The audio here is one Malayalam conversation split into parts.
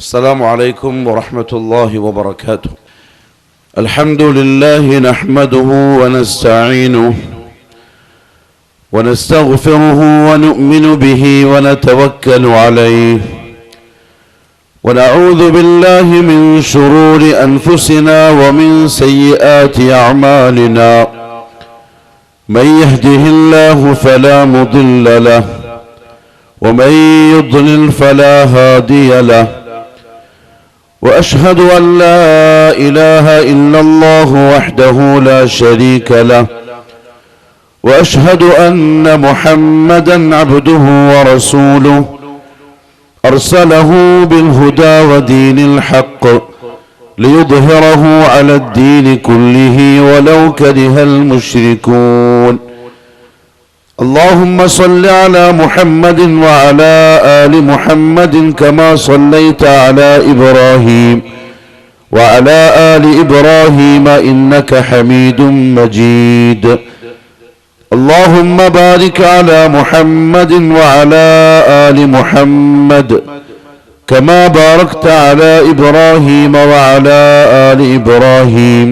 السلام عليكم ورحمة الله وبركاته. الحمد لله نحمده ونستعينه ونستغفره ونؤمن به ونتوكل عليه ونعوذ بالله من شرور أنفسنا ومن سيئات أعمالنا. من يهده الله فلا مضل له ومن يضلل فلا هادي له. وأشهد أن لا إله إلا الله وحده لا شريك له وأشهد أن محمدا عبده ورسوله أرسله بالهدى ودين الحق ليظهره على الدين كله ولو كره المشركون. اللهم صل على محمد وعلى آل محمد كما صليت على إبراهيم وعلى آل إبراهيم إنك حميد مجيد. اللهم بارك على محمد وعلى آل محمد كما باركت على إبراهيم وعلى آل إبراهيم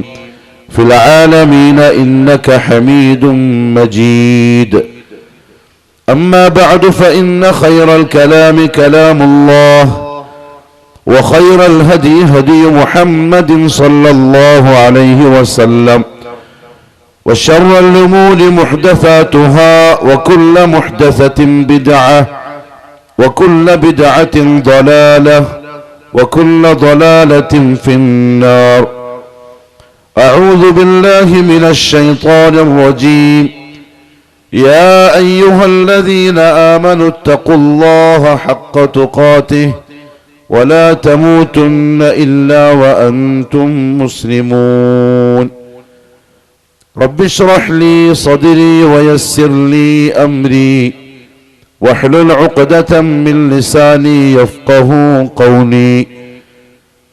في العالمين إنك حميد مجيد. أما بعد فإن خير الكلام كلام الله وخير الهدي هدي محمد صلى الله عليه وسلم وشر الأمور محدثاتها وكل محدثة بدعة وكل بدعة ضلالة وكل ضلالة في النار. أعوذ بالله من الشيطان الرجيم. يا أيها الذين آمنوا اتقوا الله حق تقاته ولا تموتن إلا وأنتم مسلمون. رب اشرح لي صدري ويسر لي أمري واحلل عقدة من لساني يفقه قولي.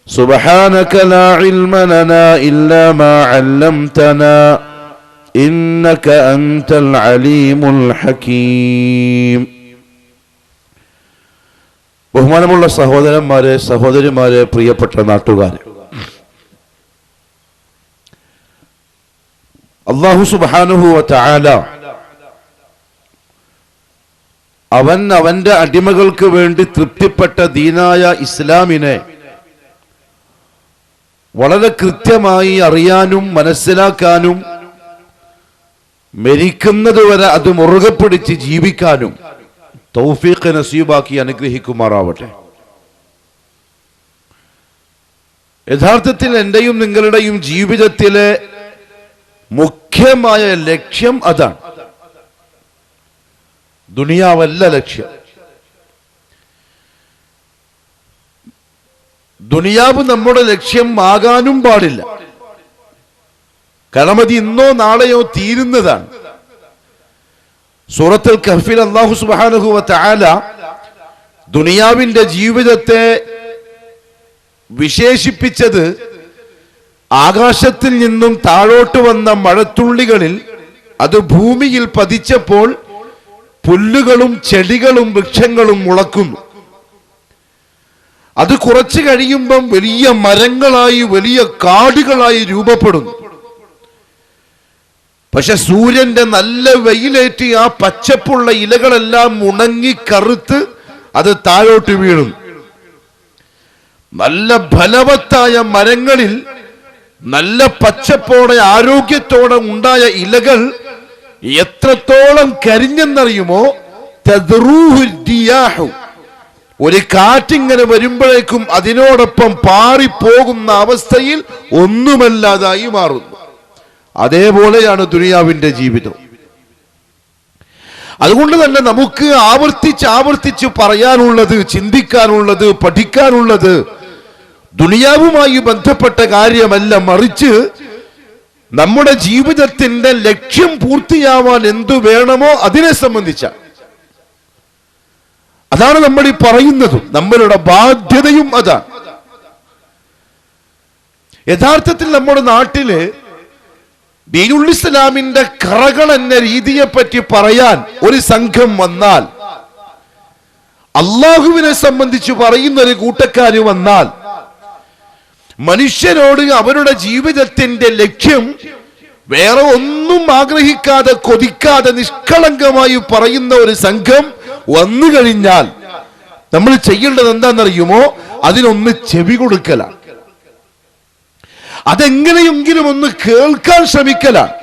سبحانك لا علم لنا إلا ما علمتنا إنك أنت العليم الحكيم. ബഹുമാനമുള്ള സഹോദരന്മാരെ, സഹോദരിമാരെ, പ്രിയപ്പെട്ട നാട്ടുകാരെ, അല്ലാഹു സുബ്ഹാനഹു വ തആല അവന്റെ അടിമകൾക്ക് വേണ്ടി തൃപ്തിപ്പെട്ട ദീനായ ഇസ്ലാമിനെ വളരെ കൃത്യമായി അറിയാനും മനസ്സിലാക്കാനും മരിക്കുന്നത് വരെ അത് മുറുകെ പിടിച്ച് ജീവിക്കാനും തൗഫീഖ് നസീബാക്കി അനുഗ്രഹിക്കുമാറാവട്ടെ. യഥാർത്ഥത്തിൽ എന്റെയും നിങ്ങളുടെയും ജീവിതത്തിലെ മുഖ്യമായ ലക്ഷ്യം അതാണ്. ദുനിയാവല്ല ലക്ഷ്യം. ദുനിയാവ് നമ്മുടെ ലക്ഷ്യം ആകാനും പാടില്ല. കാരണം അത് ഇന്നോ നാളെയോ തീരുന്നതാണ്. സൂറത്തുൽ കഹ്ഫിൽ അല്ലാഹു സുബ്ഹാനഹു വ തആല ദുനിയാവിന്റെ ജീവിതത്തെ വിശേഷിപ്പിച്ചത് ആകാശത്തിൽ നിന്നും താഴോട്ട് വന്ന മഴത്തുള്ളികളിൽ അത് ഭൂമിയിൽ പതിച്ചപ്പോൾ പുല്ലുകളും ചെടികളും വൃക്ഷങ്ങളും മുളക്കുന്നു. അത് കുറച്ചു കഴിയുമ്പം വലിയ മരങ്ങളായി വലിയ കാടുകളായി രൂപപ്പെടുന്നു. പക്ഷെ സൂര്യന്റെ നല്ല വെയിലേറ്റ് ആ പച്ചപ്പുള്ള ഇലകളെല്ലാം ഉണങ്ങി കറുത്ത് അത് താഴോട്ട് വീഴുന്നു. നല്ല ഫലവത്തായ മരങ്ങളിൽ നല്ല പച്ചപ്പോടെ ആരോഗ്യത്തോടെ ഉണ്ടായ ഇലകൾ എത്രത്തോളം കരിഞ്ഞെന്നറിയുമോ? ഒരു കാറ്റിങ്ങനെ വരുമ്പോഴേക്കും അതിനോടൊപ്പം പാറിപ്പോകുന്ന അവസ്ഥയിൽ ഒന്നുമല്ലാതായി മാറുന്നു. അതേപോലെയാണ് ദുനിയാവിന്റെ ജീവിതം. അതുകൊണ്ട് തന്നെ നമുക്ക് ആവർത്തിച്ച് പറയാനുള്ളത്, ചിന്തിക്കാനുള്ളത്, പഠിക്കാനുള്ളത് ദുനിയാവുമായി ബന്ധപ്പെട്ട കാര്യമല്ല, മറിച്ച് നമ്മുടെ ജീവിതത്തിന്റെ ലക്ഷ്യം പൂർത്തിയാവാൻ എന്തു വേണമോ അതിനെ സംബന്ധിച്ച അതാണ് നമ്മൾ ഈ പറയുന്നതും നമ്മളുടെ ബാധ്യതയും അതാണ്. യഥാർത്ഥത്തിൽ നമ്മുടെ നാട്ടില് ദീനുൽ ഇസ്ലാമിന്റെ കറകൾ എന്ന രീതിയെ പറ്റി പറയാൻ ഒരു സംഘം വന്നാൽ അള്ളാഹുവിനെ സംബന്ധിച്ച് പറയുന്ന ഒരു കൂട്ടക്കാര് വന്നാൽ മനുഷ്യരോട് അവരുടെ ജീവിതത്തിന്റെ ലക്ഷ്യം വേറെ ഒന്നും ആഗ്രഹിക്കാതെ കൊതിക്കാതെ നിഷ്കളങ്കമായി പറയുന്ന ഒരു സംഘം വന്നു കഴിഞ്ഞാൽ നമ്മൾ ചെയ്യേണ്ടത് എന്താണെന്നറിയുമോ? അതിനൊന്ന് ചെവി കൊടുക്കലാണ്. അതെങ്ങനെയെങ്കിലും ഒന്ന് കേൾക്കാൻ ശ്രമിക്കലാണ്.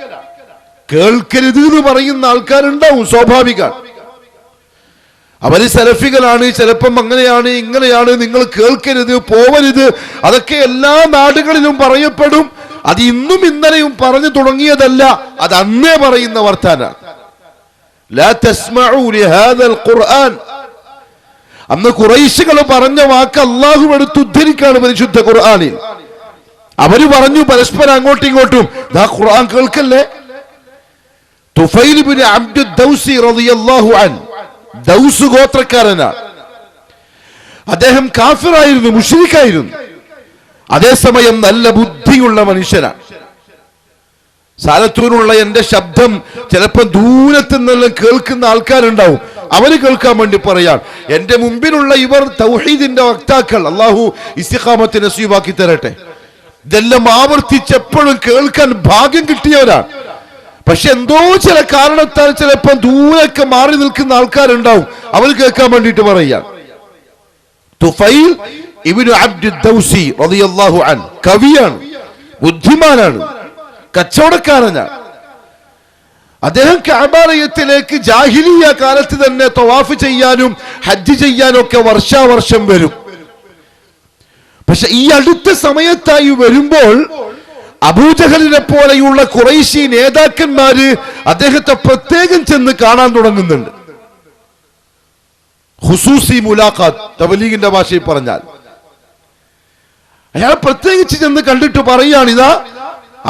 കേൾക്കരുത് എന്ന് പറയുന്ന ആൾക്കാരുണ്ടാവും, സ്വാഭാവിക. അവര് സലഫികളാണ്, ചിലപ്പം അങ്ങനെയാണ് ഇങ്ങനെയാണ്, നിങ്ങൾ കേൾക്കരുത്, പോവരുത്, അതൊക്കെ എല്ലാ നാടുകളിലും പറയപ്പെടും. അത് ഇന്നും ഇന്നലെയും പറഞ്ഞു തുടങ്ങിയതല്ല, അത് അന്നേ പറയുന്ന വർത്താനാണ്. ലാ തസ്മഉ ലിഹാദൽ ഖുർആൻ. അന്ന് ഖുറൈശികൾ പറഞ്ഞ വാക്ക് അല്ലാഹു എടുത്ത് ഉദ്ധരിക്കാണ് പരിശുദ്ധ ഖുർആനിൽ. അവര് പറഞ്ഞു പരസ്പരം അങ്ങോട്ടും ഇങ്ങോട്ടും, ദാ ഖുർആൻ കേൾക്കല്ലേ. തുഫൈൽ ഇബ്നു അബ്ദു ദൗസി റളിയല്ലാഹു അൻഹു, ദൗസ് ഗോത്രക്കാരനാണ്. അദ്ദേഹം കാഫിറായിരുന്നു, മുശ്രിക്കായിരുന്നു. അതേസമയം നല്ല ബുദ്ധിയുള്ള മനുഷ്യനാണ്. സാലത്തൂനുള്ള എന്റെ ശബ്ദം ചിലപ്പോൾ ദൂരത്ത് നിന്നെല്ലാം കേൾക്കുന്ന ആൾക്കാരുണ്ടാവും. അവര് കേൾക്കാൻ വേണ്ടി പറയാൻ, എന്റെ മുമ്പിലുള്ള ഇവർ തൗഹീദിന്റെ വക്താക്കൾ, അള്ളാഹു ഇസ്തിഖാമത്ത് നസീബാക്കി തരട്ടെ. ഇതെല്ലാം ആവർത്തിച്ചെപ്പോഴും കേൾക്കാൻ ഭാഗ്യം കിട്ടിയവരാണ്. പക്ഷെ എന്തോ ചില കാരണത്താൽ ചിലപ്പോൾ ദൂരൊക്കെ മാറി നിൽക്കുന്ന ആൾക്കാരുണ്ടാവും, അവർ കേൾക്കാൻ വേണ്ടിയിട്ട് പറയാം. തുഫൈൽ ഇബ്നു അബ്ദു ദൗസി റളിയല്ലാഹു അൻഹു കവിയാണ്, ബുദ്ധിമാനാണ്, കച്ചവടക്കാരനാണ്. അദ്ദേഹം കഅബാലയത്തിലേക്ക് ജാഹിലിയ കാലത്ത് തന്നെ തവാഫ് ചെയ്യാനും ഹജ്ജ് ചെയ്യാനും ഒക്കെ വർഷാവർഷം വരും. പക്ഷെ ഈ അടുത്ത സമയത്തായി വരുമ്പോൾ അബൂജഹലിനെ പോലെയുള്ള ഖുറൈശി നേതാക്കന്മാര് അദ്ദേഹത്തെ പ്രത്യേകം ചെന്ന് കാണാൻ തുടങ്ങുന്നുണ്ട്. ഖുസൂസി മുലാഖാത്ത്, തബ്ലീഗിന്റെ ഭാഷയിൽ പറഞ്ഞാൽ അയാൾ പ്രത്യേകിച്ച് ചെന്ന് കണ്ടിട്ട് പറയാണ്, ഇതാ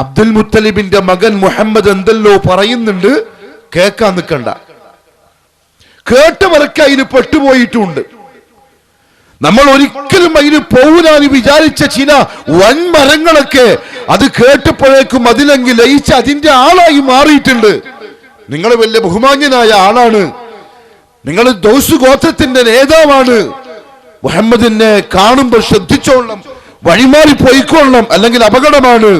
അബ്ദുൽ മുത്തലിബിന്റെ മകൻ മുഹമ്മദ് എന്തല്ലോ പറയുന്നുണ്ട്, കേൾക്കാൻ നിൽക്കണ്ട. കേട്ടവരൊക്കെ അതിന് പെട്ടുപോയിട്ടുണ്ട്. നമ്മൾ ഒരിക്കലും അതിന് പോകാൻ വിചാരിച്ച ചില വൻമരങ്ങളൊക്കെ അത് കേട്ടപ്പോഴേക്കും അതിലെങ്കിൽ ലയിച്ച് അതിന്റെ ആളായി മാറിയിട്ടുണ്ട്. നിങ്ങൾ വലിയ ബഹുമാന്യനായ ആളാണ്, നിങ്ങൾ ദൗസ് ഗോത്രത്തിന്റെ നേതാവാണ്, മുഹമ്മദിനെ കാണുമ്പോൾ ശ്രദ്ധിച്ചോളണം, വഴിമാറി പോയിക്കൊള്ളണം, അല്ലെങ്കിൽ അപകടമാണ്.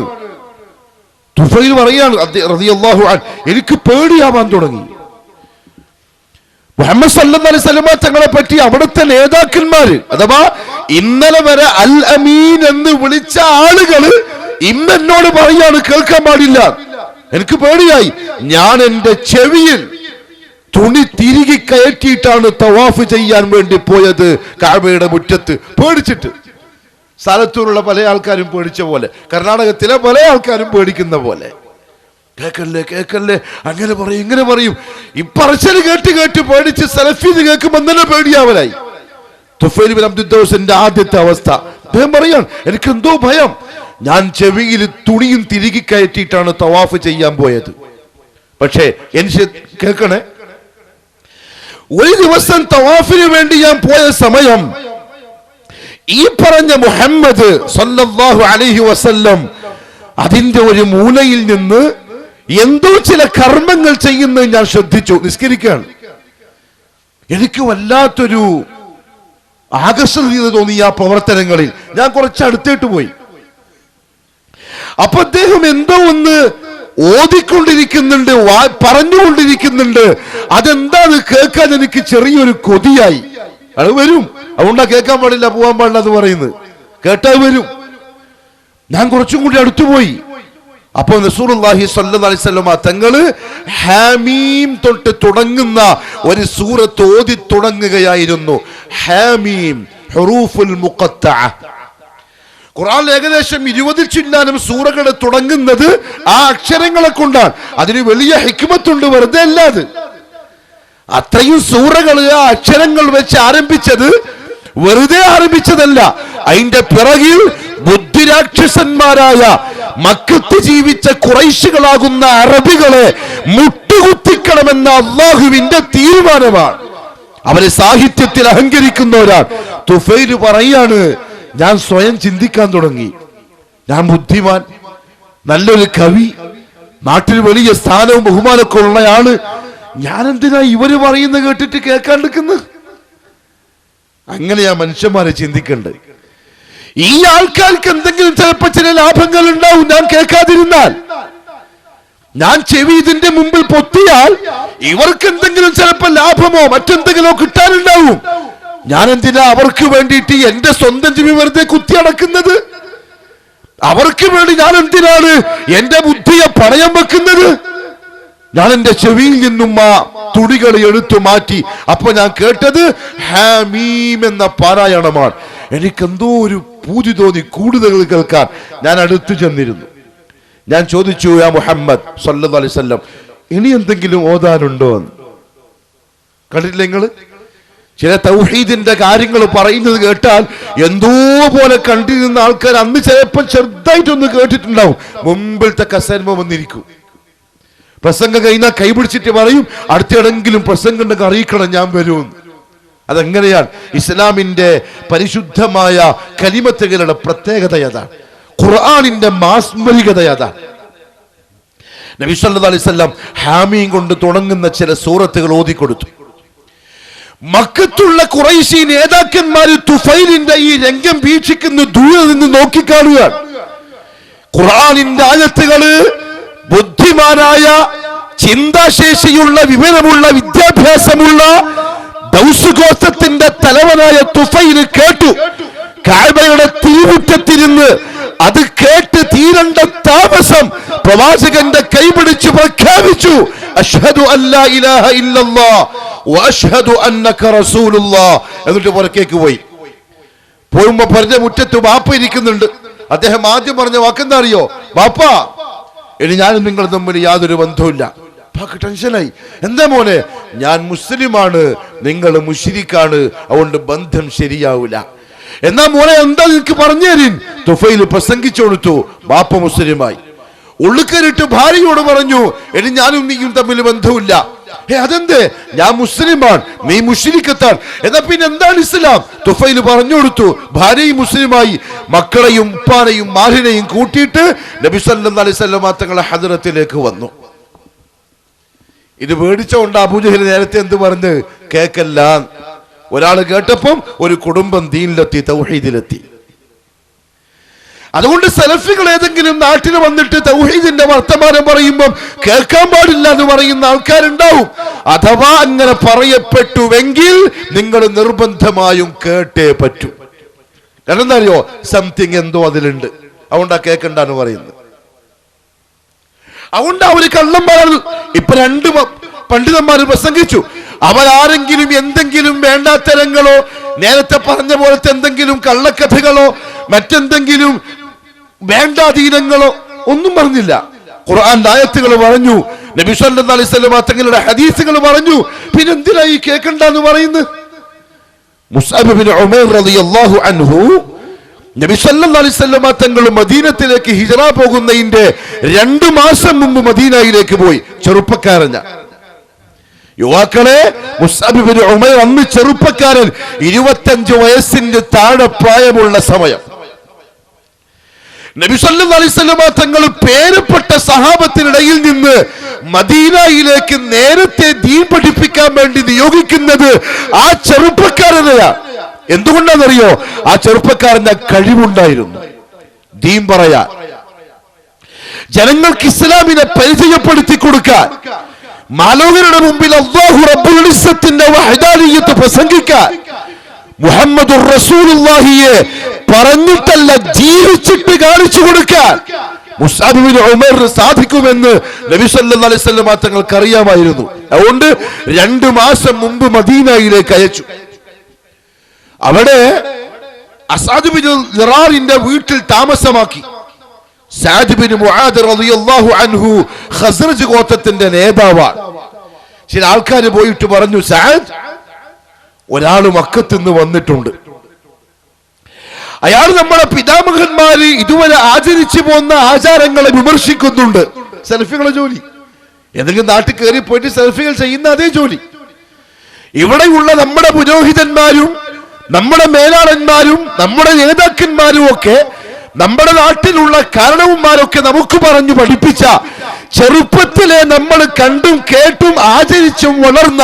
തുഫൈൽ പറയാണ് റളിയല്ലാഹു അൻഹു, എനിക്ക് പേടിയാവാൻ തുടങ്ങി. മുഹമ്മദ് സല്ലല്ലാഹു അലൈഹി വസല്ലം തങ്ങളെ പറ്റി അവിടുത്തെ നേതാക്കന്മാര്, അഥവാ ഇന്നലെ വരെ അൽ അമീൻ എന്ന് വിളിച്ച ആളുകള് ഇന്ന് എന്നോട് പറയാണ് കേൾക്കാൻ പാടില്ല. എനിക്ക് പേടിയായി. ഞാൻ എന്റെ ചെവിയിൽ തുണി തിരികെ കയറ്റിയിട്ടാണ് തവാഫ് ചെയ്യാൻ വേണ്ടി പോയത് കഅബയുടെ മുറ്റത്ത്, പേടിച്ചിട്ട്. സാലത്തൂരുള്ള പല ആൾക്കാരും പേടിച്ച പോലെ, കർണാടകത്തിലെ പല ആൾക്കാരും പേടിക്കുന്ന പോലെ. കേക്കല്ലേ കേക്കല്ലേ, അങ്ങനെ പറയും ഇങ്ങനെ പറയും. ഈ പറച്ചല് കേട്ട് കേട്ട് പേടിച്ച് സലഫീന്ന് കേൾക്കുമ്പോൾ തന്നെ പേടിയാവലായി. തുഫൈൽ ഇബ്നു അബ്ദു ദൗസിന്റെ ആദ്യത്തെ അവസ്ഥ അദ്ദേഹം പറയാൻ, എനിക്ക് എന്തോ ഭയം. ഞാൻ ചെവിയിൽ തുണിയും തിരികെ കയറ്റിയിട്ടാണ് തവാഫ് ചെയ്യാൻ പോയത്. പക്ഷേ എനിക്ക് കേൾക്കണേ, ഒരു ദിവസം തവാഫിന് വേണ്ടി ഞാൻ പോയ സമയം ഈ പറഞ്ഞ മുഹമ്മദ് സല്ലല്ലാഹു അലൈഹി വസല്ലം അതിന്റെ ഒരു മൂലയിൽ നിന്ന് എന്തോ ചില കർമ്മങ്ങൾ ചെയ്യുന്നത് ഞാൻ ശ്രദ്ധിച്ചു. നിസ്കരിക്കുകയാണ്. എനിക്ക് വല്ലാത്തൊരു ആകർഷണീയത തോന്നി ആ പ്രവർത്തനങ്ങളിൽ. ഞാൻ കുറച്ച് അടുത്തേട്ട് പോയി. അപ്പൊ അദ്ദേഹം എന്തോ ഒന്ന് ഓതിക്കൊണ്ടിരിക്കുന്നുണ്ട്, പറഞ്ഞുകൊണ്ടിരിക്കുന്നുണ്ട്. അതെന്താന്ന് കേൾക്കാൻ എനിക്ക് ചെറിയൊരു കൊതിയായി. അത് വരും, അതുകൊണ്ടാ കേൾക്കാൻ പാടില്ല, പോകാൻ പാടില്ല എന്ന് പറയുന്നത്. കേട്ടാൽ വരും. ഞാൻ കുറച്ചും കൂടി അടുത്തുപോയി. അപ്പോൾ റസൂലുള്ളാഹി സ്വല്ലല്ലാഹി അലൈഹി വസല്ലം തങ്ങള് ഹാമീം തൊട്ട് തുടങ്ങുന്ന ഒരു സൂറത്ത് ഓതി തുടങ്ങുകയായിരുന്നു. ഹാമീം ഹുറൂഫുൽ മുഖത്തഅ. ഖുർആനിൽ ഏകദേശം 20 ചില്ലാനും സൂറകൾ തുടങ്ങുന്നത് ആ അക്ഷരങ്ങളെ കൊണ്ടാണ്. അതിന് വലിയ ഹിക്മത്തുണ്ട്, വെറുതെ അല്ലാതെ. അത്രയും സൂറകൾ ആ അക്ഷരങ്ങൾ വെച്ച് ആരംഭിച്ചത് വെറുതെ ആരംഭിച്ചതല്ല. അതിന്റെ പിറകിൽ ബുദ്ധിരാക്ഷസന്മാരായ മക്കത്ത് ജീവിച്ച ഖുറൈശികളാകുന്ന അറബികളെ മുട്ടുകുത്തിക്കണമെന്ന അല്ലാഹുവിന്റെ തീരുമാനമാണ്. അവരെ സാഹിത്യത്തിൽ അഹങ്കരിക്കുന്നവരാണ്. തുഫൈൽ പറയാണ്, ഞാൻ സ്വയം ചിന്തിക്കാൻ തുടങ്ങി. ഞാൻ ബുദ്ധിമാൻ, നല്ലൊരു കവി, നാട്ടിൽ വലിയ സ്ഥാനവും ബഹുമാനമൊക്കെ ഉള്ളയാണ്. ഞാൻ എന്തിനാ ഇവര് പറയുന്ന കേട്ടിട്ട് കേൾക്കാണ്ടിരിക്കുന്നത്? അങ്ങനെയാ മനുഷ്യന്മാരെ ചിന്തിക്കേണ്ടത്. ഈ ആൾക്കാർക്ക് എന്തെങ്കിലും ചിലപ്പോൾ ചില ലാഭങ്ങൾ ഉണ്ടാവും ഞാൻ കേൾക്കാതിരുന്നാൽ. ഞാൻ ചെവി ഇതിന്റെ മുമ്പിൽ പൊത്തിയാൽ ഇവർക്ക് എന്തെങ്കിലും ചിലപ്പോൾ ലാഭമോ മറ്റെന്തെങ്കിലോ കിട്ടാനുണ്ടാവും. ഞാൻ എന്തിനാ അവർക്ക് വേണ്ടിയിട്ട് എന്റെ സ്വന്തം ചെവി വെറുതെ കുത്തി അടക്കുന്നത്? അവർക്ക് വേണ്ടി ഞാൻ എന്തിനാണ് എന്റെ ബുദ്ധിയെ പണയം വെക്കുന്നത്? ഞാൻ എന്റെ ചെവിയിൽ നിന്നും ആ തുടികൾ എടുത്തു മാറ്റി. അപ്പൊ ഞാൻ കേട്ടത് ഹാമീം എന്ന പാരായണമാണ്. എനിക്കെന്തോ ഒരു പൂതി തോന്നി കൂടുതൽ കേൾക്കാൻ. ഞാൻ അടുത്തു ചെന്നിരുന്നു. ഞാൻ ചോദിച്ചു, യാ മുഹമ്മദ് സല്ലല്ലാഹു അലൈഹി വസല്ലം, ഇനി എന്തെങ്കിലും ഓതാനുണ്ടോ എന്ന്. കണ്ടിട്ടില്ല നിങ്ങള് ചില തൗഹീദിന്റെ കാര്യങ്ങൾ പറയുന്നത് കേട്ടാൽ എന്തോ പോലെ കണ്ടിരുന്ന ആൾക്കാർ അന്ന് ചിലപ്പോൾ ചെറുതായിട്ടൊന്ന് കേട്ടിട്ടുണ്ടാവും. മുമ്പിലത്തെ കസേരമ വന്നിരിക്കും. പ്രസംഗം കഴിഞ്ഞാൽ കൈപിടിച്ചിട്ട് പറയും, അടുത്തെവിടെങ്കിലും പ്രസംഗം ഉണ്ടെങ്കിൽ അറിയിക്കണം, ഞാൻ വരുമെന്ന്. അതെങ്ങനെയാണ്? ഇസ്ലാമിന്റെ പരിശുദ്ധമായ കലിമത്തുകളുടെ പ്രത്യേകത അതാണ്. ഖുർആനിന്റെ മാസ്മരികത അതാണ്. നബി സല്ലല്ലാഹു അലൈഹി വസല്ലം ഹാമീം കൊണ്ട് തുടങ്ങുന്ന ചില സൂറത്തുകൾ ഓതിക്കൊടുത്തു. മക്കത്തുള്ള ഖുറൈശി നേതാക്കന്മാര് തുഫൈലിന്റെ ഈ രംഗം വീക്ഷിക്കുന്ന ദൂരെ നിന്ന് നോക്കിക്കാണുകയാണ്. ഖുർആനിന്റെ ആയത്തുകള് ബുദ്ധിമാനായ, ചിന്താശേഷിയുള്ള, വിവരമുള്ള, വിദ്യാഭ്യാസമുള്ള ദൗസ് ഗോത്രത്തിന്റെ തലവനായ തുഫൈല് കേട്ടു. കഅബയുടെ തിരുമുറ്റത്തിരുന്ന് അത് കേട്ട് തീരണ്ട താമസം പ്രവാചകന്റെ കൈപിടിച്ച് പ്രഖ്യാപിച്ചു, അഷ്ഹദു അല്ലാ ഇലാഹ ഇല്ലല്ലാഹ് വഅഷ്ഹദു അന്നക റസൂലുള്ളാഹ്. എന്നിട്ട് പുറത്തേക്ക് പോയി. പോകുമ്പോ പറഞ്ഞ മുറ്റത്ത് ബാപ്പ ഇരിക്കുന്നുണ്ട്. അദ്ദേഹം ആദ്യം പറഞ്ഞ വാക്കെന്താ അറിയോ? ബാപ്പ, ഇനി ഞാനും നിങ്ങൾ തമ്മിൽ യാതൊരു ബന്ധവുമില്ല. ടെൻഷനായി. എന്താ മോനെ? ഞാൻ മുസ്ലിമാണ്, നിങ്ങൾ മുശ്രിക്കാണ്, അതുകൊണ്ട് ബന്ധം ശരിയാവൂല. എന്നാ മോനെ എന്താ നിനക്ക് പറഞ്ഞു തരീൻ? തുഫൈൽ പ്രസംഗിച്ചു കൊടുത്തു. ബാപ്പ മുസ്ലിമായി. ഉള്ളുക്കരിട്ട് ഭാര്യയോട് പറഞ്ഞു, ഇനി ഞാനും നീയും തമ്മിൽ ബന്ധമില്ല. അതെന്തേ? ഞാൻ മുസ്ലിമാണ്, നീ മുശ്രിക്കത്താണ്. എന്നാ പിന്നെ എന്താണ് ഇസ്ലാം? തുഫൈൽ പറഞ്ഞു കൊടുത്തു. ഭാര്യയും മുസ്ലിമായി. മക്കളെയും ഉപ്പാനെയും മാഹിനെയും കൂട്ടിയിട്ട് നബി സല്ലല്ലാഹു അലൈഹി വസല്ലം തങ്ങളുടെ ഹദ്റത്തിലേക്ക് വന്നു. ഇത് പേടിച്ചുകൊണ്ട് അബൂജഹൽ നേരത്തെ എന്ത് പറഞ്ഞ് കേക്കല്ല. ഒരാൾ കേട്ടപ്പം ഒരു കുടുംബം ദീനിലെത്തി, തൗഹീദിലെത്തി. അതുകൊണ്ട് സലഫികൾ ഏതെങ്കിലും നാട്ടിൽ വന്നിട്ട് തൗഹീദിന്റെ വർത്തമാനം പറയുമ്പോൾ കേൾക്കാൻ പാടില്ല എന്ന് പറയുന്ന ആൾക്കാരുണ്ടാവും. അഥവാ അങ്ങനെ പറയപ്പെട്ടുവെങ്കിൽ നിങ്ങൾ നിർബന്ധമായും കേട്ടേ പറ്റൂ. കാരണം എന്താ അറിയോ? സംതിങ് എന്തോ അതിലുണ്ട്, അതുകൊണ്ടാ കേൾക്കണ്ടെന്ന് പറയുന്നത്. അതുകൊണ്ട് അവര് കള്ളം പറഞ്ഞു. ഇപ്പൊ രണ്ട് പണ്ഡിതന്മാർ പ്രസംഗിച്ചു. അവരാരെങ്കിലും എന്തെങ്കിലും വേണ്ടാത്തരങ്ങളോ നേരത്തെ പറഞ്ഞ പോലത്തെ എന്തെങ്കിലും കള്ളക്കഥകളോ മറ്റെന്തെങ്കിലും വേണ്ടാധീനങ്ങളോ ഒന്നും പറഞ്ഞില്ല. ഖുർആന്റെ ആയത്തുകൾ പറഞ്ഞു, നബി സല്ലല്ലാഹു അലൈഹി വസല്ലം തങ്ങളുടെ ഹദീസുകൾ പറഞ്ഞു. പിന്നെ എന്തിനാ ഈ കേൾക്കണ്ടെന്ന് പറയുന്നത്? മുസ്അബ് ബിൻ ഉമൈർ റളിയല്ലാഹു അൻഹു നബി സല്ലല്ലാഹു അലൈഹി വസല്ലം തങ്ങൾ മദീനത്തിലേക്ക് ഹിജ്റ പോകുന്നതിന്റെ 2 മാസം മുമ്പ് മദീനയിലേക്ക് പോയി. ചെറുപ്പക്കാരൻ യുവാക്കളെ, മുസ്അബ് ബിൻ ഉമൈർ അന്ന് ചെറുപ്പക്കാരൻ, 25 വയസ്സിന്റെ താഴെ പ്രായമുള്ള സമയം. നബി സല്ലല്ലാഹു അലൈഹി വസല്ലം തങ്ങൾ പേരുപ്പെട്ട സഹാബത്തിനിടയിൽ നിന്ന് മദീനയിലേക്ക് നേരത്തെ ദീൻ പഠിപ്പിക്കാൻ വേണ്ടി നിയോഗിക്കുന്നത് ആ ചെറുപ്പക്കാരനെയാണ്. എന്തുകൊണ്ടാണെന്നറിയോ? ആ ചെറുപ്പക്കാരന്റെ കഴിവുണ്ടായിരുന്നു ദീൻ പറയാൻ, ജനങ്ങൾക്ക് ഇസ്ലാമിനെ പരിചയപ്പെടുത്തി കൊടുക്കാൻ, മാലോകരുടെ മുമ്പിൽ അല്ലാഹു റബ്ബുൽ ഇസ്സത്തിന്റെ വഹദാനിയത്ത് പ്രസംഗിക്കാൻ, മുഹമ്മദുർ റസൂലുള്ളാഹിയെ പറഞ്ഞിട്ടല്ല ജീവിച്ചിട്ട് കാണിച്ചു കൊടുക്കാൻ മുസ്അബ് ബിൻ ഉമൈർ സാധിക്കുമെന്ന് നബി സല്ലല്ലാഹു അലൈഹി വസല്ലം തങ്ങൾക്ക് അറിയാമായിരുന്നു. അതുകൊണ്ട് 2 മാസം മുമ്പ് മദീനയിലേക്ക് അയച്ചു. അവിടെ അസ്അദ് ബിൻ ദിറാറിന്റെ വീട്ടിൽ താമസമാക്കി. സഅദ് ബിൻ മുആദ് റളിയല്ലാഹു അൻഹു ഖസ്റജ് ഗോത്രത്തിന്റെ നേതാവാണ്. ചില ആൾക്കാർ പോയിട്ട് പറഞ്ഞു, സഅദ്, ഒരാൾ മക്കത്ത് നിന്ന് വന്നിട്ടുണ്ട്. അയാൾ നമ്മുടെ പിതാമഹന്മാര് ഇതുവരെ ആചരിച്ചു പോകുന്ന ആചാരങ്ങളെ വിമർശിക്കുന്നുണ്ട്. സെൽഫികളെ ജോലി, ഏതെങ്കിലും നാട്ടിൽ കയറി പോയിട്ട് സെൽഫികൾ ചെയ്യുന്ന അതേ ജോലി. ഇവിടെയുള്ള നമ്മുടെ പുരോഹിതന്മാരും നമ്മുടെ മേലാളന്മാരും നമ്മുടെ നേതാക്കന്മാരും ഒക്കെ നമ്മുടെ നാട്ടിലുള്ള കാരണവന്മാരൊക്കെ നമുക്ക് പറഞ്ഞു പഠിപ്പിച്ച, ചെറുപ്പത്തിലെ നമ്മൾ കണ്ടും കേട്ടും ആചരിച്ചും വളർന്ന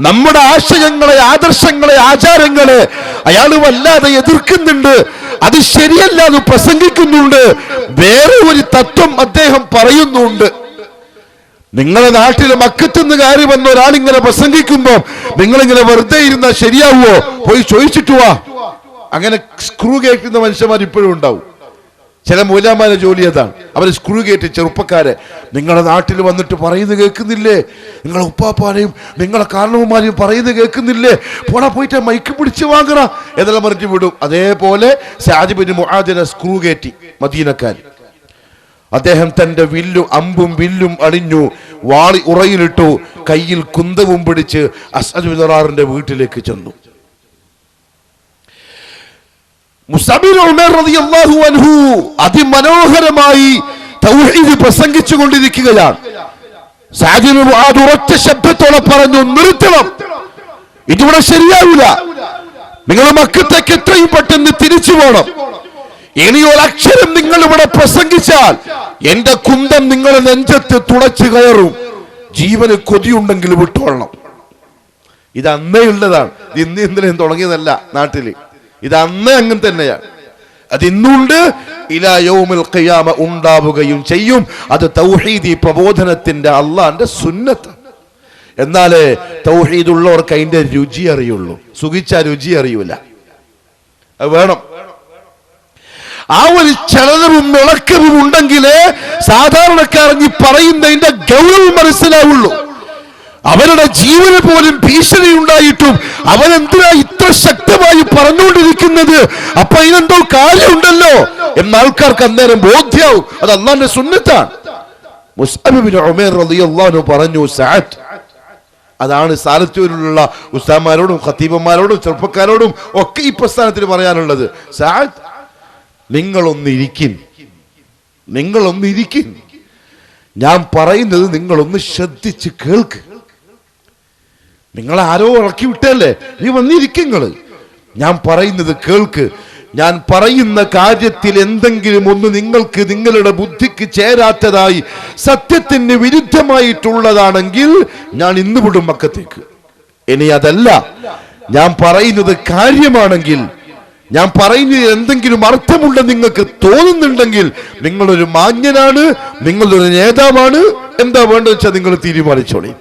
നമ്മുടെ ആശയങ്ങളെ, ആദർശങ്ങളെ, ആചാരങ്ങളെ അയാൾ വല്ലാതെ എതിർക്കുന്നുണ്ട്, അത് ശരിയല്ല എന്ന് പ്രസംഗിക്കുന്നുണ്ട്. വേറെ ഒരു തത്വം അദ്ദേഹം പറയുന്നുണ്ട്. നിങ്ങളുടെ നാട്ടിലെ മക്കത്തുനിന്ന് കയറി വന്ന ഒരാളിങ്ങനെ പ്രസംഗിക്കുമ്പോ നിങ്ങളിങ്ങനെ വെറുതെ ഇരുന്നാൽ ശരിയാവുമോ? പോയി ചോദിച്ചിട്ട് വാ. അങ്ങനെ സ്ക്രൂ കേൾക്കുന്ന മനുഷ്യന്മാർ ഇപ്പോഴും ഉണ്ടാവും. ചില മൂലാമാരുടെ ജോലി അതാണ്. അവർ സ്ക്രൂ കയറ്റി ചെറുപ്പക്കാരെ, നിങ്ങളുടെ നാട്ടിൽ വന്നിട്ട് പറയുന്നത് കേൾക്കുന്നില്ലേ, നിങ്ങളെ ഉപ്പാപ്പാനെയും നിങ്ങളെ കാരണവന്മാരെയും പറയുന്നത് കേൾക്കുന്നില്ലേ, പോടാ പോയിട്ട് മൈക്ക് പിടിച്ച് വാങ്ങണ എന്നെല്ലാം പറഞ്ഞിട്ട് വിടും. അതേപോലെ സഅദ് ബിൻ മുആദിനെ സ്ക്രൂ കയറ്റി മദീനക്കാർ. അദ്ദേഹം തന്റെ അമ്പും വില്ലും അണിഞ്ഞു, വാളി ഉറയിലിട്ടു, കയ്യിൽ കുന്തവും പിടിച്ച് അസ്അദ് ബിൻ റുറാറിന്റെ വീട്ടിലേക്ക് ചെന്നു. മുസ്അബ് ബിൻ ഉമൈർ റളിയല്ലാഹു അൻഹു അതിമനോഹരമായി തൗഹീദ് പ്രസംഗിച്ചു കൊണ്ടിരിക്കുകയാണ്. സഅദ് ബിൻ മുആദ് ഉറച്ച ശബ്ദത്തോടെ പറഞ്ഞു, നിർത്തണം, ഇതിവിടെ ശരിയാവില്ല, നിങ്ങൾ മക്കത്തേക്ക് എത്രയും പെട്ടെന്ന് തിരിച്ചു പോകണം. ഇനി ഒരക്ഷരം നിങ്ങൾ ഇവിടെ പ്രസംഗിച്ചാൽ എന്റെ കുന്തം നിങ്ങളെ നെഞ്ചത്ത് തുളച്ചു കയറും, ജീവന് കൊതിയുണ്ടെങ്കിൽ വിട്ടുകൊള്ളണം. ഇത് അന്നേ ഉള്ളതാണ്, ഇന്ന് ഇന്നലെയും തുടങ്ങിയതല്ല നാട്ടില്, ഇത് അന്നേ അങ്ങനെ തന്നെയാണ്. അത് ഇന്നുണ്ട്, ഇലാ യൗമിൽ ഖിയാമ ഉണ്ടാവുകയും ചെയ്യും. അത് തൗഹീദി പ്രബോധനത്തിന്റെ അള്ളാന്റെ സുന്നത്ത്. എന്നാലേ തൗഹീദ് ഉള്ളവർക്ക് അതിന്റെ രുചി അറിയുള്ളൂ, സുഖിച്ച രുചി അറിയൂല. അത് വേണം. ആ ഒരു ചലനവും ഇളക്കവും ഉണ്ടെങ്കിലേ സാധാരണക്കാരൻ പറയുന്നതിന്റെ ഗൗരവം മനസ്സിലാവുള്ളൂ. അവരുടെ ജീവന് പോലും ഭീഷണി ഉണ്ടായിട്ടും അവനെന്തിനാ ഇത്ര ശക്തമായി പറഞ്ഞുകൊണ്ടിരിക്കുന്നത്, അപ്പൊ ഇതിനെന്തോ കാര്യമുണ്ടല്ലോ എന്ന ആൾക്കാർക്ക് അന്നേരം ബോധ്യാവും. അത് അല്ലാഹുവിന്റെ സുന്നത്താണ്. മുസ്അബ് ബിൻ ഉമൈർ റളിയല്ലാഹു അൻഹു പറഞ്ഞു, സഅദ്, അതാണ് സാലത്തൂരിലുള്ള ഉസ്താദന്മാരോടും ഖത്തീബന്മാരോടും ചെറുപ്പക്കാരോടും ഒക്കെ ഈ പ്രസ്ഥാനത്തിന് പറയാനുള്ളത്. സഅദ്, നിങ്ങളൊന്നിരിക്കിൻ, ഞാൻ പറയുന്നത് നിങ്ങളൊന്ന് ശ്രദ്ധിച്ച് കേൾക്ക്. നിങ്ങളാരോ ഇറക്കി വിട്ടല്ലേ, നീ വന്നിരിക്കുങ്ങള്, ഞാൻ പറയുന്നത് കേൾക്ക്. ഞാൻ പറയുന്ന കാര്യത്തിൽ എന്തെങ്കിലും ഒന്ന് നിങ്ങൾക്ക് നിങ്ങളുടെ ബുദ്ധിക്ക് ചേരാത്തതായി, സത്യത്തിന് വിരുദ്ധമായിട്ടുള്ളതാണെങ്കിൽ ഞാൻ ഇന്ന് വിടും മക്കത്തേക്ക്. ഇനി അതല്ല, ഞാൻ പറയുന്നത് കാര്യമാണെങ്കിൽ, ഞാൻ പറയുന്നത് എന്തെങ്കിലും അർത്ഥമുണ്ടെന്ന് നിങ്ങൾക്ക് തോന്നുന്നുണ്ടെങ്കിൽ നിങ്ങളൊരു മാന്യനാണ്, നിങ്ങളൊരു നേതാവാണ്, എന്താ വേണ്ടത് വെച്ചാൽ നിങ്ങൾ തീരുമാനിച്ചോളി.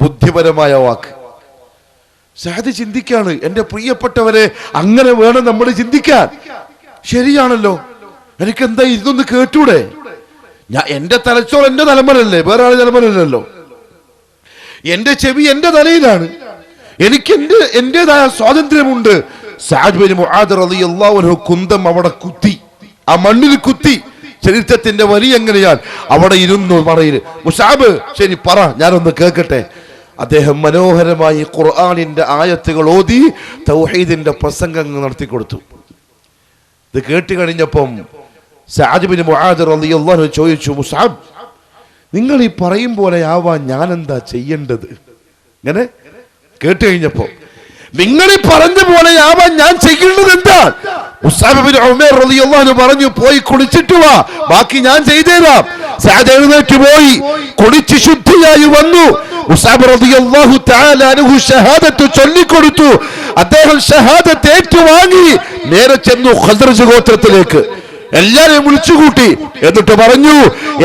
ബുദ്ധിപരമായ വാക്ക്. സഅദ് ചിന്തിക്കാണ്, എന്റെ പ്രിയപ്പെട്ടവരെ, അങ്ങനെ വേണം നമ്മൾ ചിന്തിക്കാൻ. ശരിയാണല്ലോ, എനിക്കെന്താ ഇതൊന്ന് കേട്ടൂടെ? എന്റെ തലച്ചോർ എന്റെ തലമുറല്ലേ, വേറെ ആളെ തലമുറല്ലോ. എന്റെ ചെവി എന്റെ തലയിലാണ്, എനിക്ക് എന്റേതായ സ്വാതന്ത്ര്യമുണ്ട്. സഅദ് ബിൻ മുആദ് റളിയല്ലാഹു അൻഹു കുന്തം അവിടെ കുത്തി, ആ മണ്ണിൽ കുത്തി. ചരിത്രത്തിന്റെ വരി എങ്ങനെയാണ്, അവിടെ ഇരുന്നു പറയില്, മുസ്അബ് ശരി പറ, ഞാനൊന്ന് കേൾക്കട്ടെ. അദ്ദേഹം മനോഹരമായി ഖുർആനിന്റെ ആയത്തുകൾ ഓതി തൗഹീദിന്റെ പ്രസംഗങ്ങൾ നടത്തി കൊടുത്തു. ഇത് കേട്ട് കഴിഞ്ഞപ്പം സഅദ് ബിൻ മുആദ് റളിയല്ലാഹു അൻഹു ചോദിച്ചു, മുസ്അബ്, നിങ്ങൾ ഈ പറയും പോലെ ആവാൻ ഞാൻ എന്താ ചെയ്യേണ്ടത്? ഇങ്ങനെ കേട്ട് കഴിഞ്ഞപ്പോ, നിങ്ങൾ ഈ പറഞ്ഞ പോലെ ആവാൻ ഞാൻ ചെയ്യേണ്ടത് എന്താ? മുസ്അബ് ബിൻ ഉമൈർ റളിയല്ലാഹു അൻഹു പറഞ്ഞു, പോയി കുളിച്ചിട്ട് വാ, ബാക്കി ഞാൻ ചെയ്തുതരാം. സഅദ് എഴുന്നേറ്റ് പോയി കുളിച്ച് ശുദ്ധിയായി വന്നു. മുസ്അബ് റളിയല്ലാഹു തആല അൻഹു ഷഹാദത്ത് ചൊല്ലിക്കൊടുത്തു. അദ്ദേഹം ഷഹാദത്ത് ഏറ്റുവാങ്ങി നേരെ ചെന്നു ഖദ്റജ് ഗോത്രത്തിലേക്ക്. എല്ലാരെയും വിളിച്ചുകൂട്ടി, എന്നിട്ട് പറഞ്ഞു,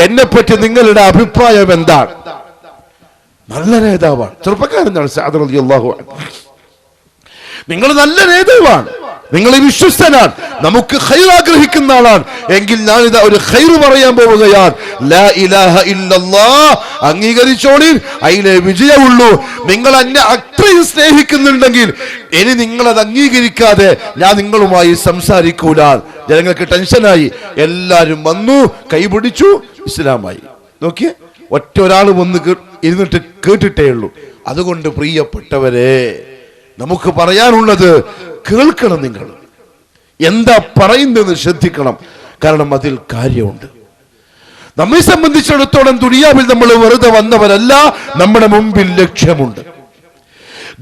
എന്നെ പറ്റി നിങ്ങളുടെ അഭിപ്രായം എന്താണ്? നല്ല നേതാവാണ്, ചെറുപ്പക്കാരനാണ് സഅദ് റളിയല്ലാഹു അൻഹു. നിങ്ങൾ നല്ല നേതാവാണ്, നിങ്ങൾ വിശ്വസ്തനാണ്, നമുക്ക് ഖൈർ ആഗ്രഹിക്കുന്ന ആളാണ് എങ്കിൽ ഞാനിതാ ഒരു ഖൈർ പറയാൻ പോവുകയാണ്. ലാ ഇലാഹ ഇല്ലല്ലാഹ് അംഗീകരിച്ചോളി, അതിലെ വിജയമുള്ളൂ. നിങ്ങൾ എന്നെ അത്രയും സ്നേഹിക്കുന്നുണ്ടെങ്കിൽ ഇനി നിങ്ങളത് അംഗീകരിക്കാതെ ഞാൻ നിങ്ങളുമായി സംസാരിക്കൂല. ജനങ്ങൾക്ക് ടെൻഷനായി, എല്ലാരും വന്നു, കൈപിടിച്ചു, ഇസ്ലാമായി. നോക്കിയേ, ഒറ്റ ഒരാൾ വന്ന് ഇരുന്നിട്ട് കേട്ടിട്ടേ ഉള്ളൂ. അതുകൊണ്ട് പ്രിയപ്പെട്ടവരെ, നമുക്ക് പറയാനുള്ളത് കേൾക്കണം. നിങ്ങൾ എന്താ പറയുന്നതെന്ന് ശ്രദ്ധിക്കണം, കാരണം അതിൽ കാര്യമുണ്ട്. നമ്മെ സംബന്ധിച്ചിടത്തോളം ദുനിയാവിൽ നമ്മൾ വെറുതെ വന്നവരല്ല, നമ്മുടെ മുമ്പിൽ ലക്ഷ്യമുണ്ട്.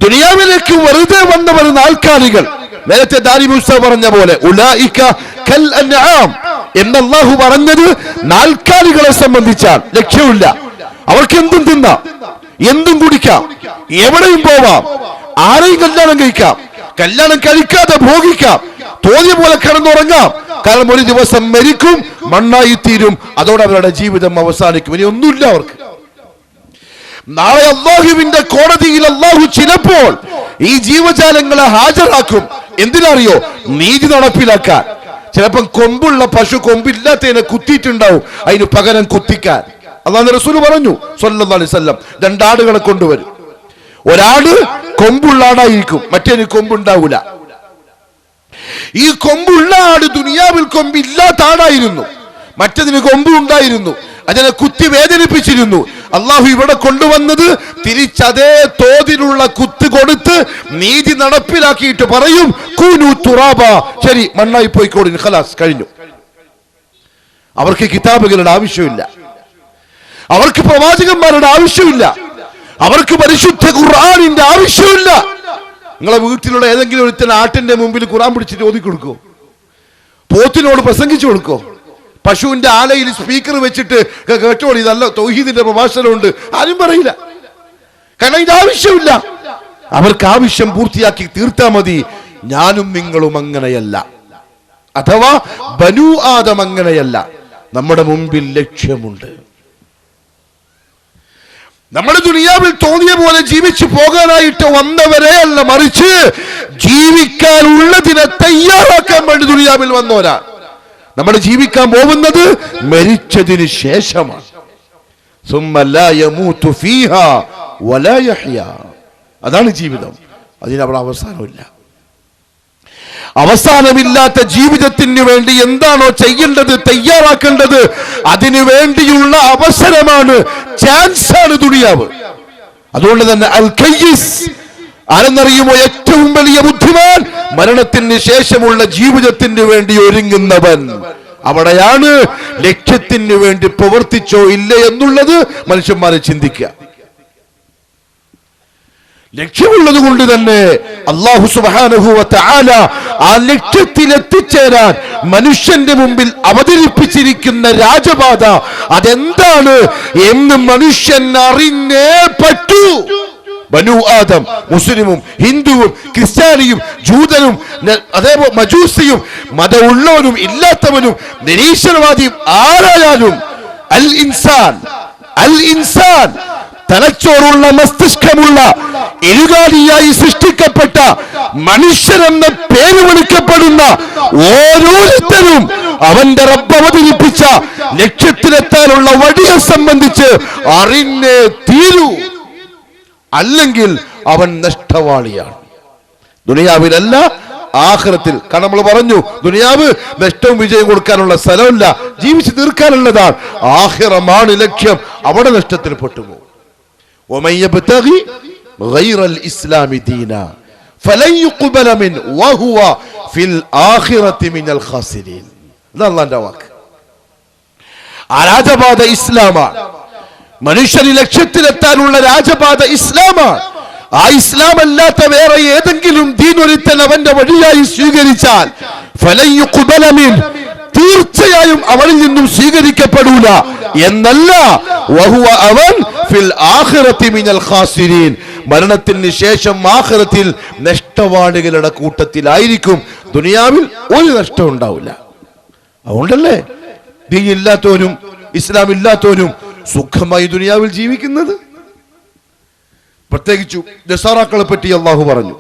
ദുനിയാവിലേക്ക് വെറുതെ വന്നവർ നാൽക്കാലികൾ. നേരത്തെ ദാരി മൂസ പറഞ്ഞ പോലെ ഉലൈക കൽ അൻആം എന്ന് അല്ലാഹു പറഞ്ഞത് നാൽക്കാലികളെ സംബന്ധിച്ചാൽ ലക്ഷ്യമില്ല. അവർക്ക് എന്തും തിന്നാം, എന്തും കുടിക്കാം, എവിടെയും പോവാം, ആരെയും കല്യാണം കഴിക്കാം, കല്യാണം കഴിക്കാതെ ഭോഗിക്കാം, തോന്നിയ പോലെ കിടന്നുറങ്ങാം. കാരണം ഒരു ദിവസം മരിക്കും, മണ്ണായി തീരും, അതോടെ അവരുടെ ജീവിതം അവസാനിക്കും. ഇനി ഒന്നുമില്ല അവർക്ക്. നാളെ അല്ലാഹുവിന്റെ കോടതിയിൽ അല്ലാഹു ചിലപ്പോൾ ഈ ജീവജാലങ്ങളെ ഹാജരാക്കും. എന്തിനറിയോ? നീതി നടപ്പിലാക്കാൻ. ചിലപ്പം കൊമ്പുള്ള പശു കൊമ്പില്ലാത്തതിനെ കുത്തിയിട്ടുണ്ടാവും, അതിന് പകരം കുത്തിക്കാൻ. അല്ലാഹു റസൂൽ പറഞ്ഞു സ്വല്ലല്ലാഹു അലൈഹി വസല്ലം, രണ്ടാടുകളെ കൊണ്ടുവരും. ഒരാട് കൊമ്പുള്ള ആടായിരിക്കും, മറ്റേന് കൊമ്പുണ്ടാവൂല. ഈ കൊമ്പുള്ള ആട് ദുനിയാവിൽ കൊമ്പില്ലാത്ത ആടായിരുന്നു, മറ്റതിന് കൊമ്പ് ഉണ്ടായിരുന്നു, അതിനെ കുത്തി വേദനിപ്പിച്ചിരുന്നു. അള്ളാഹു ഇവിടെ കൊണ്ടുവന്നത് തിരിച്ചതേ തോതിലുള്ള കുത്ത് കൊടുത്ത് നീതി നടപ്പിലാക്കിയിട്ട് പറയും കൂനു തുറാബ, ശരി മണ്ണായി പോയിക്കോടി, ഖലാസ് കഴിഞ്ഞു. അവർക്ക് കിതാബുകളുടെ ആവശ്യമില്ല, അവർക്ക് പ്രവാചകന്മാരുടെ ആവശ്യമില്ല, അവർക്ക് പരിശുദ്ധ ഖുർആനിന്റെ ആവശ്യമില്ല. നിങ്ങളെ വീട്ടിലുള്ള ഏതെങ്കിലും ഒരുത്തൻ ആട്ടിന്റെ മുമ്പിൽ ഖുർആൻ പിടിച്ചിട്ട് ഓതി കൊടുക്കോ? പോത്തിനോട് പ്രസംഗിച്ചു കൊടുക്കോ? പശുവിന്റെ ആലയിൽ സ്പീക്കർ വെച്ചിട്ട് കേട്ടോളി നല്ല തൗഹീദിന്റെ പ്രഭാഷണമുണ്ട്, ആരും പറയില്ല. കാരണം ഇത് ആവശ്യമില്ല. അവർക്ക് ആവശ്യം പൂർത്തിയാക്കി തീർത്താ മതി. ഞാനും നിങ്ങളും അങ്ങനെയല്ല, അഥവാ ബനൂ ആദം അങ്ങനെയല്ല. നമ്മുടെ മുമ്പിൽ ലക്ഷ്യമുണ്ട്. നമ്മുടെ ദുനിയാവിൽ തോന്നിയ പോലെ ജീവിച്ചു പോകാനായിട്ട് വന്നവരെ അല്ല, മറിച്ച് ജീവിക്കാനുള്ളതിനെ തയ്യാറാക്കാൻ വേണ്ടി ദുനിയാവിൽ വന്നവരാ. നമ്മൾ ജീവിക്കാൻ പോകുന്നത് മരിച്ചതിന് ശേഷമാണ്. അതാണ് ജീവിതം. അതിനവിടെ അവസാനമില്ല. അവസാനമില്ലാത്ത ജീവിതത്തിന് വേണ്ടി എന്താണോ ചെയ്യേണ്ടത്, തയ്യാറാക്കേണ്ടത്, അതിനു വേണ്ടിയുള്ള അവസരമാണ്, ചാൻസാണ് ദുനിയാവ്. അതുകൊണ്ട് തന്നെ അൽ ഖയ്യിസ് ആരെന്നറിയുമോ? ഏറ്റവും വലിയ ബുദ്ധിമാൻ മരണത്തിന് ശേഷമുള്ള ജീവിതത്തിന് വേണ്ടി ഒരുങ്ങുന്നവൻ. അവിടെയാണ് ലക്ഷ്യത്തിന് വേണ്ടി പ്രവർത്തിച്ചോ ഇല്ലേ എന്നുള്ളത് മനുഷ്യന്മാരെ ചിന്തിക്കുക. ലക്ഷ്യമുള്ളത് കൊണ്ട് തന്നെ അല്ലാഹു സുബ്ഹാനഹു വ തആല ആ ലക്ഷ്യത്തിൽ എത്തിച്ചേരാൻ മനുഷ്യന്റെ മുമ്പിൽ അവതരിപ്പിച്ചിരിക്കുന്ന രാജപാത അതെന്താണ് എന്ന് മനുഷ്യൻ അറിഞ്ഞേ പറ്റൂ. ബനൂ ആദം, മുസ്ലിമും ഹിന്ദുവും ക്രിസ്ത്യാനിയും ജൂതനും അതേപോലെ മജൂസിയും മതമുള്ളവനും ഇല്ലാത്തവനും നിരീശ്വരവാദിയും ആരായാലും അൽ ഇൻസാൻ തലച്ചോറുള്ള മസ്തിഷ്കമുള്ള എഴുകാലിയായി സൃഷ്ടിക്കപ്പെട്ട മനുഷ്യരെന്ന പേര് വിളിക്കപ്പെടുന്ന ഓരോരുത്തരും അവന്റെ റബ്ബ് അവതരിപ്പിച്ച ലക്ഷ്യത്തിലെത്താനുള്ള വഴിയെ സംബന്ധിച്ച് അറിഞ്ഞേ തീരൂ. അല്ലെങ്കിൽ അവൻ നഷ്ടവാളിയാണ്. ദുനിയാവിലല്ല, ആഖിറത്തിൽ. കാരണം നമ്മൾ പറഞ്ഞു ദുനിയാവ് നഷ്ടവും വിജയം കൊടുക്കാനുള്ള സ്ഥലമല്ല, ജീവിച്ചു തീർക്കാനുള്ളതാണ്. ആഖിറമാണ് ലക്ഷ്യം. അവിടെ നഷ്ടത്തിൽ പെട്ടുപോകും. ومن يبتغي غير الإسلام دينا فلن يقبل منه وهو في الآخرة من الخاسرين. അല്ലാഹുവിന്റെ വാക്ക്. ആ രാജപാത ഇസ്ലാമാണ്. മനുഷ്യന് ലക്ഷ്യത്തിലെത്താനുള്ള രാജപാത ഇസ്ലാമാണ്. ആ ഇസ്ലാം അല്ലാത്ത വേറെ ഏതെങ്കിലും ദീൻ ഒരുത്തൻ അവന്റെ വഴിയായി സ്വീകരിച്ചാൽ ഫലൻ യുഖ്ബല മിൻഹു, തീർച്ചയായും അവനിൽ നിന്നും സ്വീകരിക്കപ്പെടൂല എന്നല്ല, വഹുവ അവൻ ഫിൽ ആഖിറതി മിനൽ ഖാസിരീൻ, മരണത്തിന് ശേഷം ആഖിറത്തിൽ നഷ്ടവാളികളുടെ കൂട്ടത്തിലായിരിക്കും. ദുനിയാവിൽ ഒരു നഷ്ടം ഉണ്ടാവില്ല. അതുകൊണ്ടല്ലേ ദീൻ ഇല്ലാത്തവരും ഇസ്ലാം ഇല്ലാത്തവരും സുഖമായി ദുനിയാവിൽ ജീവിക്കുന്നത്. പ്രത്യേകിച്ചു നസാറാക്കളെ പറ്റി അള്ളാഹു പറഞ്ഞു,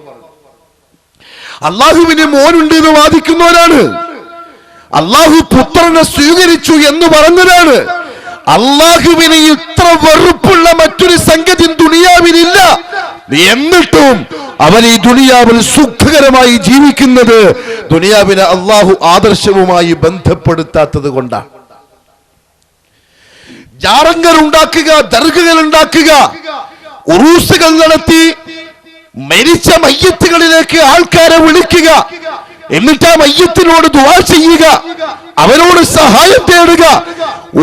അള്ളാഹുവിന് മോനുണ്ട് എന്ന് വാദിക്കുന്നവരാണ്. അള്ളാഹു പുത്രനെ സ്വീകരിച്ചു എന്ന് പറഞ്ഞതാണ്. അള്ളാഹുവിന് ഇത്ര വെറുപ്പുള്ള മറ്റൊരു സംഗതി ദുനിയാവിലില്ല. എന്നിട്ടും അവൻ ഈ ദുനിയാവിൽ സുഖകരമായി ജീവിക്കുന്നത് ദുനിയാവിനെ അള്ളാഹു ആദർശവുമായി ബന്ധപ്പെടുത്താത്തത് കൊണ്ടാണ്. ജാറങ്ങൾ ഉണ്ടാക്കുക, ദർഗകൾ ഉണ്ടാക്കുക, ഉറൂസുകൾ നടത്തി മരിച്ച മയ്യത്തുകളിലേക്ക് ആൾക്കാരെ വിളിക്കുക, എന്നിട്ട് ആ മയ്യത്തിനോട് ദുആ ചെയ്യുക, അവനോട് സഹായം തേടുക,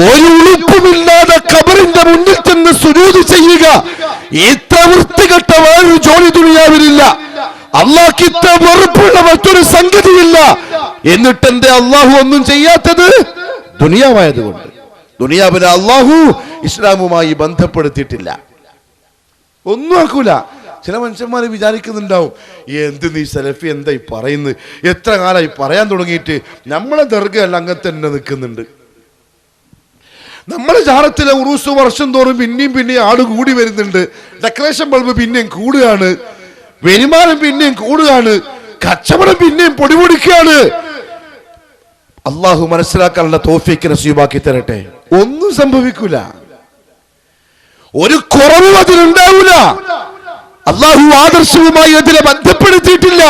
ഒരു ഉളുപ്പുമില്ലാതെ ഖബറിന്റെ മുന്നിൽ ചെന്ന് സുജൂദ് ചെയ്യുക. ഇത്ര വൃത്തികെട്ട വേറൊരു ജോലി ദുനിയാവിലില്ല. അള്ളാഹ്ക്ക് ഇത്ര വെറുപ്പുള്ള മറ്റൊരു സംഗതിയില്ല. എന്നിട്ട് എന്തേ അള്ളാഹു ഒന്നും ചെയ്യാത്തത്? ദുനിയാവായതുകൊണ്ട്. ദുനിയാവിനെ അള്ളാഹു ഇസ്ലാമുമായി ബന്ധപ്പെടുത്തിയിട്ടില്ല. ഒന്നും ആക്കൂല. ചില മനുഷ്യന്മാർ വിചാരിക്കുന്നുണ്ടാവും, എന്ത് നീ സലഫി എന്തായി പറയുന്നത്, എത്ര കാലമായി പറയാൻ തുടങ്ങിയിട്ട്. നമ്മളെ ദർഗയല്ല അങ്ങനെ തന്നെ നിൽക്കുന്നുണ്ട്. നമ്മളെ ജാറത്തിലെ ഉറൂസ് വർഷം തോറും പിന്നെയും ആട് കൂടി വരുന്നുണ്ട്. ഡെക്കറേഷൻ ബൾബ് പിന്നെയും കൂടുകയാണ്, വരുമാനം പിന്നെയും കൂടുകയാണ്, കച്ചവടം പിന്നെയും പൊടിപൊടിക്കുകയാണ്. അള്ളാഹു മനസ്സിലാക്കാനുള്ള തൗഫീഖ് നസീബാക്കി തരട്ടെ. ഒന്നും സംഭവിക്കൂല, ഒരു കുറവും അതിലുണ്ടാവൂല. അള്ളാഹു ആദർശവുമായി അതിനെ ബന്ധപ്പെടുത്തിയിട്ടില്ല.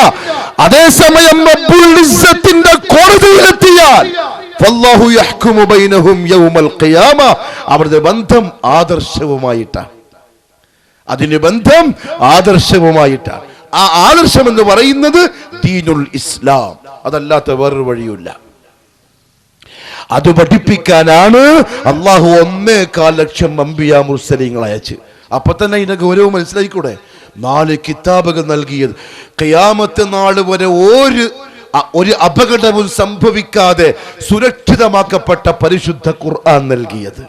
അതേസമയം റബ്ബുൽ ഇസ്സത്തിന്റെ കോടതിയിലെത്തിയാൽ വല്ലാഹു യഹ്കുമു ബൈനഹും യൗമൽ ഖിയാമ, അവരുടെ ബന്ധം ആദർശവുമായിട്ടാണ്. അതിന്റെ ബന്ധം ആദർശവുമായിട്ടാണ്. ആ ആദർശം എന്ന് പറയുന്നത് ദീനുൽ ഇസ്ലാം, അതല്ലാത്ത വേറൊരു വഴിയില്ല. അത് പഠിപ്പിക്കാനാണ് അള്ളാഹു 1.25 ലക്ഷം അംബിയാ മുർസലീങ്ങളെ അയച്ച്. അപ്പൊ തന്നെ ഇതിന്റെ ഗൗരവം മനസ്സിലായിക്കൂടെ? 4 കിതാബുകൾ നൽകിയത്, ഖിയാമത്ത് നാൾ വരെ ഒരു അപകടവും സംഭവിക്കാതെ സുരക്ഷിതമാക്കപ്പെട്ട പരിശുദ്ധ ഖുർആൻ നൽകിയത്.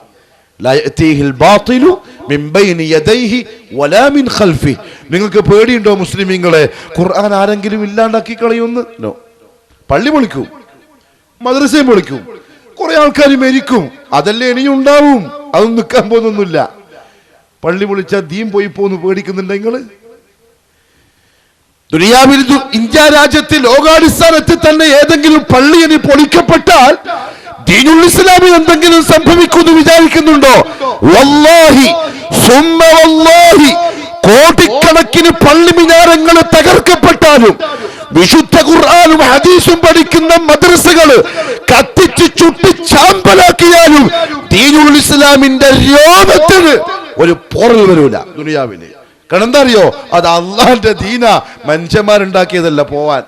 നിങ്ങൾക്ക് പേടിയുണ്ടോ മുസ്ലിമീങ്ങളെ? ഖുർആൻ ആരെങ്കിലും ഇല്ലാണ്ടാക്കി കളയുമെന്ന്? നോ. പള്ളി പൊളിക്കും, മദ്രസയും പൊളിക്കും, കുറെ ആൾക്കാർ മരിക്കും, അതല്ലേ ഇനിയും ഉണ്ടാവും. അതൊന്നും നിൽക്കാൻ പോകുന്നൊന്നുമില്ല. പള്ളി പൊളിച്ചാൽ ദീൻ പോയി പോന്ന് പേടിക്കുന്നുണ്ടെങ്കിൽ ദുനിയാവിൽ ഇന്ത്യ രാജ്യത്തിൽ ലോകാടിസ്ഥാനത്തിൽ തന്നെ ഏതെങ്കിലും പള്ളി ഇനി പൊളിക്കപ്പെട്ടാൽ ദീനുൽ ഇസ്ലാമിൽ എന്തെങ്കിലും സംഭവിക്കുമെന്ന് വിചാരിക്കുന്നുണ്ടോ? വല്ലാഹി സുമ്മ വല്ലാഹി, കോടിക്കണക്കിന് പള്ളി മിനാരങ്ങൾ തകർക്കപ്പെട്ടാലും വിശുദ്ധ ഖുർആനും ഹദീസും പഠിക്കുന്ന മദ്രസകള് കത്തിച്ച് ചുട്ടി ചാമ്പലാക്കിയാലും ദീനുൽ ഇസ്ലാമിന്റെ രോമത്തിന് ഒരു പോറൽ വരൂല ദുനിയാവിന്. കാരണം എന്താ അറിയോ? അത് അള്ളാന്റെ ദീന, മനുഷ്യന്മാരുണ്ടാക്കിയതല്ല. പോവാൻ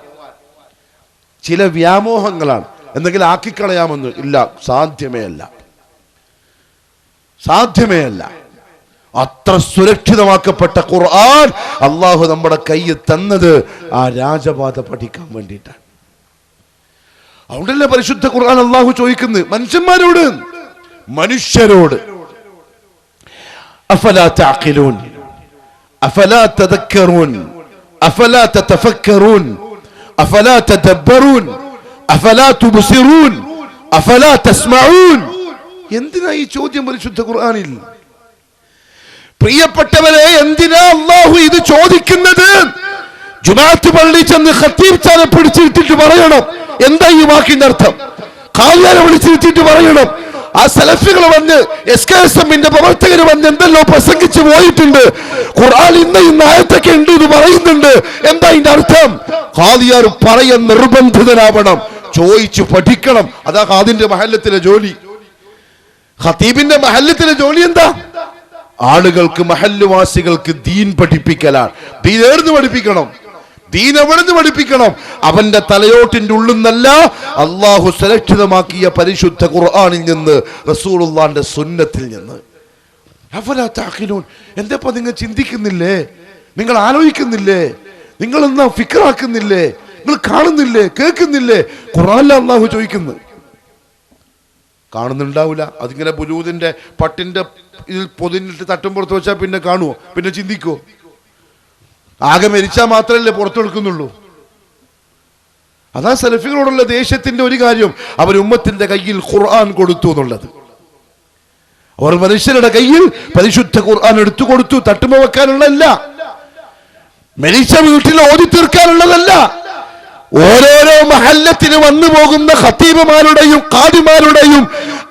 ചില വ്യാമോഹങ്ങളാണ്. എന്തെങ്കിലും ആക്കിക്കളയാമെന്ന് ഇല്ല, സാധ്യമേ അല്ല. അത്ര സുരക്ഷിതമാക്കപ്പെട്ട ഖുർആൻ അള്ളാഹു നമ്മുടെ കയ്യിൽ തന്നത് ആ രാജപാത പഠിക്കാൻ വേണ്ടിയിട്ടാണ്. അതുകൊണ്ടല്ലേ പരിശുദ്ധ ഖുർആൻ അള്ളാഹു ചോദിക്കുന്നത് മനുഷ്യരോട് അഫലാ തഅഖിലൂൻ അഫലാ തദക്കറൂൻ അഫലാ തതഫക്കറൂൻ അഫലാ തദബ്ബറൂൻ അഫലാ തുബ്സിറൂൻ അഫലാ തസ്മഊൻ. എന്തിനാ ഈ ചോദ്യം പരിശുദ്ധ ഖുർആനിൽ? പ്രിയപ്പെട്ടവരെ, എന്തിനാ അല്ലാഹു ഇത് ചോദിക്കുന്നത്? ജുമാഅത്ത് പള്ളി ചെന്ന് ഖത്തീബ് ചാനെ പിടിച്ചിട്ടിട്ട് പറയണം എന്താ ഈ വാക്കിന്റെ അർത്ഥം. ഖാദിയാനെ വിളിച്ചിട്ട് പറയണം. ആ സലഫികൾ വന്ന് SKSMന്റെ പ്രവർത്തകർ വന്ന് എന്തെല്ലോ പ്രസംഗിച്ചു പോയിട്ടുണ്ട്, ഖുർആൻ ഇന്ന ആയത്തൊക്കെ ഉണ്ട് എന്ന് പറയുന്നുണ്ട്, എന്താ ഇതിന്റെ അർത്ഥം? ഖാദിയാർ പറയാൻ നിർബന്ധിതനാവണം, ചോദിച്ചു പഠിക്കണം. അതാ ഖാദിന്റെ മഹല്ലത്തിലെ ജോലി. ഖത്തീബിന്റെ മഹല്ലത്തിലെ ജോലി എന്താ? ആളുകൾക്ക്, മഹല്ലുവാസികൾക്ക് ദീൻ പഠിപ്പിക്കലാണ്. ദീൻ എവിടുന്ന് പഠിപ്പിക്കണം? ദീൻ എവിടുന്ന് പഠിപ്പിക്കണം? അവന്റെ തലയോട്ടിന്റെ ഉള്ളിൽ നിന്നല്ല, അള്ളാഹു സുരക്ഷിതമാക്കിയ പരിശുദ്ധ ഖുർആനിൽ നിന്ന്, റസൂലുള്ളാഹിന്റെ സുന്നത്തിൽ നിന്ന്. അഫലാ തഅഖിലൂൻ, എന്തപ്പോ നിങ്ങൾ ചിന്തിക്കുന്നില്ലേ? നിങ്ങൾ ആലോചിക്കുന്നില്ലേ? നിങ്ങൾ എന്നാ ഫിക്റാക്കുന്നില്ലേ? നിങ്ങൾ കാണുന്നില്ലേ, കേൾക്കുന്നില്ലേ? ഖുർആനിൽ അള്ളാഹു ചോദിക്കുന്നു. കാണുന്നുണ്ടാവില്ല. അതിങ്ങനെ ബുലൂദിന്റെ പട്ടിന്റെ ഇതിൽ പൊതിഞ്ഞിട്ട് തട്ടുംപുറത്ത് വെച്ചാൽ പിന്നെ കാണുമോ? പിന്നെ ചിന്തിക്കോ? ആകെ മരിച്ചാൽ മാത്രമല്ലേ പുറത്തെടുക്കുന്നുള്ളൂ. അതാ സലഫികളോടുള്ള ദേഷ്യത്തിന്റെ ഒരു കാര്യം, അവർ ഉമ്മത്തിന്റെ കയ്യിൽ ഖുർആൻ കൊടുത്തു എന്നുള്ളത്. അവർ മനുഷ്യരുടെ കയ്യിൽ പരിശുദ്ധ ഖുർആൻ എടുത്തു കൊടുത്തു. തട്ടുമ വെക്കാനുള്ളതല്ല, മരിച്ച വീട്ടിൽ ഓതി തീർക്കാനുള്ളതല്ല. ഓരോരോ മഹല്ലത്തിന് വന്നു പോകുന്ന ഖത്തീബുമാരുടെയും ഖാദിമാരുടെയും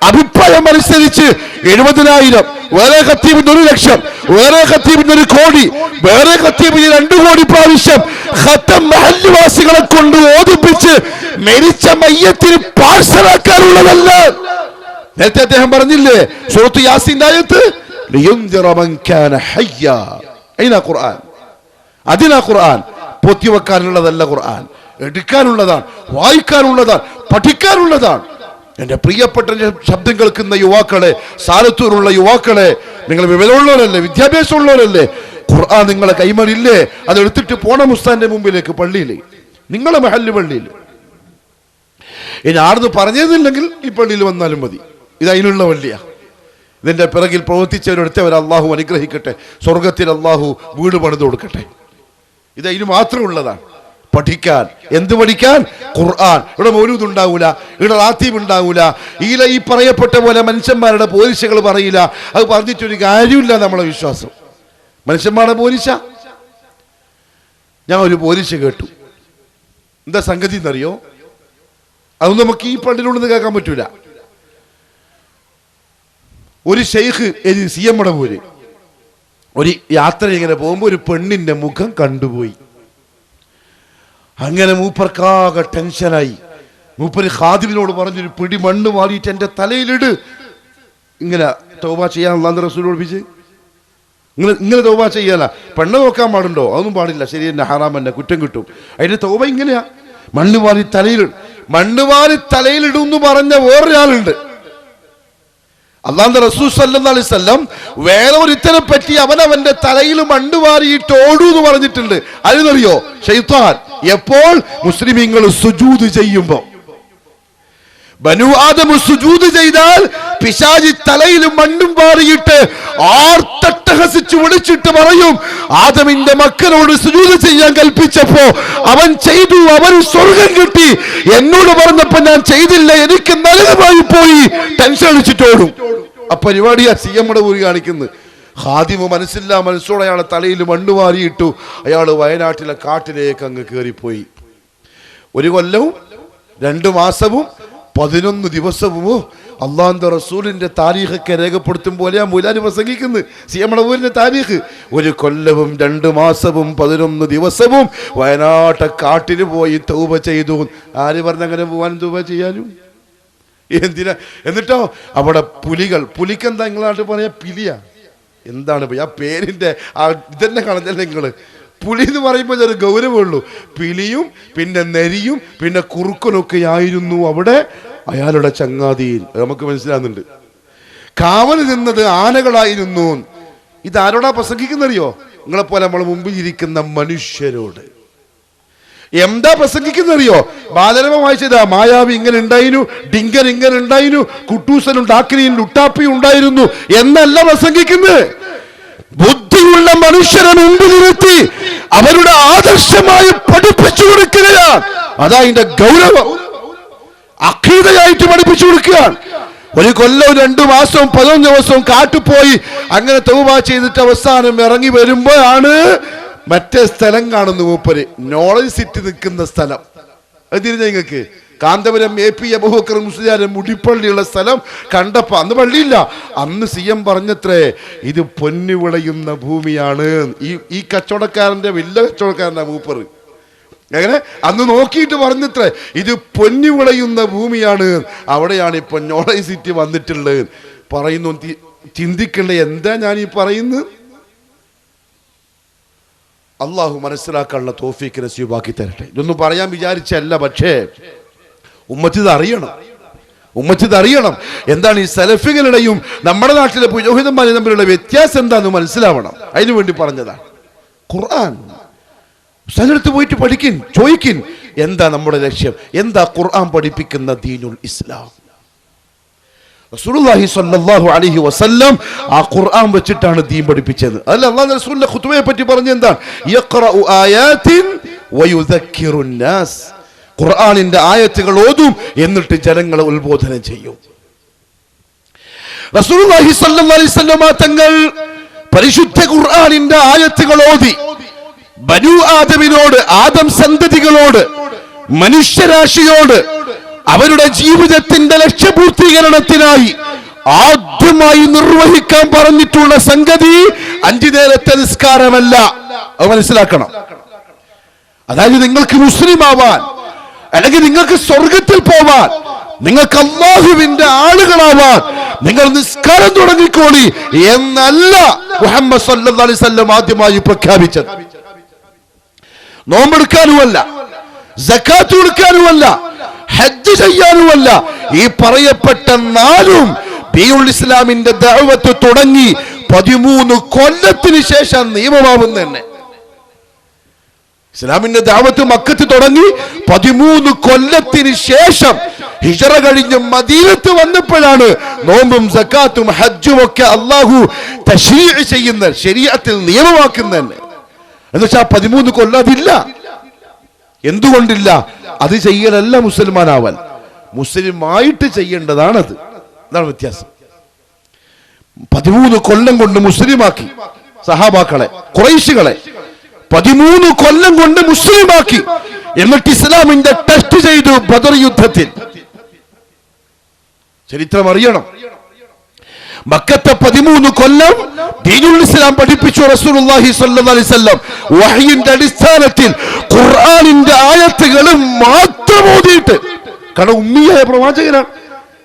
അഭിപ്രായം അനുസരിച്ച് 70,000, വേറെ ഖത്തീബിന് 1 ലക്ഷം, വേറെ ഖത്തീബിന് 1 കോടി, വേറെ ഖത്തീബിന് 2 കോടി പ്രാവശ്യം ഖത്തം മഹല്ലുവാസികളെ കൊണ്ട് ഓദിപ്പിച്ച് മരിച്ച മയ്യത്തിന് പാഴ്സലാക്കാനുള്ളതല്ല. നേരത്തെ അദ്ദേഹം പറഞ്ഞില്ലേ സൂറത്ത് യാസീന്റെ ആയത്ത്, ലിയുൻദിറ മൻ കാന ഹയ്യ. ഖുർആൻ, അതിനാ ഖുർആൻ. പൊത്തിവെക്കാനുള്ളതല്ല ഖുർആൻ, എടുക്കാനുള്ളതാണ്, വായിക്കാനുള്ളതാണ്, പഠിക്കാനുള്ളതാണ്. എന്റെ പ്രിയപ്പെട്ട ശബ്ദം കേൾക്കുന്ന യുവാക്കളെ, സാലത്തൂരുള്ള യുവാക്കളെ, നിങ്ങൾ വിവരമുള്ളവരല്ലേ, വിദ്യാഭ്യാസമുള്ളവരല്ലേ, ഖുർആൻ നിങ്ങളെ കൈമണില്ലേ? അതെടുത്തിട്ട് പോണം ഉസ്താന്റെ മുമ്പിലേക്ക്, പള്ളിയിൽ, നിങ്ങളെ മഹല്ല് പള്ളിയിൽ. ഇനി ആർന്ന് പറഞ്ഞതില്ലെങ്കിൽ ഈ പള്ളിയിൽ വന്നാലും മതി. ഇത് അതിനുള്ള വള്ളിയാ. ഇതിന്റെ പിറകിൽ പ്രവർത്തിച്ചവരെടുത്തവർ അള്ളാഹു അനുഗ്രഹിക്കട്ടെ, സ്വർഗത്തിൽ അള്ളാഹു വീട് പണിത് കൊടുക്കട്ടെ. ഇത് അതിന് മാത്രമുള്ളതാണ്. പഠിക്കാൻ, എന്ത് പഠിക്കാൻ? ഖുർആൻ. ഇവിടെ മൗലൂദ് ഉണ്ടാവൂല, ഇവിടെ റാത്തീബ് ഉണ്ടാവൂല, ഈ പറയപ്പെട്ട പോലെ മനുഷ്യന്മാരുടെ പോലീസുകൾ പറയില്ല. അത് പറഞ്ഞിട്ടൊരു കാര്യമില്ല. നമ്മളെ വിശ്വാസം മനുഷ്യന്മാരുടെ പോലീശ. ഞാൻ ഒരു പോലീസ് കേട്ടു. എന്താ സംഗതി എന്നറിയോ? അതൊന്നും നമുക്ക് ഈ പള്ളിയിലൊന്നും കേൾക്കാൻ പറ്റൂല. ഒരു ഷെയ്ഖ് CM പോലെ ഒരു യാത്ര ഇങ്ങനെ പോകുമ്പോൾ ഒരു പെണ്ണിന്റെ മുഖം കണ്ടുപോയി. അങ്ങനെ മൂപ്പർക്കാകെ ടെൻഷനായി. മൂപ്പര് ഖാദിമിനോട് പറഞ്ഞൊരു പിടി മണ്ണ് മാറിയിട്ട് എൻ്റെ തലയിലിട്, ഇങ്ങനെ തൗബ ചെയ്യാൻ അല്ലാഹുവിന്റെ റസൂൽ പഠിപ്പിച്ച്. ഇങ്ങനെ തൗബ ചെയ്യാല. പെണ്ണ് നോക്കാൻ പാടുണ്ടോ? അതൊന്നും പാടില്ല, ശരി തന്നെ, ഹറാം തന്നെ, കുറ്റം കിട്ടും. അതിന്റെ തൗബ ഇങ്ങനെയാ, മണ്ണ് മാറി തലയിലിടും എന്ന് പറഞ്ഞ വേറൊരാളുണ്ട്. അല്ലാഹുവിന്റെ റസൂൽ സല്ലല്ലാഹു അലൈഹി വസല്ലം വേറെ ഒരുത്തനെ പറ്റി അവനവന്റെ തലയിൽ മണ്ണ് വാരിയിട്ട് ഓടൂ എന്ന് പറഞ്ഞിട്ടുണ്ട്. അതിനറിയോ? ശൈത്താൻ എപ്പോൾ മുസ്ലിമീങ്ങൾ സുജൂദ് ചെയ്യുമ്പോ, ബനു ആദം സുജൂദ് ചെയ്താൽ പിശാചി തലയിൽ മണ്ണും വാരിയിട്ട് ആർത്തട്ടഹസിച്ച് വിളിച്ചിട്ട് പറയും, ആദമിന്റെ മക്കളോട് സുജൂദ് ചെയ്യാൻ കൽപ്പിച്ചപ്പോ അവൻ ചെയ്തു, അവന് സ്വർഗം കിട്ടി. എന്നോട് പറഞ്ഞപ്പോ ഞാൻ ചെയ്തില്ല, എനിക്ക് നരകമായി പോയി. ടെൻഷൻ അടിച്ചിട്ടോടും. ആ പരിപാടിയാ CM ഊരി കാണിക്കുന്നത്. ഖാദിമ് മനസ്സോടെ അയാളെ തലയിൽ മണ്ണ് വാരിയിട്ടു. അയാൾ വയനാട്ടിലെ കാട്ടിലേക്ക് അങ്ങ് കയറിപ്പോയി. 1 കൊല്ലവും 2 മാസവും 11 ദിവസവും അള്ളാഹുവിന്റെ റസൂലിന്റെ താരീഖൊക്കെ രേഖപ്പെടുത്തും പോലെയാ മൂലാരി പ്രസംഗിക്കുന്നത്. CM ഊരിന്റെ താരീഖ് 1 കൊല്ലവും 2 മാസവും 11 ദിവസവും വയനാട്ടെ കാട്ടിന് പോയി തൗബ ചെയ്തു. ആര് പറഞ്ഞങ്ങനെ പോവാൻ തൗബ ചെയ്യാനും? എന്തിനാ? എന്നിട്ടോ അവിടെ പുലിക്കെന്താ നിങ്ങളെ നാട്ടിൽ പറയാ? പിലിയ. എന്താണ് ആ പേരിന്റെ ഇതന്നെ കളഞ്ഞല്ലേ നിങ്ങള്? പുലി എന്ന് പറയുമ്പോൾ ഒരു ഗൗരവമുള്ളൂ. പിലിയും പിന്നെ നെരിയും പിന്നെ കുറുക്കനൊക്കെ ആയിരുന്നു അവിടെ അയാളുടെ ചങ്ങാതിയിൽ. നമുക്ക് മനസ്സിലാകുന്നുണ്ട്. കാവൽ നിന്നത് ആനകളായിരുന്നു. ഇതാരോടാ പ്രസംഗിക്കുന്നറിയോ? നിങ്ങളെപ്പോലെ നമ്മളെ മുമ്പിൽ ഇരിക്കുന്ന മനുഷ്യരോട്. എന്താ പ്രസംഗിക്കുന്നറിയോ? ബാലരമ വായിച്ചതാ. മായാവി ഇങ്ങനെ ഉണ്ടായിരുന്നു, ഡിങ്കൻ ഇങ്ങനെ ഉണ്ടായിരുന്നു, കുട്ടൂസനും ഡാക്രിയും ലുട്ടാപ്പിയും ഉണ്ടായിരുന്നു എന്നല്ല പ്രസംഗിക്കുന്നത്. ബുദ്ധിയുള്ള മനുഷ്യരെ മുമ്പിൽ നിർത്തി അവരുടെ ആദർശമായി പഠിപ്പിച്ചു കൊടുക്കുകയാണ്. അതാ അതിന്റെ ഗൗരവം. അഖീദയായിട്ട് പഠിപ്പിച്ചു കൊടുക്കുകയാണ്. 1 കൊല്ലവും 2 മാസവും 11 ദിവസവും കാട്ടുപോയി അങ്ങനെ തൗബ ചെയ്തിട്ട് അവസാനം ഇറങ്ങി വരുമ്പോഴാണ് മറ്റേ സ്ഥലം കാണുന്നു. മൂപ്പര് നോളജ് സിറ്റി നിൽക്കുന്ന സ്ഥലം. അത് തിരിഞ്ഞ നിങ്ങൾക്ക് കാന്തപുരം AP അബൂബക്കർ മുസ്ലിയാരെ മുടിപ്പള്ളിയുള്ള സ്ഥലം കണ്ടപ്പോ, അന്ന് പള്ളിയില്ല, അന്ന് CM പറഞ്ഞത്രേ ഇത് പൊന്നു വിളയുന്ന ഭൂമിയാണ്. ഈ കച്ചവടക്കാരന്റെ വലിയ കച്ചവടക്കാരനാ മൂപ്പർ. അങ്ങനെ അന്ന് നോക്കിയിട്ട് പറഞ്ഞത്രേ ഇത് പൊന്നു വിളയുന്ന ഭൂമിയാണ്, അവിടെയാണ് ഇപ്പൊ നോളജ് സിറ്റി വന്നിട്ടുള്ളത്. പറയുന്നു, ചിന്തിക്കണ്ടേ എന്താ ഞാൻ ഈ പറയുന്നത്? അള്ളാഹു മനസ്സിലാക്കാനുള്ള തൗഫീഖ് നസീബാക്കി തരട്ടെ. ഇതൊന്നും പറയാൻ വിചാരിച്ചല്ല, പക്ഷേ ഉമ്മത്തിത് അറിയണം. എന്താണ് ഈ സലഫികളുടെയും നമ്മുടെ നാട്ടിലെ പുരോഹിതന്മാരും തമ്മിലുള്ള വ്യത്യാസം എന്താണെന്ന് മനസ്സിലാവണം. അതിനു വേണ്ടി പറഞ്ഞതാണ്. ഖുർആൻ സ്ഥലത്ത് പോയിട്ട് പഠിക്കിൻ, ചോദിക്കിൻ, എന്താ നമ്മുടെ ലക്ഷ്യം, എന്താ ഖുർആൻ പഠിപ്പിക്കുന്ന ദീനുൽ ഇസ്ലാം. റസൂലുള്ളാഹി സ്വല്ലല്ലാഹു അലൈഹി വസല്ലം ആ ഖുർആൻ വെച്ചിട്ടാണ് ദീൻ പഠിപ്പിച്ചത്. അല്ല, അല്ലാഹുവിന്റെ റസൂലിന്റെ ഖുതുബയെ പറ്റി പറഞ്ഞ എന്താണ്? യഖറഉ ആയാതിൻ വയുദക്കിറുൻ നാസ്. ഖുർആനിന്റെ ആയത്തുകൾ ഓതും, എന്നിട്ട് ജനങ്ങളെ ഉത്ബോധനം ചെയ്യും. റസൂലുള്ളാഹി സ്വല്ലല്ലാഹു അലൈഹി വസല്ലം തങ്ങൾ പരിശുദ്ധ ഖുർആനിന്റെ ആയത്തുകൾ ഓതി ബനു ആദമിനോട്, ആദം സന്തതികളോട്, മനുഷ്യരാശിയോട് അവരുടെ ജീവിതത്തിന്റെ ലക്ഷ്യപൂർത്തീകരണത്തിനായി ആദ്യമായി നിർവഹിക്കാൻ പറഞ്ഞിട്ടുള്ള സംഗതി 5 നേരത്തെ നിസ്കാരമല്ല. അത് മനസ്സിലാക്കണം. അതായത് നിങ്ങൾക്ക് മുസ്ലിം ആവാൻ, അല്ലെങ്കിൽ നിങ്ങൾക്ക് സ്വർഗത്തിൽ പോവാൻ, നിങ്ങൾക്ക് അല്ലാഹുവിന്റെ ആളുകളാവാൻ നിങ്ങൾ നിസ്കാരം തുടങ്ങിക്കോളി എന്നല്ല മുഹമ്മദ് സല്ലല്ലാഹു അലൈഹി വസല്ലം ആദ്യമായി പ്രഖ്യാപിച്ചത്. നോമ്പെടുക്കാനുമല്ല, സക്കാത്ത് കൊടുക്കാനുമല്ല, ഹജ്ജ് ചെയ്യാനുമല്ല. ഈ പറയപ്പെട്ട 4ഉം ദീനുൽ ഇസ്ലാമിന്റെ ദഅവത്ത് തുടങ്ങി 13 കൊല്ലത്തിന് ശേഷം നിയമമാവുന്ന തന്നെ. ഇസ്ലാമിന്റെ ദഅവത്ത് മക്കത്ത് തുടങ്ങി 13 കൊല്ലത്തിന് ശേഷം ഹിജ്റ കഴിഞ്ഞ് മദീനത്ത് വന്നപ്പോഴാണ് നോമ്പും സക്കാത്തും ഹജ്ജും ഒക്കെ അല്ലാഹു തശ്രീഅ് ചെയ്യുന്ന, ശരീഅത്തിൽ നിയമമാക്കുന്നത്. എന്നുവെച്ചാൽ 13 കൊല്ലം അതില്ല. എന്തുകൊണ്ടില്ല? അത് ചെയ്യലല്ല മുസ്ലിമാനാവൽ, മുസ്ലിമായിട്ട് ചെയ്യേണ്ടതാണത്. അതാണ് വ്യത്യാസം. 13 കൊല്ലം കൊണ്ട് മുസ്ലിമാക്കി സഹാബാക്കളെ, ഖുറൈശികളെ 13 കൊല്ലം കൊണ്ട് മുസ്ലിമാക്കി. എന്നിട്ട് ഇസ്ലാമിന്റെ ടെസ്റ്റ് ചെയ്തു ബദർ യുദ്ധത്തിൽ. ചരിത്രം അറിയണം. മക്കത്തെ 13 കൊല്ലം ദീനുൽ ഇസ്ലാം പഠിപ്പിച്ചു റസൂലുള്ളാഹി സ്വല്ലല്ലാഹി അലൈഹി വസല്ലം. വഹയിന്റെ അടിസ്ഥാനത്തിൽ ഖുർആനിന്റെ ആയത്തുകൾ മാത്രം ഓതിയിട്ട്. കാരണം ഉമ്മിയായ പ്രവാചകനാണ്,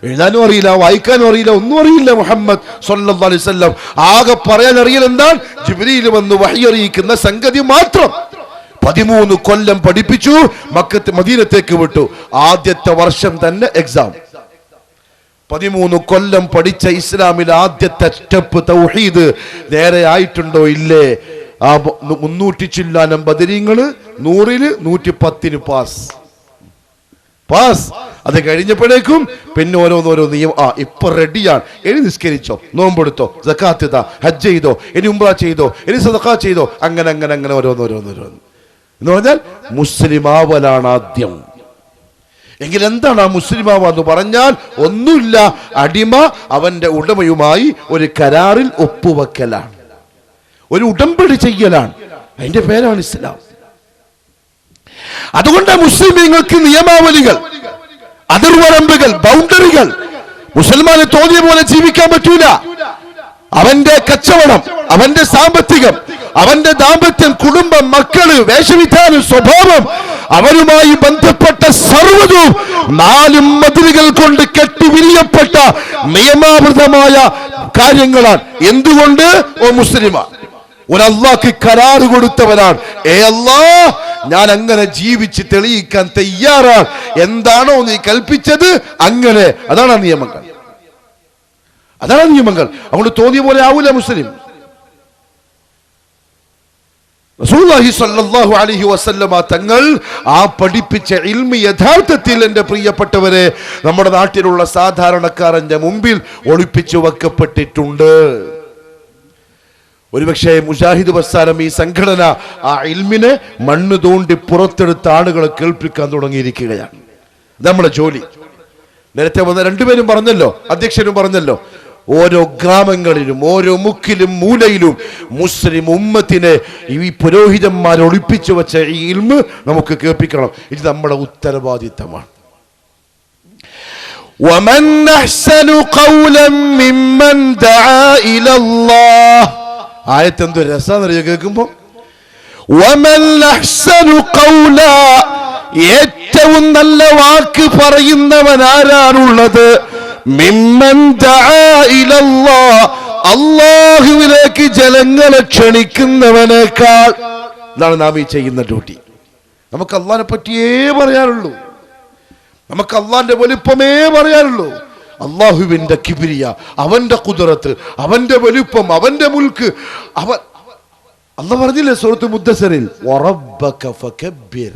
എഴുതാനും അറിയില്ല, വായിക്കാനും അറിയില്ല, ഒന്നും അറിയില്ല മുഹമ്മദ് സ്വല്ലല്ലാഹി അലൈഹി വസല്ലം. ആകെ പറയാൻ അറിയൽ എന്താണ്? ജിബ്രീൽ വന്ന് വഹി അറിയിക്കുന്ന സംഗതി മാത്രം. 13 കൊല്ലം പഠിപ്പിച്ചു, മക്കത്ത് മദീനത്തേക്ക് വിട്ടു. ആദ്യത്തെ വർഷം തന്നെ എക്സാം. 13 കൊല്ലം പഠിച്ച ഇസ്ലാമിൽ ആദ്യത്തെ സ്റ്റെപ്പ് തൗഹീദ് നേരെ ആയിട്ടുണ്ടോ ഇല്ലേ? ആ 300 ചില്ലാനം ബദരീങ്ങള് 100-ൽ 110 പാസ്. അത് കഴിഞ്ഞപ്പോഴേക്കും പിന്നെ ഓരോന്നോരോ നിയമം. ഇപ്പൊ റെഡിയാണ്. ഇനി നിസ്കരിച്ചോ, നോമ്പെടുത്തോ, സക്കാത്ത് ഇതാ, ഹജ്ജ് ചെയ്തോ, ഇനി ഉംറ ചെയ്തോ, ഇനി സദഖ ചെയ്തോ, അങ്ങനെ അങ്ങനെ അങ്ങനെ ഓരോന്നോരോന്ന് എന്ന് പറഞ്ഞാൽ മുസ്ലിം ആവലാണ് ആദ്യം. എങ്കിൽ എന്താണ് ആ മുസ്ലിമാവ എന്ന് പറഞ്ഞാൽ? ഒന്നുമില്ല, അടിമ അവന്റെ ഉടമയുമായി ഒരു കരാറിൽ ഒപ്പുവെക്കലാണ്, ഒരു ഉടമ്പടി ചെയ്യലാണ്. അതിന്റെ പേരാണ് ഇസ്ലാം. അതുകൊണ്ട് മുസ്ലിമീങ്ങൾക്ക് നിയമാവലികൾ, അതിർവരമ്പുകൾ, ബൗണ്ടറികൾ. മുസൽമാന് തോന്നിയ പോലെ ജീവിക്കാൻ പറ്റൂല. അവന്റെ കച്ചവടം, അവന്റെ സാമ്പത്തികം, അവന്റെ ദാമ്പത്യം, കുടുംബം, മക്കള്, വേഷവിധാനം, സ്വഭാവം, അവരുമായി ബന്ധപ്പെട്ട സർവ്വതും 4 മതിലുകൾ കൊണ്ട് കെട്ടിവിരിയപ്പെട്ട നിയമാവൃതമായ കാര്യങ്ങളാണ്. എന്തുകൊണ്ട്? ഓ മുസ്ലിമാ, ഒരു അല്ലാഹ്ക്ക് കരാറ് കൊടുത്തവനാണ്. അല്ലാഹ്, ഞാൻ അങ്ങനെ ജീവിച്ച് തെളിയിക്കാൻ തയ്യാറാണ്. എന്താണോ നീ കൽപ്പിച്ചത് അങ്ങനെ. അതാണ് നിയമങ്ങൾ, അതാണ് നിയമങ്ങൾ. അതുകൊണ്ട് തോന്നിയ പോലെ ആവൂല മുസ്ലിം. റസൂലുള്ളാഹി സ്വല്ലല്ലാഹു അലൈഹി വസല്ലമ തങ്ങൾ ആ പഠിപ്പിച്ച ഇൽമ് യഥാർത്ഥത്തിൽ എൻ്റെ പ്രിയപ്പെട്ടവരെ നമ്മുടെ നാട്ടിലുള്ള സാധാരണക്കാരന്റെ മുമ്പിൽ ഒളിപ്പിച്ചു വെക്കപ്പെട്ടിട്ടുണ്ട്. ഒരുപക്ഷെ മുജാഹിദ് പ്രസ്ഥാനം, ഈ സംഘടന ആ ഇൽമിനെ മണ്ണ് തോണ്ടി പുറത്തെടുത്ത ആളുകളെ കേൾപ്പിക്കാൻ തുടങ്ങിയിരിക്കുകയാണ്. നമ്മുടെ ജോലി. നേരത്തെ വന്ന രണ്ടുപേരും പറഞ്ഞല്ലോ, അധ്യക്ഷനും പറഞ്ഞല്ലോ, ഓരോ ഗ്രാമങ്ങളിലും ഓരോ മുക്കിലും മൂലയിലും മുസ്ലിം ഉമ്മത്തിനെ ഈ പുരോഹിതന്മാർ ഒളിപ്പിച്ചു വെച്ച ഈ ഇൽമ് നമുക്ക് കേൾപ്പിക്കണം. ഇത് നമ്മുടെ ഉത്തരവാദിത്തമാണ്. وَمَنْ أَحْسَنُ قَوْلًا مِّمَّنْ دَعَا إِلَى اللَّهِ. ആയത്ത് എന്ത് രസാന്നറിയോ കേൾക്കുമ്പോ? وَمَنْ أَحْسَنُ قَوْلًا, ഏറ്റവും നല്ല വാക്ക് പറയുന്നവൻ ആരാണുള്ളത്? മിമ്മൻ ദഅ ഇലല്ലാഹ്, അല്ലാഹുവിലേക്ക് ജനങ്ങളെ ക്ഷണിക്കുന്നവനേക്കാൾ. ഇതാണ് നാം ഈ ചെയ്യുന്ന ഡ്യൂട്ടി. നമുക്ക് അല്ലാഹുവിനെ പറ്റിയേ പറയാനുള്ളൂ, നമുക്ക് അല്ലാഹുവിന്റെ വലുപ്പമേ പറയാനുള്ളൂ. അല്ലാഹുവിന്റെ കിബ്രിയ, അവന്റെ ഖുദ്റത്ത്, അവന്റെ വലുപ്പം, അവന്റെ മുൽക്ക്. അല്ലാഹു പറഞ്ഞില്ലേ സൂറത്ത് മുദ്ദസ്സിറിൽ, വറബ്ബക ഫകബ്ബിർ.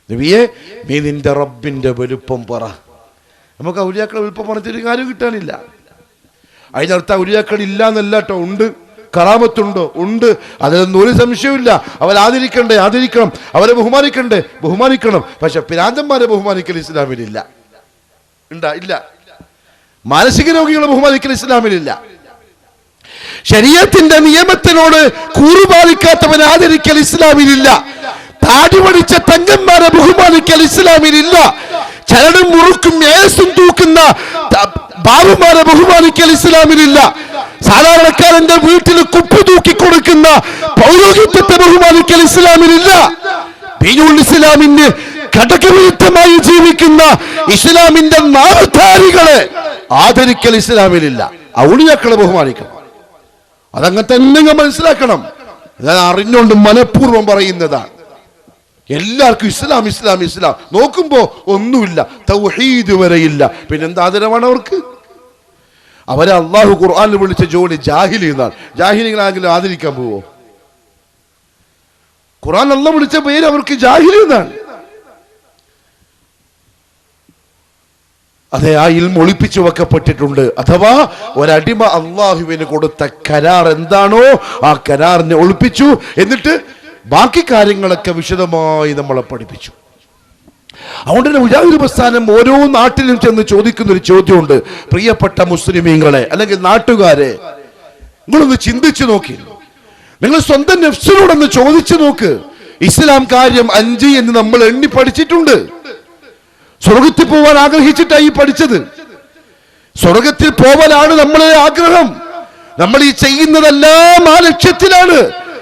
നബിയേ, നീ നിന്റെ റബ്ബിന്റെ വലുപ്പം പറ. നമുക്ക് ഔലിയാക്കളെ വലുപ്പം പറഞ്ഞിട്ട് കാര്യം കിട്ടാനില്ല. അതിനർത്ഥം ഔലിയാക്കൾ ഇല്ല എന്നല്ല കേട്ടോ, ഉണ്ട്. കറാമത്തുണ്ടോ? ഉണ്ട്. അതിലൊന്നും ഒരു സംശയമില്ല. അവരെ ആദരിക്കണ്ടേ? ആദരിക്കണം. അവരെ ബഹുമാനിക്കണ്ടേ? ബഹുമാനിക്കണം. പക്ഷെ പിരാന്തന്മാരെ ബഹുമാനിക്കൽ ഇസ്ലാമിലില്ല. ഇല്ല. മാനസിക രോഗികളെ ബഹുമാനിക്കൽ ഇസ്ലാമിലില്ല. ശരീഅത്തിന്റെ നിയമത്തിനോട് കൂറുപാലിക്കാത്തവനെ ആദരിക്കൽ ഇസ്ലാമിലില്ല. താടി പഠിച്ച തങ്കന്മാരെ ബഹുമാനിക്കൽ ഇസ്ലാമിലില്ല. ചരടും മുറുക്കും ഏസും തൂക്കുന്ന ബാബുമാരെ ബഹുമാനിക്കൽ ഇസ്ലാമിലില്ല. സാധാരണക്കാരന്റെ വീട്ടിൽ കുപ്പി തൂക്കി കൊടുക്കുന്ന പൗരോഹിത്യത്തെ ബഹുമാനിക്കൽ ഇസ്ലാമിലില്ല. ദീനുൽ ഇസ്ലാമിന് ഘടകവിരുദ്ധമായി ജീവിക്കുന്ന ഇസ്ലാമിന്റെ നാമധാരികളെ ആദരിക്കൽ ഇസ്ലാമിലില്ല. ഔലിയാക്കളെ ബഹുമാനിക്കണം. അതങ്ങനെ തന്നെ മനസ്സിലാക്കണം. ഞാൻ അറിഞ്ഞുകൊണ്ട് മനഃപൂർവ്വം പറയുന്നതാണ്. എല്ലാവർക്കും ഇസ്ലാം ഇസ്ലാം ഇസ്ലാം നോക്കുമ്പോ ഒന്നുമില്ല, തൗഹീദ് വരെയില്ല. പിന്നെന്താ ആദരവാണ് അവർക്ക്? അവരെ അള്ളാഹു ഖുർആനിൽ വിളിച്ച ജോലി ജാഹിലി എന്നാണ്. ജാഹിലികളാണെങ്കിലും ആദരിക്കാൻ പോവോ? ഖുർആൻ അല്ലാഹ് വിളിച്ച പേര് അവർക്ക് ജാഹിൽ എന്നാണ്. അതെ, ആ ഇൽമ ഒളിപ്പിച്ചു വെക്കപ്പെട്ടിട്ടുണ്ട്. അഥവാ ഒരടിമ അള്ളാഹുവിന് കൊടുത്ത കരാർ എന്താണോ ആ കരാറിനെ ഒളിപ്പിച്ചു. എന്നിട്ട് ബാക്കി കാര്യങ്ങളൊക്കെ വിശദമായി നമ്മളെ പഠിപ്പിച്ചു. അതുകൊണ്ട് തന്നെ മുജാഹിദ് പ്രസ്ഥാനം ഓരോ നാട്ടിലും ചെന്ന് ചോദിക്കുന്ന ഒരു ചോദ്യമുണ്ട്. പ്രിയപ്പെട്ട മുസ്ലിമീങ്ങളെ അല്ലെങ്കിൽ നാട്ടുകാരെ, നിങ്ങളൊന്ന് ചിന്തിച്ചു നോക്കി, നിങ്ങൾ സ്വന്തം നഫ്സിനോടൊന്ന് ചോദിച്ചു നോക്ക്. ഇസ്ലാം കാര്യം 5 എന്ന് നമ്മൾ എണ്ണി പഠിച്ചിട്ടുണ്ട്. സ്വർഗത്തിൽ പോവാൻ ആഗ്രഹിച്ചിട്ടായി പഠിച്ചത്. സ്വർഗത്തിൽ പോവാനാണ് നമ്മളെ ആഗ്രഹം. നമ്മൾ ഈ ചെയ്യുന്നതെല്ലാം ആ ലക്ഷ്യത്തിലാണ്.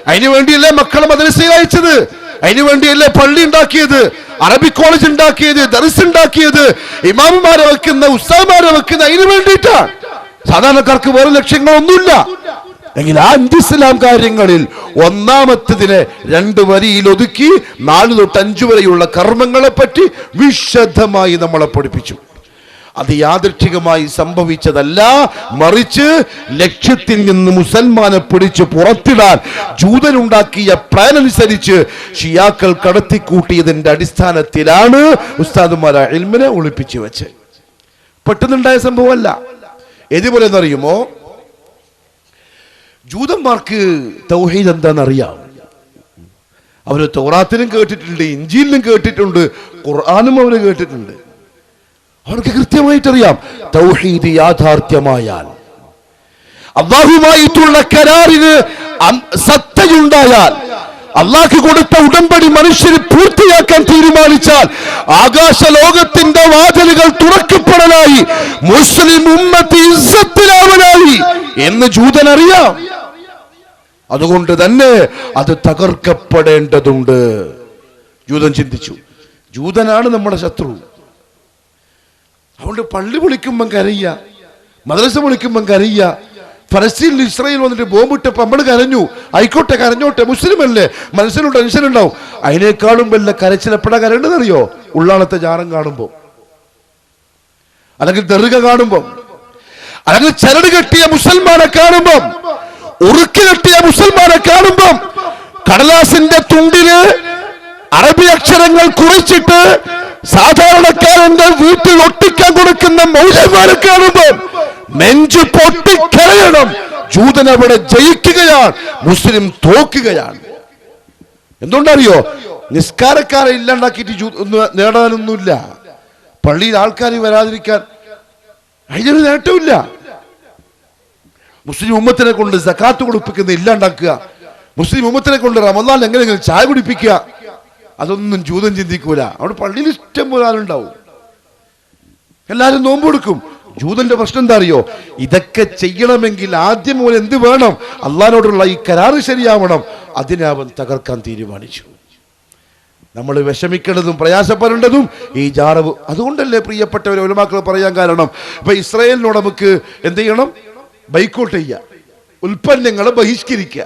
അതിനു വേണ്ടിയല്ലേ മക്കളെ മദ്രസയിൽ അയച്ചത്, അതിനു വേണ്ടിയല്ലേ പള്ളി ഉണ്ടാക്കിയത്, അറബി കോളേജ് ഉണ്ടാക്കിയത്, ദർസ് ഉണ്ടാക്കിയത്, ഇമാമുമാരെ വെക്കുന്ന, ഉസ്താദുമാരെ വെക്കുന്ന അതിനു വേണ്ടിയിട്ടാണ്. സാധാരണക്കാർക്ക് വേറെ ലക്ഷ്യങ്ങളൊന്നുമില്ല. എങ്കിൽ ആ ഇസ്ലാം കാര്യങ്ങളിൽ ഒന്നാമത്തതിനെ 2 വരിയിൽ ഒതുക്കി 4 തൊട്ട് 5 വരെയുള്ള കർമ്മങ്ങളെ പറ്റി വിശദമായി നമ്മളെ പഠിപ്പിച്ചു. അത് യാദൃച്ഛികമായി സംഭവിച്ചതല്ല, മറിച്ച് ലക്ഷ്യത്തിൽ നിന്ന് മുസൽമാനെ പിടിച്ച് പുറത്തിടാൻ ജൂതനുണ്ടാക്കിയ പ്ലാൻ അനുസരിച്ച് ഷിയാക്കൾ കടത്തിക്കൂട്ടിയതിന്റെ അടിസ്ഥാനത്തിലാണ് ഉസ്താദുമാരെ ഇൽമിനെ ഒളിപ്പിച്ചു വെച്ച്. പെട്ടെന്നുണ്ടായ സംഭവമല്ല. ഏതുപോലെ എന്നറിയുമോ? ജൂതന്മാർക്ക് തൗഹീദ് എന്താണെന്നറിയാം. അവര് തൗറാത്തിലും കേട്ടിട്ടുണ്ട്, ഇഞ്ചീലിലും കേട്ടിട്ടുണ്ട്, ഖുർആനും അവര് കേട്ടിട്ടുണ്ട്. അവർക്ക് കൃത്യമായിട്ടറിയാം തൗഹീദ് യാഥാർത്ഥ്യമായാൽ, അല്ലാഹുമായിട്ടുള്ള കരാറിന് സത്തയുണ്ടായാൽ, അല്ലാഹു കൊടുത്ത ഉടമ്പടി മനുഷ്യന് പൂർത്തിയാക്കാൻ തീരുമാനിച്ചാൽ ആകാശ ലോകത്തിന്റെ വാതിലുകൾ തുറക്കപ്പെടലായി, മുസ്ലിം ഉമ്മത്ത് ഇസ്സത്തിലാവലായി എന്ന് ജൂതനറിയാം. അതുകൊണ്ട് തന്നെ അത് തകർക്കപ്പെടേണ്ടതുണ്ട്. ജൂതൻ ചിന്തിച്ചു, ജൂതനാണ് നമ്മുടെ ശത്രു. അതുകൊണ്ട് പള്ളി വിളിക്കുമ്പം കരയ്യ, മദ്രസ വിളിക്കുമ്പം കരയ്യ. ഫലസ്തീനിൽ ഇസ്രായേൽ വന്നിട്ട് ബോംബിട്ടപ്പോ നമ്മൾ കരഞ്ഞു. ആയിക്കോട്ടെ, കരഞ്ഞോട്ടെ, മുസ്ലിം അല്ലേ, മനസ്സിലും ടെൻഷൻ ഉണ്ടാവും. അതിനേക്കാളും വല്ല കരച്ചിലെപ്പോഴാ കരണ്ടെന്നറിയോ? ഉള്ളാളത്തെ ജാറം കാണുമ്പോ, അല്ലെങ്കിൽ ദർഗ കാണുമ്പോ, അല്ലെങ്കിൽ ചരട് കെട്ടിയ മുസൽമാനെ കാണുമ്പം, ഉറുക്ക് കെട്ടിയ മുസൽമാനെ കാണുമ്പം, കടലാസിന്റെ തുണ്ടില് അറബി അക്ഷരങ്ങൾ കുറിച്ചിട്ട് സാധാരണക്കാരന്റെ വീട്ടിൽ ഒട്ടിക്കാൻ കൊടുക്കുന്ന മൗലവിമാരെ കാണുമ്പോൾ നെഞ്ചു പൊട്ടിക്കരയണം. ജൂതൻ അവിടെ ജയിക്കുകയാണ്, മുസ്ലിം തോക്കുകയാണ്. എന്തുകൊണ്ടറിയോ? നിസ്കാരക്കാരെ ഇല്ലാണ്ടാക്കിയിട്ട് നേടാനൊന്നുമില്ല. പള്ളിയിൽ ആൾക്കാർ വരാതിരിക്കാൻ അതിനൊരു നേട്ടമില്ല. മുസ്ലിം ഉമ്മത്തിനെ കൊണ്ട് സകാത്ത് കൊടുപ്പിക്കുന്ന ഇല്ലാണ്ടാക്കുക, മുസ്ലിം ഉമ്മത്തിനെ കൊണ്ട് റമദാൻ എങ്ങനെയെങ്കിലും ചായ കുടിപ്പിക്കുക, അതൊന്നും ജൂതൻ ചിന്തിക്കൂല. അവിടെ പള്ളിയിൽ ഇഷ്ടം പോലെ ആളുണ്ടാവും, എല്ലാവരും നോമ്പ് കൊടുക്കും. ജൂതന്റെ പ്രശ്നം എന്താ അറിയോ? ഇതൊക്കെ ചെയ്യണമെങ്കിൽ ആദ്യം പോലെ എന്ത് വേണം? അള്ളാഹിനോടുള്ള ഈ കരാറ് ശരിയാവണം. അതിനെ അവൻ തകർക്കാൻ തീരുമാനിച്ചു. നമ്മൾ വിഷമിക്കേണ്ടതും പ്രയാസപ്പെടേണ്ടതും ഈ ജാറവ്. അതുകൊണ്ടല്ലേ പ്രിയപ്പെട്ടവരെ ഉലമാക്കൾ പറയാൻ കാരണം, ഇപ്പൊ ഇസ്രായേലിനോട് നമുക്ക് എന്ത് ചെയ്യണം? ബൈക്കോട്ട് ചെയ്യുക, ഉൽപ്പന്നങ്ങളെ ബഹിഷ്കരിക്കുക.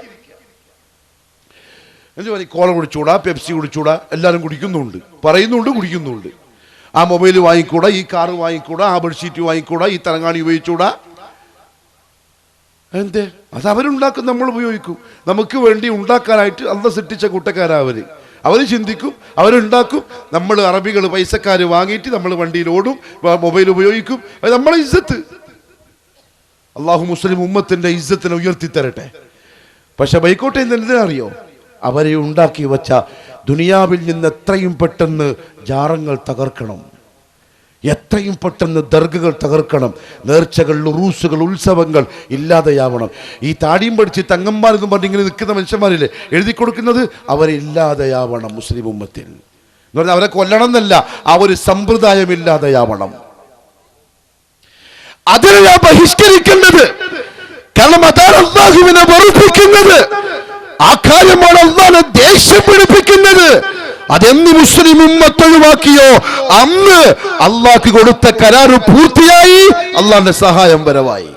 എന്ത് പറയും? കോള കുടിച്ചൂടാ, പെപ്സി കുടിച്ചൂടാ, എല്ലാവരും കുടിക്കുന്നുണ്ട്, പറയുന്നുണ്ട്, കുടിക്കുന്നുണ്ട്. ആ മൊബൈൽ വാങ്ങിക്കൂടാ, ഈ കാറ് വാങ്ങിക്കൂടാ, ആ ബെഡ്ഷീറ്റ് വാങ്ങിക്കൂടാ, ഈ തലങ്ങാണി ഉപയോഗിച്ചൂടാ. എന്തേ? അത് അവരുണ്ടാക്കും, നമ്മൾ ഉപയോഗിക്കും. നമുക്ക് വേണ്ടി ഉണ്ടാക്കാനായിട്ട് അള്ളാഹ് സൃഷ്ടിച്ച കൂട്ടക്കാരാ അവര് ചിന്തിക്കും, അവരുണ്ടാക്കും. നമ്മൾ അറബികൾ പൈസക്കാർ വാങ്ങിയിട്ട് നമ്മൾ വണ്ടിയിൽ ഓടും, മൊബൈൽ ഉപയോഗിക്കും. അത് നമ്മളെ ഇസ്സത്ത്. അള്ളാഹു മുസ്ലിം ഉമ്മത്തിന്റെ ഇസ്സത്തിനെ ഉയർത്തി തരട്ടെ. പക്ഷെ ബൈക്കോട്ടെ എന്തിനറിയോ? അവരെ ഉണ്ടാക്കി വച്ച ദുനിയാവിൽ നിന്ന് എത്രയും പെട്ടെന്ന് ജാറങ്ങൾ തകർക്കണം, എത്രയും പെട്ടെന്ന് ദർഗകൾ തകർക്കണം, നേർച്ചകൾ, ഉറൂസുകൾ, ഉത്സവങ്ങൾ ഇല്ലാതെയാവണം. ഈ താടിയും പഠിച്ച് തങ്ങന്മാരെന്നും പറഞ്ഞ് ഇങ്ങനെ നിൽക്കുന്ന മനുഷ്യന്മാരില്ലേ എഴുതി കൊടുക്കുന്നത്, അവരെ ഇല്ലാതെയാവണം മുസ്ലിം ഉമ്മത്തിൽ എന്ന് പറഞ്ഞാൽ അവരെ കൊല്ലണം എന്നല്ല, ആ ഒരു സമ്പ്രദായം ഇല്ലാതെയാവണം. അതിനെ ഞാൻ ബഹിഷ്കരിക്കേണ്ടത്. കാരണം അതാണ് അല്ലാഹുവിനെ വെറുപ്പിക്കുന്നത്, ആ കാര്യമാണ് അല്ലാഹുവിനെ ദേഷ്യം പിടിപ്പിക്കുന്നത്. അതെന്ന് മുസ്ലിം ഉമ്മത്ത് ഒഴിവാക്കിയോ അന്ന് അള്ളാഹ് കൊടുത്ത കരാറ് പൂർത്തിയായി, അള്ളാഹിന്റെ സഹായം വരവായി.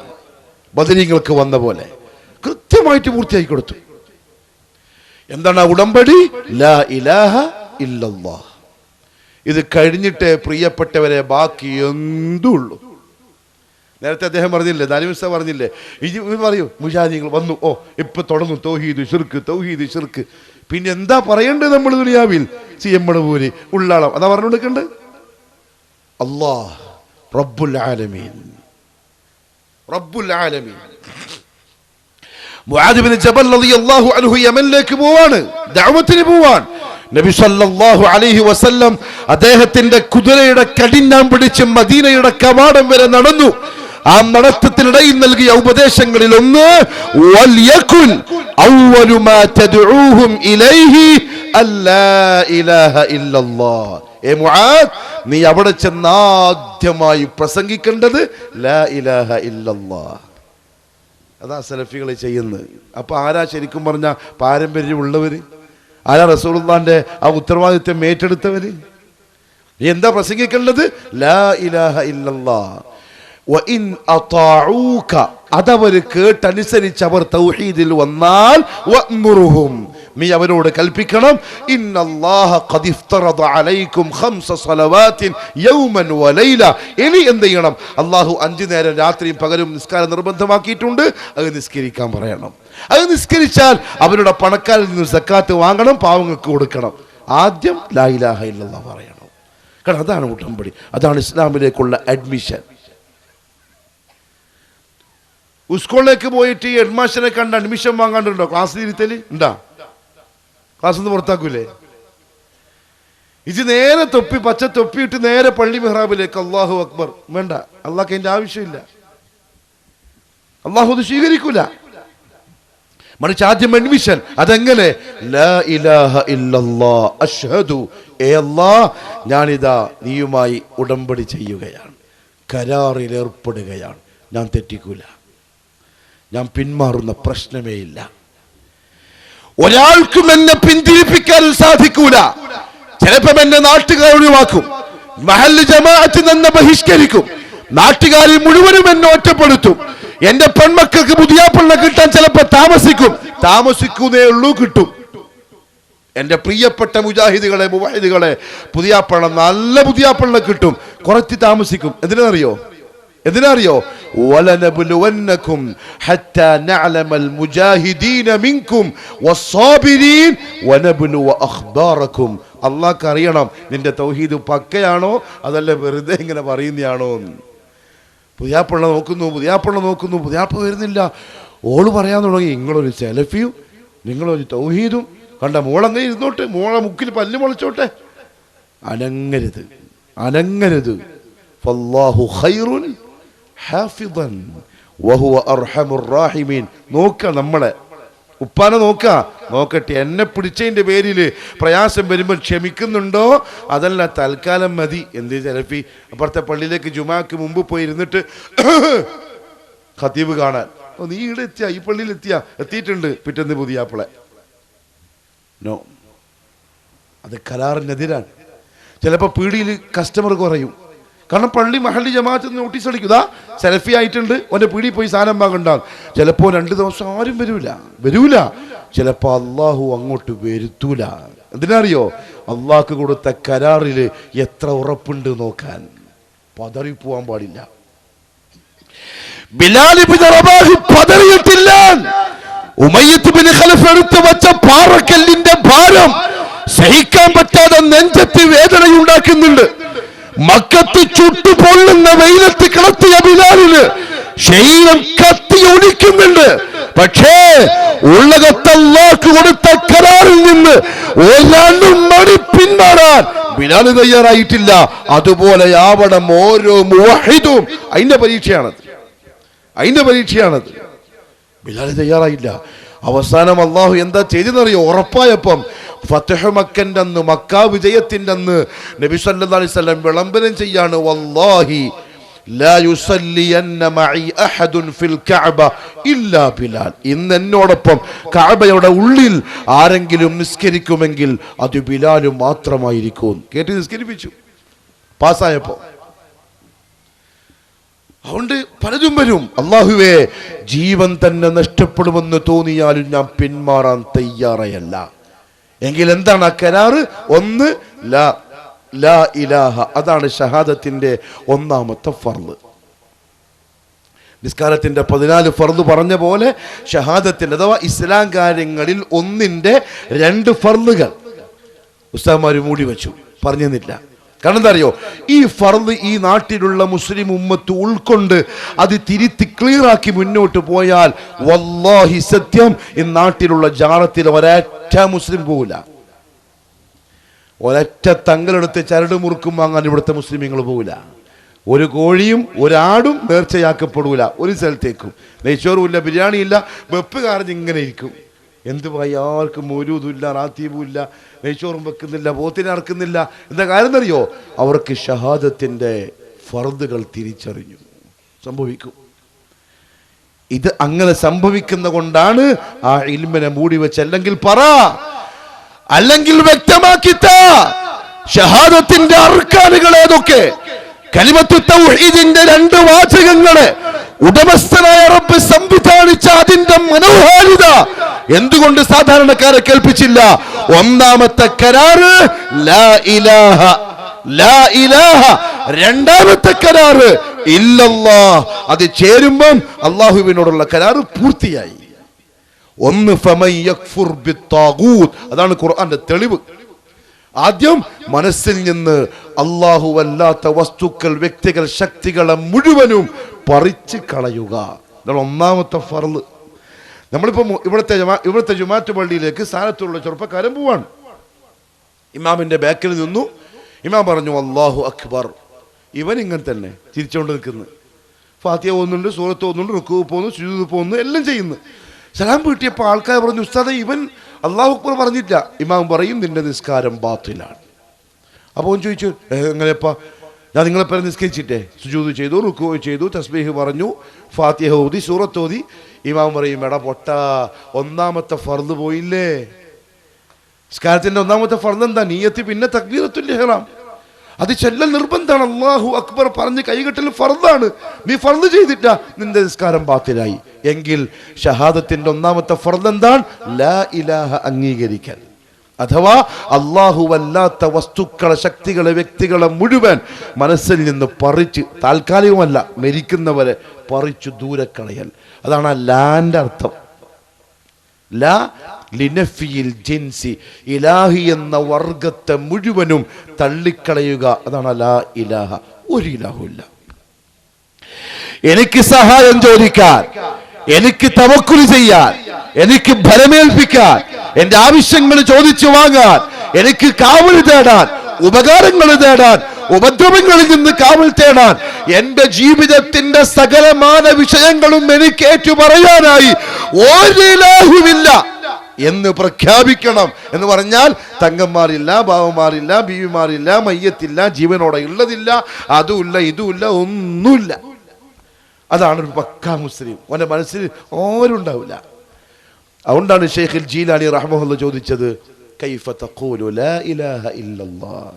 ബദരീങ്ങൾക്ക് വന്ന പോലെ കൃത്യമായിട്ട് പൂർത്തിയായി കൊടുത്തു. എന്താണ് ഉടമ്പടി? ലാ ഇലാഹ ഇല്ലല്ലാഹ്. ഇത് കഴിഞ്ഞിട്ട് പ്രിയപ്പെട്ടവരെ ബാക്കി എന്തുള്ളൂ. നേരത്തെ അദ്ദേഹം പറഞ്ഞില്ലേ, ദാലിമിസ പറഞ്ഞില്ലേ, ഇത് പറയൂ മുജാഹിദീങ്ങൾ വന്നു, ഓ ഇപ്പൊ തുടങ്ങും തൗഹീദ് ശിർക്ക്, തൗഹീദ് ശിർക്ക്. പിന്നെ എന്താ പറയേണ്ടത് നമ്മൾ ദുനിയാവിൽ? സിയമ്മണപൂരി ഉള്ളാളം അതാ പറഞ്ഞു കൊടുക്കണ്ട്. അല്ലാഹ് റബ്ബുൽ ആലമീൻ, റബ്ബുൽ ആലമീൻ. മുആദ് ഇബ്നു ജബൽ റളിയല്ലാഹു അൻഹു യമനിലേക്ക് പോവാണ്, ദഅവത്തിന് പോവാൻ. നബി സല്ലല്ലാഹു അലൈഹി വസല്ലം അദ്ദേഹത്തിന്റെ കുതിരയുടെ കടിഞ്ഞാൻ പിടിച്ച് മദീനയുടെ കവാടം വരെ നടന്നു. ആ നടത്തത്തിനിടയിൽ നൽകിയ ഉപദേശങ്ങളിൽ ഒന്ന്, വൽയകുൻ അവ്വലു മാ തദ്ഊഹും ഇലൈഹി അല്ലാ ഇലാഹ ഇല്ലല്ലാഹ്. ഏ മുആദ്, നീ അവിടെ ചെന്ന് ആദ്യമായി പ്രസംഗിക്കേണ്ടത് ലാ ഇലാഹ ഇല്ലല്ലാഹ്. അതാ സലഫികൾ ചെയ്യുന്നത്. അപ്പൊ ആരാ ശരിക്കും പറഞ്ഞ പാരമ്പര്യമുള്ളവര്? ആരാ റസൂലുള്ളാഹിന്റെ ആ ഉത്തരവാദിത്വം ഏറ്റെടുത്തവര്? എന്താ പ്രസംഗിക്കേണ്ടത്? ലാ ഇലാഹ ഇല്ലല്ലാഹ്. വഇൻ അതാഊക, അതവര് കേട്ടനുസരിച്ച് അവർ തൗഹീദിൽ വന്നാൽ വഅ്മുറുഹും, നീ അവരോട് കൽപ്പിക്കണം, ഇന്നല്ലാഹ ഖദ് ഇഫ്തറദ അലൈക്കും 5 സ്വലവാത്തിൻ യൗമൻ വലൈല. ഇനി എന്ത് ചെയ്യണം? അല്ലാഹു 5 നേരം രാത്രിയും പകലും നിസ്കാരം നിർബന്ധമാക്കിയിട്ടുണ്ട്, അത് നിസ്കരിക്കാൻ പറയണം. അത് നിസ്കരിച്ചാൽ അവരുടെ പണക്കാരിൽ നിന്ന് സക്കാത്ത് വാങ്ങണം, പാവങ്ങൾക്ക് കൊടുക്കണം. ആദ്യം ലാ ഇലാഹ ഇല്ലല്ലാഹ് പറയണം. കാരണം അതാണ് ഉടമ്പടി, അതാണ് ഇസ്ലാമിലേക്കുള്ള അഡ്മിഷൻ. സ്കൂളിലേക്ക് പോയിട്ട് ഈ ഹെഡ്മാസ്റ്ററെ കണ്ട് അഡ്മിഷൻ വാങ്ങാണ്ടുണ്ടോ? ക്ലാസ്സിൽ ഇരുത്തല് ഉണ്ടാ? ക്ലാസ്സിൽ നിന്ന് പുറത്താക്കൂലേ? ഇത് നേരെ തൊപ്പി, പച്ച തൊപ്പിയിട്ട് നേരെ പള്ളി മെഹ്റാബിലേക്ക്, അല്ലാഹു അക്ബർ. വേണ്ട, അള്ളാഹ്ക്ക് അതിന്റെ ആവശ്യമില്ല. അള്ളാഹു അത് സ്വീകരിക്കൂല. മറിച്ച് ആദ്യം അഡ്മിഷൻ. അതെങ്ങനെ? ലാ ഇലാഹ ഇല്ലല്ലാഹ് അഷ്ഹദു, ഏ അല്ലാഹ്, ഞാനിതാ നീയുമായി ഉടമ്പടി ചെയ്യുകയാണ്, കരാറിൽ ഏർപ്പെടുകയാണ്, ഞാൻ തെറ്റിക്കൂല, ഞാൻ പിന്മാറുന്ന പ്രശ്നമേ ഇല്ല. ഒരാൾക്കും എന്നെ പിന്തിരിപ്പിക്കാൻ സാധിക്കൂല. ചിലപ്പം എന്നെ നാട്ടുകാർ ഒഴിവാക്കും, മഹല്ല് ജമാഅത്ത് നിന്ന് ബഹിഷ്കരിക്കും, നാട്ടുകാരിൽ മുഴുവനും എന്നെ ഒറ്റപ്പെടുത്തും. എന്റെ പെൺമക്കൾക്ക് പുതിയാപ്പിള്ള കിട്ടാൻ ചിലപ്പോൾ താമസിക്കുന്നേ ഉള്ളൂ, കിട്ടും. എന്റെ പ്രിയപ്പെട്ട മുജാഹിദുകളെ, മുവഹിദുകളെ, പുതിയാപ്പിള്ള, നല്ല പുതിയാപ്പിള്ള കിട്ടും, കുറച്ച് താമസിക്കും. എന്തിനറിയോ? വലനബ്ലുവന്നകും ഹത്താ നഅലമൽ മുജാഹിദീന മിൻകും വസ്സാബിരീൻ വനബ്ലുവ അഖ്ബാറകും. അല്ലാഹ്ക്ക് അറിയണം നിന്റെ തൗഹീദ് പക്കയാണോ അതല്ല വെറുതെ ഇങ്ങനെ പറയുന്നതാണോ. പുതിയാപ്പിള്ള നോക്കുന്നു, പുതിയാപ്പിള്ള വരുന്നില്ല. ഓള് പറയാൻ തുടങ്ങി, നിങ്ങളൊരു സെലഫിയും നിങ്ങളൊരു തൗഹീദും കണ്ട, മോളങ്ങനെ ഇരുന്നോട്ടെ, മോളെ മുക്കിൽ പല്ല് മുളച്ചോട്ടെ, അനങ്ങരുത്. ഫല്ലാഹു ഖൈറുൻ ഹാഫിദൻ വഹുവ അർഹമുർ റാഹിമീൻ. നോക്ക, നമ്മളെ ഉപ്പാനെ നോക്കട്ടെ, എന്നെ പിടിച്ചതിന്റെ പേരിൽ പ്രയാസം വരുമ്പോൾ ക്ഷമിക്കുന്നുണ്ടോ, അതല്ല തൽക്കാലം മതി. എന്ത് സെലഫി അപ്പുറത്തെ പള്ളിയിലേക്ക് ജുമാക്ക് മുമ്പ് പോയി ഇരുന്നിട്ട് ഖതീബ് കാണാൻ, നീ ഇവിടെ എത്തിയ, ഈ പള്ളിയിൽ എത്തിയിട്ടുണ്ട്, പിറ്റേന്ന് പുതിയാപ്പിളെ. നോ, അത് കരാറിനെതിരാണ്. ചിലപ്പോൾ പീടിയിൽ കസ്റ്റമർ കുറയും, കാരണം പള്ളി മഹല്ലി ജമാഅത്ത് നോട്ടീസ് അടിക്കുക, സെൽഫി ആയിട്ടുണ്ട്, ഓൻ്റെ പീടിയിൽ പോയി സാധനം വാങ്ങണ്ടാവും. ചിലപ്പോൾ 2 ദിവസം ആരും വരൂല. ചിലപ്പോൾ അള്ളാഹു അങ്ങോട്ട് വരുത്തൂല. എന്തിനറിയോ? അള്ളാഹ്ക്ക് കൊടുത്ത കരാറിൽ എത്ര ഉറപ്പുണ്ട് നോക്കാൻ. പതറിപ്പോവാൻ പാടില്ല. ബിലാൽ ഇബ്നു റബാഹ് പതറിയിട്ടില്ല. ഉമയ്യത്ത് ബിൻ ഖലഫ് എടുത്തു വച്ച പാറക്കല്ലിന്റെ ഭാരം സഹിക്കാൻ പറ്റാതെ നെഞ്ചത്ത് വേദനയുണ്ടാക്കുന്നുണ്ട്. മക്കത്ത് ചുട്ടു പൊള്ളുന്ന വെയിലത്ത് കിടത്തിയ ബിലാലിന് ശരീരം കത്തി ഒടിക്കുന്നുണ്ട്. പക്ഷേ ഉള്ളകത്ത് അല്ലാഹ്ക്ക് കൊടുത്ത കരാറിൽ നിന്ന് 1 മണി പിന്മാറാൻ ബിലാൽ തയ്യാറായിട്ടില്ല. അതുപോലെ ആവണം ഓരോ മുവഹിദും. അതിന്റെ പരീക്ഷയാണത്. ബിലാൽ തയ്യാറായില്ല. അവസാനം അള്ളാഹു എന്താ ചെയ്തെന്നറിയോ? ഉറപ്പായപ്പം ഫത്ഹ് മക്കന്റെ അന്ന്, മക്ക വിജയത്തിന്റെ അന്ന് നബി സല്ലല്ലാഹു അലൈഹി വസല്ലം വിളംബരം ചെയ്യാണ്, വല്ലാഹി ലാ യുസല്ലിയന്ന മഇ അഹദുൻ ഫിൽ കഅബ ഇല്ലാ ബിലാൽ. ഇന്ന് എന്നോടൊപ്പം കഅബയുടെ ഉള്ളിൽ ആരെങ്കിലും നിസ്കരിക്കുമെങ്കിൽ അത് ബിലാൽ മാത്രമായിരിക്കും. കേട്ട് നിസ്കരിപ്പിച്ചു പാസ്സായപ്പോ. അതുകൊണ്ട് പലതും വരും. അല്ലാഹുവേ, ജീവൻ തന്നെ നഷ്ടപ്പെടുമെന്ന് തോന്നിയാലും ഞാൻ പിന്മാറാൻ തയ്യാറല്ല. എങ്കിൽ എന്താണ് ആ കരാറ്? ഒന്ന്, ലാ ഇലാഹ, അതാണ് ഷഹാദത്തിന്റെ ഒന്നാമത്തെ ഫർള്. നിസ്കാരത്തിന്റെ 14 ഫർദ് പറഞ്ഞ പോലെ ഷഹാദത്തിന്റെ അഥവാ ഇസ്ലാം കാര്യങ്ങളിൽ ഒന്നിന്റെ 2 ഫർദുകൾ ഉസ്താദ്മാര് മൂടി വെച്ചു, പറഞ്ഞില്ല. കാരണം എന്താ അറിയോ, ഈ ഫർദ് ഈ നാട്ടിലുള്ള മുസ്ലിം ഉമ്മത്ത് ഉൾക്കൊണ്ട് അത് തിരുത്തി ക്ലിയറാക്കി മുന്നോട്ട് പോയാൽ വല്ലാഹി സത്യം ഈ നാട്ടിലുള്ള ജാറത്തിൽ ഒരൊറ്റ മുസ്ലിം പോവില്ല. ഒരൊറ്റ തങ്ങളെടുത്ത് ചരട് മുറുക്കും വാങ്ങാൻ ഇവിടുത്തെ മുസ്ലിമീങ്ങൾ പോവില്ല. ഒരു കോഴിയും ഒരാടും നേർച്ചയാക്കപ്പെടൂല ഒരു സ്ഥലത്തേക്കും. നെയ്ച്ചോറും ഇല്ല, ബിരിയാണി ഇല്ല, വെപ്പ് കാരണം ഇങ്ങനെ ഇരിക്കും. എന്ത് ആർക്കും മൗലൂദുമില്ല, റാത്തീബുമില്ല, നെയ്ച്ചോറും വെക്കുന്നില്ല, പോത്തിനെ അറക്കുന്നില്ല. എന്താ കാര്യം എന്നറിയോ, അവർക്ക് ഷഹാദത്തിന്റെ ഫർദുകൾ തിരിച്ചറിഞ്ഞു. സംഭവിക്കും. ഇത് അങ്ങനെ സംഭവിക്കുന്ന കൊണ്ടാണ് ആ ഇൽമിനെ മൂടി വെച്ച്. അല്ലെങ്കിൽ പറ, അല്ലെങ്കിൽ വ്യക്തമാക്കിത്ത ഷഹാദത്തിന്റെ അർക്കാനുകൾ ഏതൊക്കെ? കലിമത്തു തൗഹീദിന്റെ 2 വാചകങ്ങളെ ഉടമസ്ഥനായ റബ്ബ് സംവിധാനിച്ച അതിന്റെ മനോഹാരിത എന്തുകൊണ്ട് സാധാരണക്കാരെ കേൾപ്പിച്ചില്ല? ഒന്നാമത്തെ കരാറ് ലാ ഇലാഹ, ലാ ഇലാഹ. രണ്ടാമത്തെ കരാറ് ഇല്ലല്ലാഹ്. അത് ചേരുമ്പം അല്ലാഹുവിനോടുള്ള കരാറ് പൂർത്തിയായി. ഒന്ന് ഫമൻ യക്ഫുർ ബിത്താഗൂത്ത്, അതാണ് ഖുർആന്റെ തെളിവ്. ആദ്യം മനസ്സിൽ നിന്ന് അല്ലാഹുവല്ലാത്ത വസ്തുക്കൾ, വ്യക്തികൾ, ശക്തികളെ മുഴുവനും കളയുക. ഇതാണ് ഒന്നാമത്തെ ഫർള്. നമ്മളിപ്പോ ഇവിടുത്തെ ജുമാഅത്ത് പള്ളിയിലേക്ക് സ്ഥാനത്തുള്ള ചെറുപ്പക്കാരൻ പോവാണ്. ഇമാമിന്റെ ബാക്കിൽ നിന്നു. ഇമാം പറഞ്ഞു അല്ലാഹു അക്ബർ. ഇവൻ ഇങ്ങനെ തന്നെ ചിരിച്ചുകൊണ്ട് നിൽക്കുന്നു. ഫാത്തിഹ ഓതുന്നുണ്ട്, സൂറത്ത് ഓതുന്നുണ്ട്, റുക്കൂ പോകുന്നു, സുജൂദ് പോകുന്നു, എല്ലാം ചെയ്യുന്നു. സലാം വീട്ടിയപ്പോൾ ആൾക്കാർ പറഞ്ഞു ഉസ്താദേ ഇവൻ അല്ലാഹു അക്ബർ പറഞ്ഞില്ല. ഇമാം പറയും നിന്റെ നിസ്കാരം ബാത്തിലാണ്. അപ്പോൾ അവൻ ചോദിച്ചു എങ്ങനെയപ്പാ? ഞാൻ നിങ്ങളെപ്പേരെ നിസ്കരിച്ചിട്ടേ? സുജൂദ് ചെയ്തു, റുക്കൂ ചെയ്തു, തസ്ബീഹ് പറഞ്ഞു, ഫാത്തിഹ ഓതി, സൂറത്ത് ഓതി. ഇമാം പറയും എടാ പൊട്ട, ഒന്നാമത്തെ ഫർദ് പോയില്ലേ? നിസ്കാരത്തിന്റെ ഒന്നാമത്തെ ഫർദ് എന്താ? നിയ്യത്ത്, പിന്നെ തക്ബീറത്തുൽ ഇഹ്റാം. അത് ചെല്ലൽ നിർബന്ധമാണ്. അല്ലാഹു അക്ബർ പറഞ്ഞ് കൈകെട്ടൽ ഫർദാണ്. നീ ഫർദ് ചെയ്തിട്ട, നിന്റെ നിസ്കാരം ബാത്തിലായി. എങ്കിൽ ഷഹാദത്തിന്റെ ഒന്നാമത്തെ ഫർദ് എന്താണ്? ലാ ഇലാഹ, അംഗീകരിക്കൽ. അഥവാ അല്ലാഹുവല്ലാത്ത വസ്തുക്കളെ, ശക്തികളെ, വ്യക്തികളെ മുഴുവൻ മനസ്സിൽ നിന്ന് പറിച്ച്, താൽക്കാലികമല്ല മരിക്കുന്നവരെ പറിച്ചു ദൂരെ കളയൽ. അതാണ് ആ ലാന്റെ അർത്ഥം. ലാ ലിനഫിയിൽ ജിൻസി, ഇലാഹി എന്ന വർഗത്തെ മുഴുവനും തള്ളിക്കളയുക. അതാണ് ലാ ഇലാഹ. ഒരു ഇലാഹുമില്ല. എനിക്ക് സഹായം ചോദിക്കാൻ, എനിക്ക് തവക്കുൽ ചെയ്യാൻ, എനിക്ക് ഫലമേൽപ്പിക്കാൻ, എന്റെ ആവശ്യങ്ങൾ ചോദിച്ചു വാങ്ങാൻ, എനിക്ക് കാവൽ തേടാൻ, ഉപകാരങ്ങൾ തേടാൻ, ഉപദ്രവങ്ങളിൽ നിന്ന് കാവൽ തേടാൻ, എന്റെ ജീവിതത്തിന്റെ സകലമാന വിഷയങ്ങളും എനിക്ക് ഏറ്റുപറയാനായി ഒരിലാഹുവില്ല എന്ന് പ്രഖ്യാപിക്കണം. എന്ന് പറഞ്ഞാൽ തങ്ങന്മാരില്ല, ബാവന്മാരില്ല, ബീവിമാരില്ല, മയ്യത്തില്ല, ജീവനോടെ ഉള്ളതില്ല, അതുമില്ല, ഇതുമില്ല, ഒന്നുമില്ല. അതാണ് ഒരു പക്കാ മുസ്ലിം. അവന്റെ മനസ്സിൽ ആരുണ്ടാവില്ല. അതുകൊണ്ടാണ് ഷെയ്ഖുൽ ജീലാനി റഹ്മഹുല്ലാഹ് ചോദിച്ചത് കൈഫ തഖൂലു ലാ ഇലാഹ ഇല്ലല്ലാഹ്.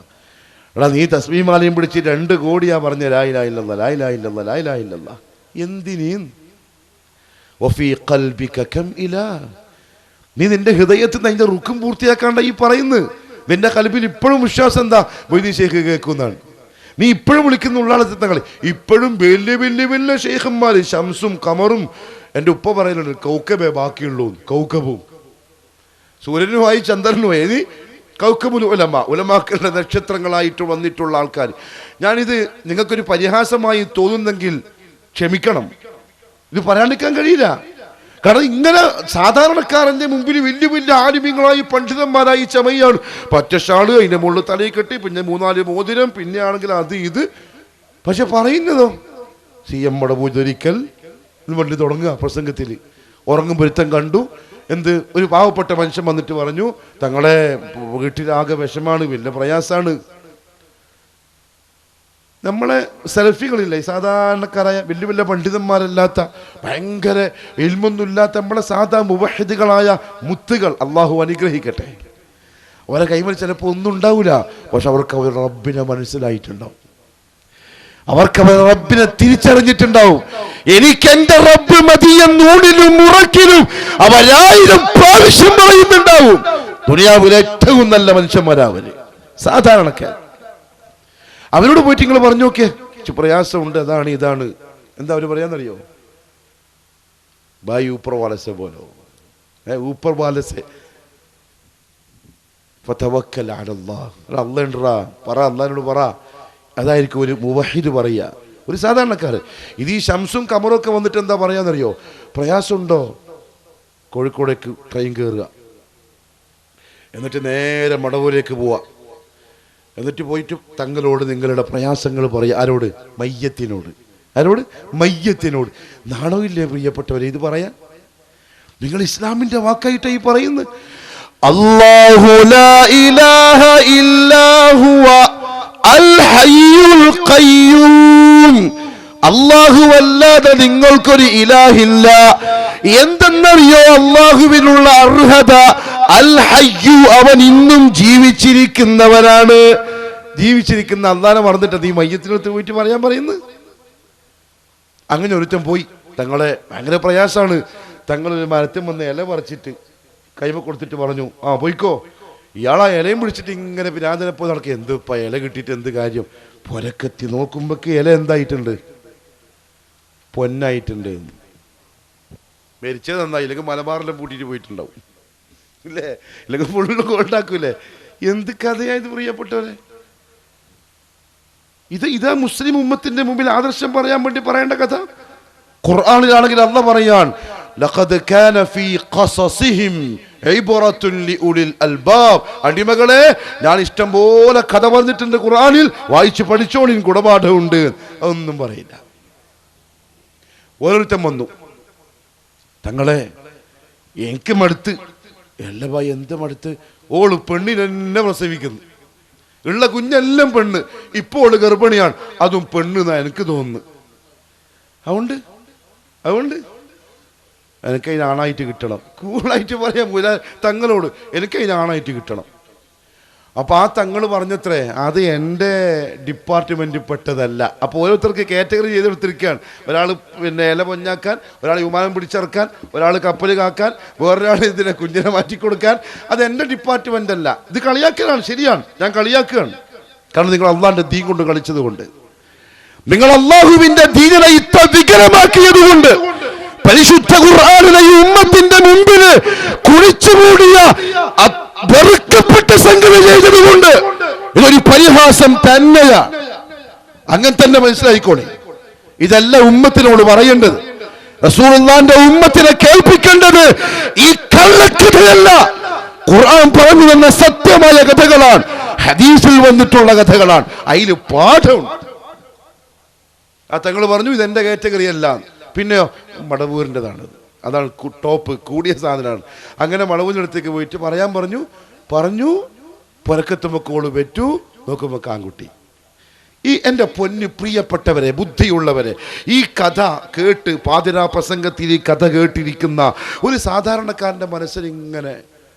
എടാ നീ തസ്ബീഹ് മാലയും പിടിച്ച് 2 കോടിയാ പറഞ്ഞ ലാ ഇലാഹ ഇല്ലല്ലാഹ്, ലാ ഇലാഹ ഇല്ലല്ലാഹ്, ലാ ഇലാഹ ഇല്ലല്ലാഹ്. എന്തിനീ? വഫീ ഖൽബിക കം ഇലാഹ്. നീ നിന്റെ ഹൃദയത്തിൽ നിന്ന് അതിന്റെ റുക്കും പൂർത്തിയാക്കാണ്ട ഈ പറയുന്നത്. നിന്റെ കൽബിൽ ഇപ്പോഴും വിശ്വാസം എന്താ? മൊയ്തീൻ ഷെയ്ഖ് കേൾക്കുന്നതാണ്. നീ ഇപ്പോഴും വിളിക്കുന്ന ഉള്ളാളെ തങ്ങൾ ഇപ്പോഴും വലിയ വലിയ വലിയ ഷെയ്ഖന്മാര്, ശംസും കമറും. എൻ്റെ ഉപ്പ പറയുന്നുണ്ട് കൗക്കബേ ബാക്കിയുള്ളൂ. കൗക്കബും സൂര്യനുമായി ചന്ദ്രനുമായി നീ കൗക്കബുൽ ഉലമ, ഉലമാക്കളുടെ നക്ഷത്രങ്ങളായിട്ട് വന്നിട്ടുള്ള ആൾക്കാർ. ഞാനിത് നിങ്ങൾക്കൊരു പരിഹാസമായി തോന്നുന്നെങ്കിൽ ക്ഷമിക്കണം. ഇത് പറയാണ്ടിരിക്കാൻ കഴിയില്ല. കാരണം ഇങ്ങനെ സാധാരണക്കാരൻ്റെ മുമ്പിൽ വലിയ വലിയ ആലിമ്യങ്ങളായി പണ്ഡിതന്മാരായി ചമയാണ്. പറ്റഷാള്, അതിൻ്റെ മുകളിൽ തലയിൽ കെട്ടി, പിന്നെ 3-4 മോതിരം, പിന്നെ ആണെങ്കിൽ അത് ഇത്. പക്ഷെ പറയുന്നതോ CM മടപൂജൊരിക്കൽ വണ്ടി തുടങ്ങുക പ്രസംഗത്തിൽ. ഉറങ്ങും പൊരുത്തം കണ്ടു. എന്ത്? ഒരു പാവപ്പെട്ട മനുഷ്യൻ വന്നിട്ട് പറഞ്ഞു തങ്ങളെ വീട്ടിലാകെ വിഷമാണ്, വലിയ പ്രയാസാണ്. നമ്മളെ സെൽഫികളില്ലേ, സാധാരണക്കാരായ വലിയ വലിയ പണ്ഡിതന്മാരല്ലാത്ത, ഭയങ്കര ഇൽമൊന്നുമില്ലാത്ത നമ്മളെ സാധാ മുവഹിദുകളായ മുത്തുകൾ, അള്ളാഹു അനുഗ്രഹിക്കട്ടെ. അവരെ കൈമൽ ചിലപ്പോൾ ഒന്നും ഉണ്ടാവില്ല, പക്ഷെ അവർക്ക് അവർ റബ്ബിനെ മനസ്സിലായിട്ടുണ്ടാവും. അവർക്ക് അവർ റബ്ബിനെ തിരിച്ചറിഞ്ഞിട്ടുണ്ടാവും. എനിക്ക് എന്റെ റബ്ബ് മതിയെന്ന് ഊണിലും ഉറക്കിലും അവർ 1000 പ്രാവശ്യം പറയുന്നുണ്ടാവും. ദുനിയാവിലെ ഏറ്റവും നല്ല മനുഷ്യന്മാരാവര് സാധാരണക്കാർ. അവരോട് പോയിട്ട് നിങ്ങൾ പറഞ്ഞു നോക്കിയേ, പ്രയാസമുണ്ട്, അതാണ് ഇതാണ്. എന്താ അവർ പറയാന്നറിയോ? ഭായി ഊപ്പർ വാലസെ പോലോ ഊപ്പർ വാലസെ ഫതവക്കൽ അലല്ലാഹ്. അല്ലാഹ് പറ, അല്ലാഹുവിനോട് പറ. അതായിരിക്കും ഒരു മുവഹിദ് പറയുക, ഒരു സാധാരണക്കാരൻ. ഇത് ഈ ശംസും കമറും ഒക്കെ വന്നിട്ട് എന്താ പറയാന്നറിയോ? പ്രയാസമുണ്ടോ? കോഴിക്കോടേക്ക് ട്രെയിൻ കയറുക, എന്നിട്ട് നേരെ മടവൂരേക്ക് പോവുക, എന്നിട്ട് പോയിട്ട് തങ്ങളോട് നിങ്ങളുടെ പ്രയാസങ്ങൾ പറയുക. ആരോട്? മയ്യത്തിനോട്. ആരോട്? മയ്യത്തിനോട്. നാണമില്ലേ പ്രിയപ്പെട്ടവരെ ഇത് പറയാൻ? നിങ്ങൾ ഇസ്ലാമിന്റെ വാക്കായിട്ടാണ് ഈ പറയുന്നത്. അല്ലാഹു ലാ ഇലാഹ ഇല്ലാ ഹുവ അൽ ഹയ്യുൽ ഖയ്യൂം. അല്ലാഹു അല്ലാതെ നിങ്ങൾക്കൊരു ഇലാഹില്ല. എന്തെന്നറിയോ അല്ലാഹുവിനുള്ള അർഹത? അൽ ഹയ്യു, അവൻ ഇന്നും ജീവിച്ചിരിക്കുന്നവനാണ്. ജീവിച്ചിരിക്കുന്ന അല്ലാഹനെ മറന്നിട്ട് നീ മയ്യത്തിനടുത്ത് പോയിട്ട് പറയാൻ പറയുന്നത്? അങ്ങനെ ഒരുത്തൻ പോയി, തങ്ങളെ ഭയങ്കര പ്രയാസമാണ്. തങ്ങളൊരു മരത്തിൽ വന്ന് ഇല പറിച്ചിട്ട് കൈമ കൊടുത്തിട്ട് പറഞ്ഞു, ആ പോയിക്കോ. ഇയാളാ ഇലയും പിടിച്ചിട്ട് ഇങ്ങനെ പിരാന്തനെപ്പോ നടക്കുക. എന്ത് ഇപ്പം ഇല കിട്ടിയിട്ട് എന്ത് കാര്യം? പൊരക്കെത്തി നോക്കുമ്പോഴേക്ക് ഇല എന്തായിട്ടുണ്ട്? പൊന്നായിട്ടുണ്ട്. മരിച്ചത് നന്നായി, ഇല്ലെങ്കിൽ മലബാറിലും പൂട്ടിയിട്ട് പോയിട്ടുണ്ടാവും ഇല്ലേ? ഇല്ലെങ്കിൽ ഫുള്ള് കൊണ്ടാക്കൂലേ? എന്ത് കഥയായത് പ്രിയപ്പെട്ടവരെ? ഇതാ മുസ്ലിം ഉമ്മത്തിന്റെ മുമ്പിൽ ആദർശം പറയാൻ വേണ്ടി പറയേണ്ട കഥ. ഖുർആനിലാണെങ്കിൽ അല്ലാഹ് പറയാൻ, ലഖദ് കാന ഫീ ഖസസിഹിം ഇബ്റത്തുൻ ലിഉലിൽ അൽബാബ്. അടിമകളെ, ഞാൻ ഇഷ്ടം പോലെ കഥ പറഞ്ഞിട്ടുണ്ട് ഖുർആനിൽ, വായിച്ച് പഠിച്ചോളിൻ, ഗുണപാഠമുണ്ട്. അതൊന്നും പറയില്ല. ഓരോരുത്തൻ വന്നു, തങ്ങളെ എനിക്ക് മടുത്ത്. എല്ലാ ഭായി എന്ത് മടുത്ത്? ഓള് പെണ്ണിനെന്നെ പ്രസവിക്കുന്നു, ഉള്ള കുഞ്ഞെല്ലാം പെണ്ണ്, ഇപ്പോൾ ഗർഭിണിയാണ്, അതും പെണ്ണെന്നാ എനിക്ക് തോന്നുന്നു. അതുകൊണ്ട് എനിക്കതിന് ആണായിട്ട് കിട്ടണം. കൂളായിട്ട് പറയാൻ പോല തങ്ങളോട്, എനിക്കതിന് ആണായിട്ട് കിട്ടണം. അപ്പോൾ ആ തങ്ങൾ പറഞ്ഞത്രേ, അത് എൻ്റെ ഡിപ്പാർട്ട്മെൻറ്റിൽ പെട്ടതല്ല. അപ്പോൾ ഓരോരുത്തർക്ക് കാറ്റഗറി ചെയ്തെടുത്തിരിക്കുകയാണ്. ഒരാൾ പിന്നെ ഇല പൊഞ്ഞാക്കാൻ, ഒരാൾ വിമാനം പിടിച്ചിറക്കാൻ, ഒരാൾ കപ്പൽ കാക്കാൻ, വേറൊരാൾ ഇതിനെ കുഞ്ഞിനെ മാറ്റിക്കൊടുക്കാൻ. അത് എൻ്റെ ഡിപ്പാർട്ട്മെൻ്റ് അല്ല. ഇത് കളിയാക്കലാണ്, ശരിയാണ്, ഞാൻ കളിയാക്കുകയാണ്. കാരണം നിങ്ങൾ അള്ളാഹിൻ്റെ ദീൻ കൊണ്ട് കളിച്ചത് കൊണ്ട്, നിങ്ങൾ അള്ളാഹുവിൻ്റെ ദീനിനെ ഇത്ര വികലമാക്കിയത് കൊണ്ട്, പരിശുദ്ധ ഖുർആനിലെ ഈ ഉമ്മത്തിന്റെ മുമ്പിൽ കുഴിച്ചുകൂടിയ വെറുക്കപ്പെട്ട സംഗതി ചെയ്തതുകൊണ്ട് ഇതൊരു പരിഹാസം തന്നെയാണ്. അങ്ങനെ തന്നെ മനസ്സിലായിക്കോളെ. ഇതല്ല ഉമ്മത്തിനോട് പറയേണ്ടത്. റസൂലുള്ളാഹിന്റെ ഉമ്മത്തിനെ കേൾപ്പിക്കേണ്ടത് ഈ കള്ളക്കഥയല്ല. ഖുർആൻ പറഞ്ഞു തന്ന സത്യമായ കഥകളാണ്, ഹദീസിൽ വന്നിട്ടുള്ള കഥകളാണ്. അതിൽ പാഠമുണ്ട്. ആ തങ്ങൾ പറഞ്ഞു ഇതെന്റെ കാറ്റഗറി അല്ല. പിന്നെയോ മടവൂരിൻ്റെതാണ്, അതാണ് ടോപ്പ്, കൂടിയ സാധനമാണ്. അങ്ങനെ മടവൂരിനടുത്തേക്ക് പോയിട്ട് പറയാൻ പറഞ്ഞു പുരക്കത്തുമ്പോൾ കോള് വെറ്റു, നോക്കുമ്പോൾ കാൺകുട്ടി. ഈ എൻ്റെ പൊന്ന് പ്രിയപ്പെട്ടവരെ, ബുദ്ധിയുള്ളവരെ, ഈ കഥ കേട്ട് പാതിരാ പ്രസംഗത്തിൽ ഈ കഥ കേട്ടിരിക്കുന്ന ഒരു സാധാരണക്കാരൻ്റെ മനസ്സിൽ ഇങ്ങനെ,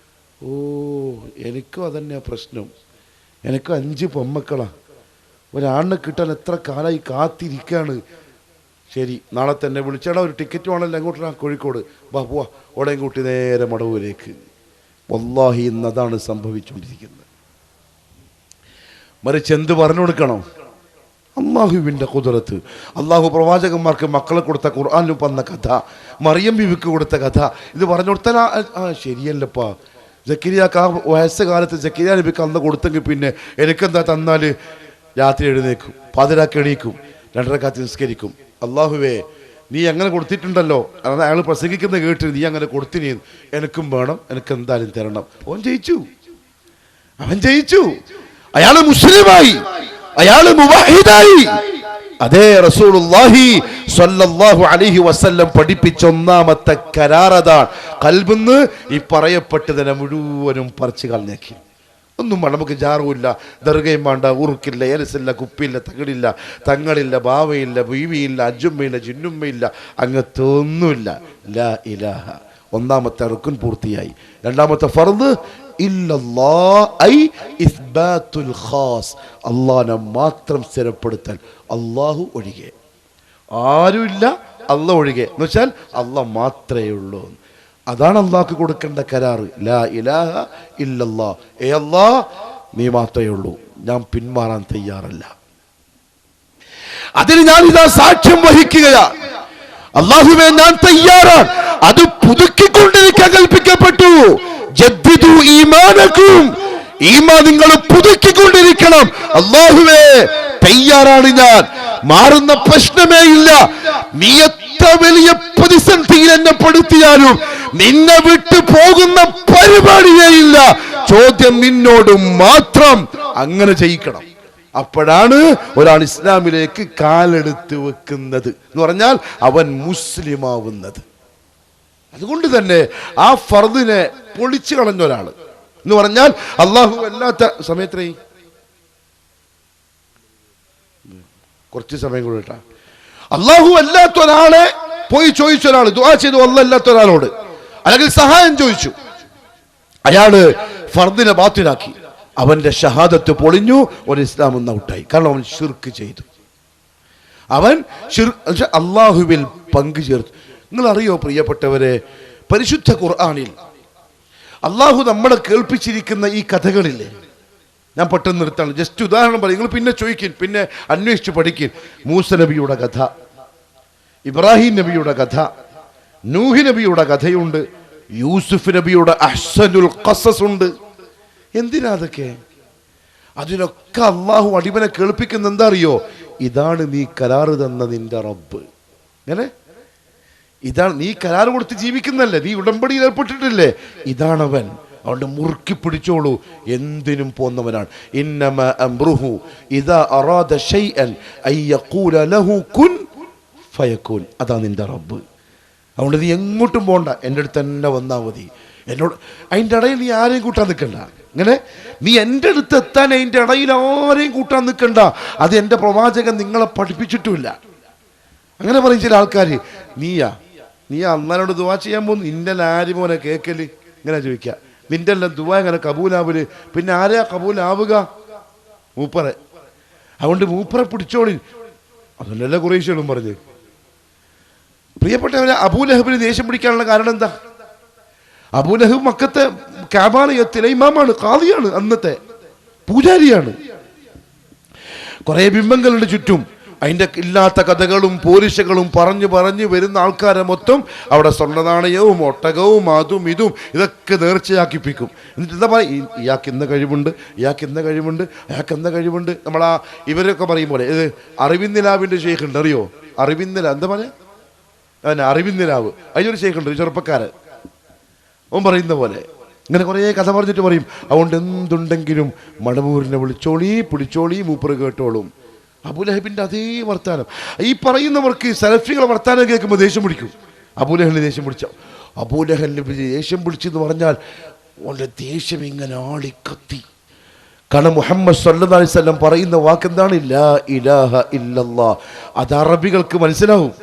ഓ എനിക്കും അതന്നെയാ പ്രശ്നം, എനിക്കും 5 പൊമ്മക്കളാണ്, ഒരാണിനെ കിട്ടാൻ എത്ര കാലമായി കാത്തിരിക്കുകയാണ്. ശരി, നാളെ തന്നെ വിളിച്ചാടാ, ഒരു ടിക്കറ്റ് വേണമല്ലോ, എങ്ങോട്ടാ? കോഴിക്കോട്. വാ പോവാ. ഓടയും കൂട്ടി നേരെ മടവൂരേക്ക്. വല്ലാഹി ഇന്ന് അതാണ് സംഭവിച്ചുകൊണ്ടിരിക്കുന്നത്. മറിച്ച് എന്ത് പറഞ്ഞു കൊടുക്കണം? അള്ളാഹുവിൻ്റെ ഖുദ്റത്ത്, അള്ളാഹു പ്രവാചകന്മാർക്ക് മക്കളെ കൊടുത്ത ഖുർആനിൽ വന്ന കഥ, മറിയം ബീവിക്ക് കൊടുത്ത കഥ, ഇത് പറഞ്ഞു കൊടുത്താൽ ശരിയല്ലപ്പാ. സക്കരിയാക്ക് ആ വയസ്സുകാലത്ത് സക്കരിയ നബിക്ക് അന്ന് കൊടുത്തെങ്കിൽ പിന്നെ എനിക്കെന്താ തന്നാൽ രാത്രി എഴുന്നേക്കും, പാതിരാക്ക് എണീക്കും, 2 റക്അത്ത് നിസ്കരിക്കും. അള്ളാഹുവേ നീ അങ്ങനെ കൊടുത്തിട്ടുണ്ടല്ലോ, അതായത് അയാൾ പ്രസംഗിക്കുന്ന കേട്ട് നീ അങ്ങനെ കൊടുത്തിനി, എനിക്കും വേണം, എനിക്ക് എന്തായാലും തരണം. അവൻ ജയിച്ചു, അയാൾ മുസ്ലിമായി, അയാൾ മുവഹിദായി. അതേ റസൂലുള്ളാഹി സ്വല്ലല്ലാഹു അലൈഹി വസല്ലം പഠിപ്പിച്ച ഒന്നാമത്തെ കരാറതാണ്. ഖൽബിന്ന് ഈ പറയപ്പെട്ടതിനെ മുഴുവനും പറിച്ചു കളഞ്ഞേക്കി. ഒന്നും നമുക്ക് ജാറുമില്ല, ദർഗയും വേണ്ട, ഉറുക്കില്ല, ഏലസില്ല, കുപ്പിയില്ല, തകിടില്ല, തങ്ങളില്ല, ബാവയില്ല, ബീവിയില്ല, അജുമ്മയില്ല, ജിന്നുമ്മയില്ല, അങ്ങനത്തെ ഒന്നുമില്ല. ലാ ഇലാഹ, ഒന്നാമത്തെ റുക്ൻ പൂർത്തിയായി. രണ്ടാമത്തെ ഫർദ് ഇല്ലല്ലാഹ്, ഐ ഇസ്ബാത്തുൽ ഖാസ്, അല്ലാഹനെ മാത്രം സ്ഥിരപ്പെടുത്തൽ, അല്ലാഹു ഒഴികെ ആരുമില്ല, അല്ലാഹ് ഒഴികെ എന്ന് വെച്ചാൽ അല്ലാഹ് മാത്രമേ ഉള്ളൂ. അതാണ് അള്ളാഹ്ക്ക് കൊടുക്കേണ്ട കരാറ്. ലാ ഇലാഹ ഇല്ലല്ലാഹ്, ഏ അല്ലാഹ് നീ മാത്രമേ ഉള്ളൂ, ഞാൻ പിന്മാറാൻ തയ്യാറല്ല. അതിന് ഞാൻ ഇതാ സാക്ഷ്യം വഹിക്കുകയാണ്. അല്ലാഹുവേ ഞാൻ തയ്യാറാണ്, അത് പുതുക്കിക്കൊണ്ടിരിക്കാൻ കൽപ്പിക്കപ്പെട്ടു. ജദ്ദിദു ഈമാനക്കും, ഈമാൻ നിങ്ങൾ പുതുക്കിക്കൊണ്ടിരിക്കണം. അല്ലാഹുവേ തയ്യാറാണ് ഞാൻ, മാറുന്ന പ്രശ്നമേ ഇല്ല. നീ എത്ര വലിയ പ്രതിസന്ധിയിൽ എന്നെ പെടുത്തിയാലും നിന്നെ വിട്ടു പോകുന്ന പരിപാടിയേ ഇല്ല. ചോദ്യം നിന്നോട് മാത്രം. അങ്ങനെ ചെയ്യിക്കണം. അപ്പോഴാണ് ഒരാൾ ഇസ്ലാമിലേക്ക് കാലെടുത്ത് വെക്കുന്നത് എന്ന് പറഞ്ഞാൽ അവൻ മുസ്ലിം ആവുന്നത്. അതുകൊണ്ട് തന്നെ ആ ഫർദിനെ പൊളിച്ചു കളഞ്ഞ ഒരാൾ എന്ന് പറഞ്ഞാൽ അള്ളാഹു അല്ലാത്ത സമയത്ത് കുറച്ച് സമയം കൂടെ ഇട്ടാ അള്ളാഹു അല്ലാത്ത ഒരാളെ പോയി ചോദിച്ച ഒരാൾ ദുആ ചെയ്തു, അല്ലാഹു അല്ലാത്ത ഒരാളോട് അല്ലെങ്കിൽ സഹായം ചോദിച്ചു. അയാള് ഫർദിനെ ബാത്തിലാക്കി, അവന്റെ ഷഹാദത്ത് പൊളിഞ്ഞു, ഒരു ഇസ്ലാം ഒന്ന് ഔട്ടായി. കാരണം അവൻ ശിർക്ക് ചെയ്തു, അവൻ അള്ളാഹുവിൽ പങ്കു ചേർത്തു. നിങ്ങൾ അറിയോ പ്രിയപ്പെട്ടവരെ, പരിശുദ്ധ ഖുർആനിൽ അള്ളാഹു നമ്മളെ കേൾപ്പിച്ചിരിക്കുന്ന ഈ കഥകളില്ലേ, ഞാൻ പെട്ടെന്ന് നിർത്താണ്, ജസ്റ്റ് ഉദാഹരണം പറയും, നിങ്ങൾ പിന്നെ ചോദിക്കും, പിന്നെ അന്വേഷിച്ച് പഠിക്കും. മൂസ നബിയുടെ കഥ, ഇബ്രാഹിം നബിയുടെ കഥ, നൂഹ് നബിയുടെ കഥയുണ്ട്, യൂസുഫ് നബിയുടെ അഹ്സനുൽ ഖസസ് ഉണ്ട്. എന്തിനാ അതൊക്കെ? അതിനൊക്കെ അള്ളാഹു അടിമനെ കേൾപ്പിക്കുന്ന എന്താ അറിയോ? ഇതാണ് നീ കരാറ് തന്ന നിന്റെ റബ്ബ്. അങ്ങനെ ഇതാണ് നീ കരാറ് കൊടുത്ത് ജീവിക്കുന്നല്ലേ, നീ ഉടമ്പടിയിൽ ഏർപ്പെട്ടിട്ടില്ലേ, ഇതാണവൻ. അതുകൊണ്ട് മുറുക്കി പിടിച്ചോളൂ, എന്തിനും പോന്നവനാണ്. ഇന്നമ അംറുഹു ഇദാ അറാദ ശൈഅൻ അയ്യഖൂല ലഹു കുൻ ഫയകൂൻ. അതാ നിന്റെ റബ്ബ്. അതുകൊണ്ട് നീ എങ്ങോട്ടും പോണ്ട, എൻ്റെ അടുത്ത് തന്നെ വന്നാൽ മതി. എന്നോട് അതിൻ്റെ ഇടയിൽ നീ ആരെയും കൂട്ടാൻ നിൽക്കണ്ട. ഇങ്ങനെ നീ എൻ്റെ അടുത്ത് എത്താൻ അതിൻ്റെ ഇടയിൽ ആരെയും കൂട്ടാൻ നിൽക്കണ്ട. അത് എൻ്റെ പ്രവാചകൻ നിങ്ങളെ പഠിപ്പിച്ചിട്ടുമില്ല. അങ്ങനെ പറയും ചില ആൾക്കാർ, നീയാ അള്ളാനോട് ദുആ ചെയ്യാൻ പോകുന്നു, നിന്റെ ആര് മോനെ കേൾക്കല്? ഇങ്ങനെ ചോദിക്കുക, നിന്റെ എല്ലാം ദുആ ഇങ്ങനെ കബൂലാവല്, പിന്നെ ആരെയാ കബൂലാവുക? മൂപ്പറെ. അതുകൊണ്ട് മൂപ്പറെ പിടിച്ചോളി. അതല്ലല്ലോ ഖുറൈശികളും പറഞ്ഞ്. പ്രിയപ്പെട്ടവരെ, അബൂലഹബിന് ദേഷ്യം പിടിക്കാനുള്ള കാരണം എന്താ? അബൂലഹബ് മക്കത്തെ കഅബാലയത്തിലെ ഇമാമാണ്, ഖാദിയാണ്, അന്നത്തെ പൂജാരിയാണ്. കുറെ ബിംബങ്ങളുടെ ചുറ്റും അതിൻ്റെ ഇല്ലാത്ത കഥകളും പോലിശകളും പറഞ്ഞു വരുന്ന ആൾക്കാരെ മൊത്തം അവിടെ സ്വർണ്ണ നാണയവും ഒട്ടകവും അതും ഇതും ഇതൊക്കെ നേർച്ചയാക്കിപ്പിക്കും. എന്നിട്ട് എന്താ പറയുക, ഇയാൾക്ക് ഇന്ന കഴിവുണ്ട്, ഇയാൾക്ക് ഇന്ന കഴിവുണ്ട്, അയാൾക്ക് എന്ന കഴിവുണ്ട്. നമ്മളാ ഇവരൊക്കെ പറയും പോലെ, ഇത് അറിവിന്ദ് നിലാവിൻ്റെ ഷെയ്ഖുണ്ട്, അറിയോ? അറിവിന്ദ് നിലാവ് എന്താ പറയാ? അതന്നെ അറിവിന്ദ് നിലാവ്. അതിനൊരു ഷെയ്ഖുണ്ട്, ചെറുപ്പക്കാരൻ. അവൻ പറയുന്ന പോലെ ഇങ്ങനെ കുറേ കഥ പറഞ്ഞിട്ട് പറയും, അതുകൊണ്ട് എന്തുണ്ടെങ്കിലും മടമൂരിനെ വിളിച്ചോളി, പിടിച്ചോളി, മൂപ്പറ് കേട്ടോളും. അബൂലഹബിന്റെ അതേ വർത്താനം. ഈ പറയുന്നവർക്ക് സലഫികളെ വർത്താനം കേൾക്കുമ്പോൾ ദേഷ്യം പിടിക്കും. അബൂലഹലിന് ദേഷ്യം പിടിച്ച അബൂലഹലിന് ദേഷ്യം പിടിച്ചെന്ന് പറഞ്ഞാൽ അവൻ്റെ ദേഷ്യം ഇങ്ങനെ ആളിക്കത്തി. കാരണം മുഹമ്മദ് സല്ലല്ലാഹു അലൈഹി വസല്ലം പറയുന്ന വാക്കെന്താണ്? ലാ ഇലാഹ ഇല്ലല്ലാഹ്. അത് അറബികൾക്ക് മനസ്സിലാവും.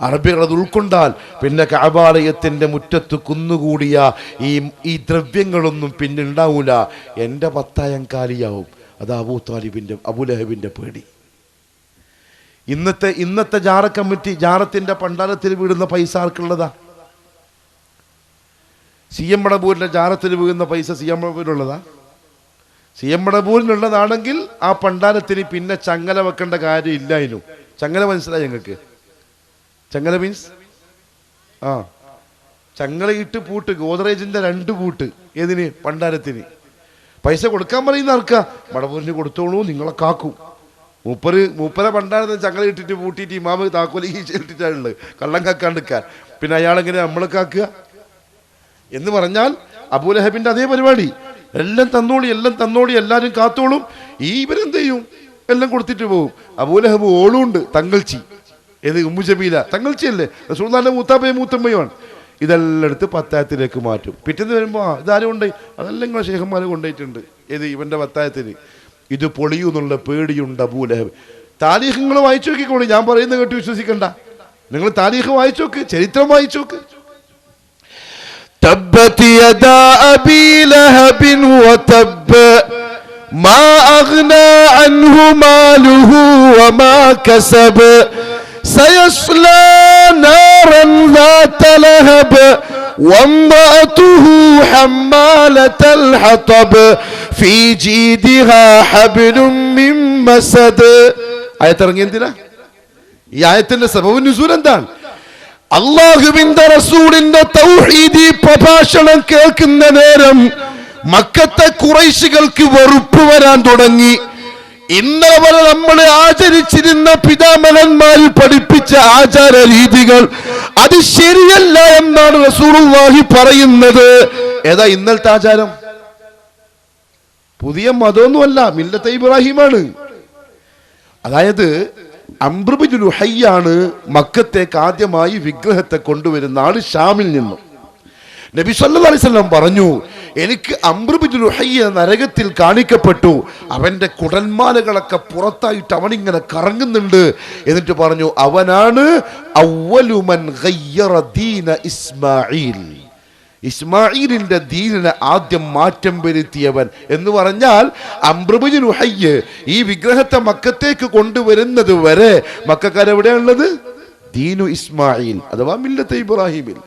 അറബികൾ അത് ഉൾക്കൊണ്ടാൽ പിന്നെ കഅബാലയത്തിൻ്റെ മുറ്റത്ത് കുന്നുകൂടിയ ഈ ദ്രവ്യങ്ങളൊന്നും പിന്നെ ഉണ്ടാവൂല. എൻ്റെ പത്തായം കാലിയാവും. അത് അബൂലഹബിൻ്റെ പേടി. ഇന്നത്തെ ജാറ കമ്മിറ്റി ജാറത്തിന്റെ പണ്ടാരത്തിൽ വീടുന്ന പൈസ ആർക്കുള്ളതാ? സി എം മടബൂരിന്റെ ജാറത്തിൽ വീഴുന്ന പൈസ സി എം മടബൂരിനുള്ളതാ? സി എം മടബൂരിനുള്ളതാണെങ്കിൽ ആ പണ്ടാരത്തിന് പിന്നെ ചങ്ങല വെക്കേണ്ട കാര്യം ഇല്ലായിരുന്നു. ചങ്ങല മനസ്സിലായി ഞങ്ങൾക്ക്? ചങ്ങല മീൻസ് ചങ്ങലയിട്ട് പൂട്ട്, ഗോദ്രേജിന്റെ 2 പൂട്ട്. ഏതിന്? പണ്ടാരത്തിന്. പൈസ കൊടുക്കാൻ പറയുന്ന ആർക്കാ? മടബൂരിന് കൊടുത്തോളൂ, നിങ്ങളെ കാക്കും. മൂപ്പരെ പണ്ടാരത്തിന് ചങ്ങല ഇട്ടിട്ട് പൂട്ടിയിട്ട് ഇമാമ് താക്കോലി ഇട്ടിട്ടുള്ളത് കള്ളം കാക്കാണ്ടിരിക്കാൻ. പിന്നെ അയാളെങ്ങനെ നമ്മളെ കാക്കുക എന്ന് പറഞ്ഞാൽ അബൂലഹബിന്റെ അതേ പരിപാടി. എല്ലാം തന്നോളി, എല്ലാവരും കാത്തോളും. ഇവരെന്ത് ചെയ്യും? എല്ലാം കൊടുത്തിട്ട് പോകും. അബൂലഹബ് ഓളുണ്ട്, തങ്ങൾച്ചി. ഏത്? ഉമ്മു ജമീല തങ്ങൾച്ചിയല്ലേ, റസൂലുള്ളാഹിന്റെ മൂത്താപ്പയും മൂത്തമ്മയുമാണ്. ഇതെല്ലാം എടുത്ത് പത്തായത്തിലേക്ക് മാറ്റും. പിറ്റേന്ന് വരുമ്പോൾ ഇതാരും കൊണ്ടേ, അതെല്ലാം ഇങ്ങനെ ശേഖന്മാർ കൊണ്ടുപോയിട്ടുണ്ട്. ഏത്? ഇവന്റെ പത്തായത്തിന്. ഇത് പൊളിയൂന്നുള്ള പേടിയുണ്ട് അബൂലഹബ്. താരീഖ് നിങ്ങൾ വായിച്ചു നോക്കിക്കോളി, ഞാൻ പറയുന്നത് കേട്ട് വിശ്വസിക്കണ്ട. നിങ്ങൾ താരീഖ് വായിച്ചു നോക്ക്, ചരിത്രം വായിച്ചു നോക്ക്. തബ്ബത് യദാ അബീ ലഹബിൻ വതബ്ബ മാ അഗ്നാ അൻഹു മാലുഹു വമാ കസബ സയസ്ലാ നാറൻ ذات ലഹബ وامرأته حمالة الحطب في جيدها حبل من مسد. ആയത്തിറങ്ങി എന്തിനാ? ഈ ആയത്തിന്റെ സബബ് നുസൂൽ എന്താണ്? അല്ലാഹുവിന്റെ റസൂലിന്റെ തൗഹീദി പ്രഭാഷണം കേൾക്കുന്ന നേരം മക്കത്തെ ഖുറൈശികൾക്ക് വെറുപ്പ് വരാൻ തുടങ്ങി. ഇന്നലെ വരെ നമ്മൾ ആചരിച്ചിരുന്ന പിതാമഹന്മാരിൽ പഠിപ്പിച്ച ആചാര രീതികൾ അത് ശരിയല്ല എന്നാണ് റസൂലുള്ളാഹി പറയുന്നത്. ഏതാ ഇന്നലത്തെ ആചാരം? പുതിയ മതമൊന്നുമല്ല, മില്ലത്തെ ഇബ്രാഹിമാണ്. അതായത് അംർ ബിൻ ലുഹയ്യാണ് മക്കത്തേക്ക് ആദ്യമായി വിഗ്രഹത്തെ കൊണ്ടുവരുന്ന ആള് ഷാമിൽ നിന്നും. നബി സല്ലല്ലാഹു അലൈഹി വസല്ലം പറഞ്ഞു, എനിക്ക് അംർ ബിൻ ലുഹയ്യ നരകത്തിൽ കാണിക്കപ്പെട്ടു, അവന്റെ കുടൽമാലകളൊക്കെ പുറത്തായിട്ട് അവനിങ്ങനെ കറങ്ങുന്നുണ്ട്. എന്നിട്ട് പറഞ്ഞു, അവനാണ് അവ്വലു മൻ ഗയ്യറ ദീന ഇസ്മാഈൽ, ഇസ്മാഈലിന്റെ ദീനിനെ ആദ്യം മാറ്റം വരുത്തിയവൻ എന്ന് പറഞ്ഞാൽ അംർ ബിൻ ലുഹയ്യ ഈ വിഗ്രഹത്തെ മക്കത്തേക്ക് കൊണ്ടുവരുന്നത് വരെ മക്കക്കാരെവിടെയാണുള്ളത്? ദീനു ഇസ്മായിൽ അഥവാ മില്ലത്തെ ഇബ്രാഹിമിൽ.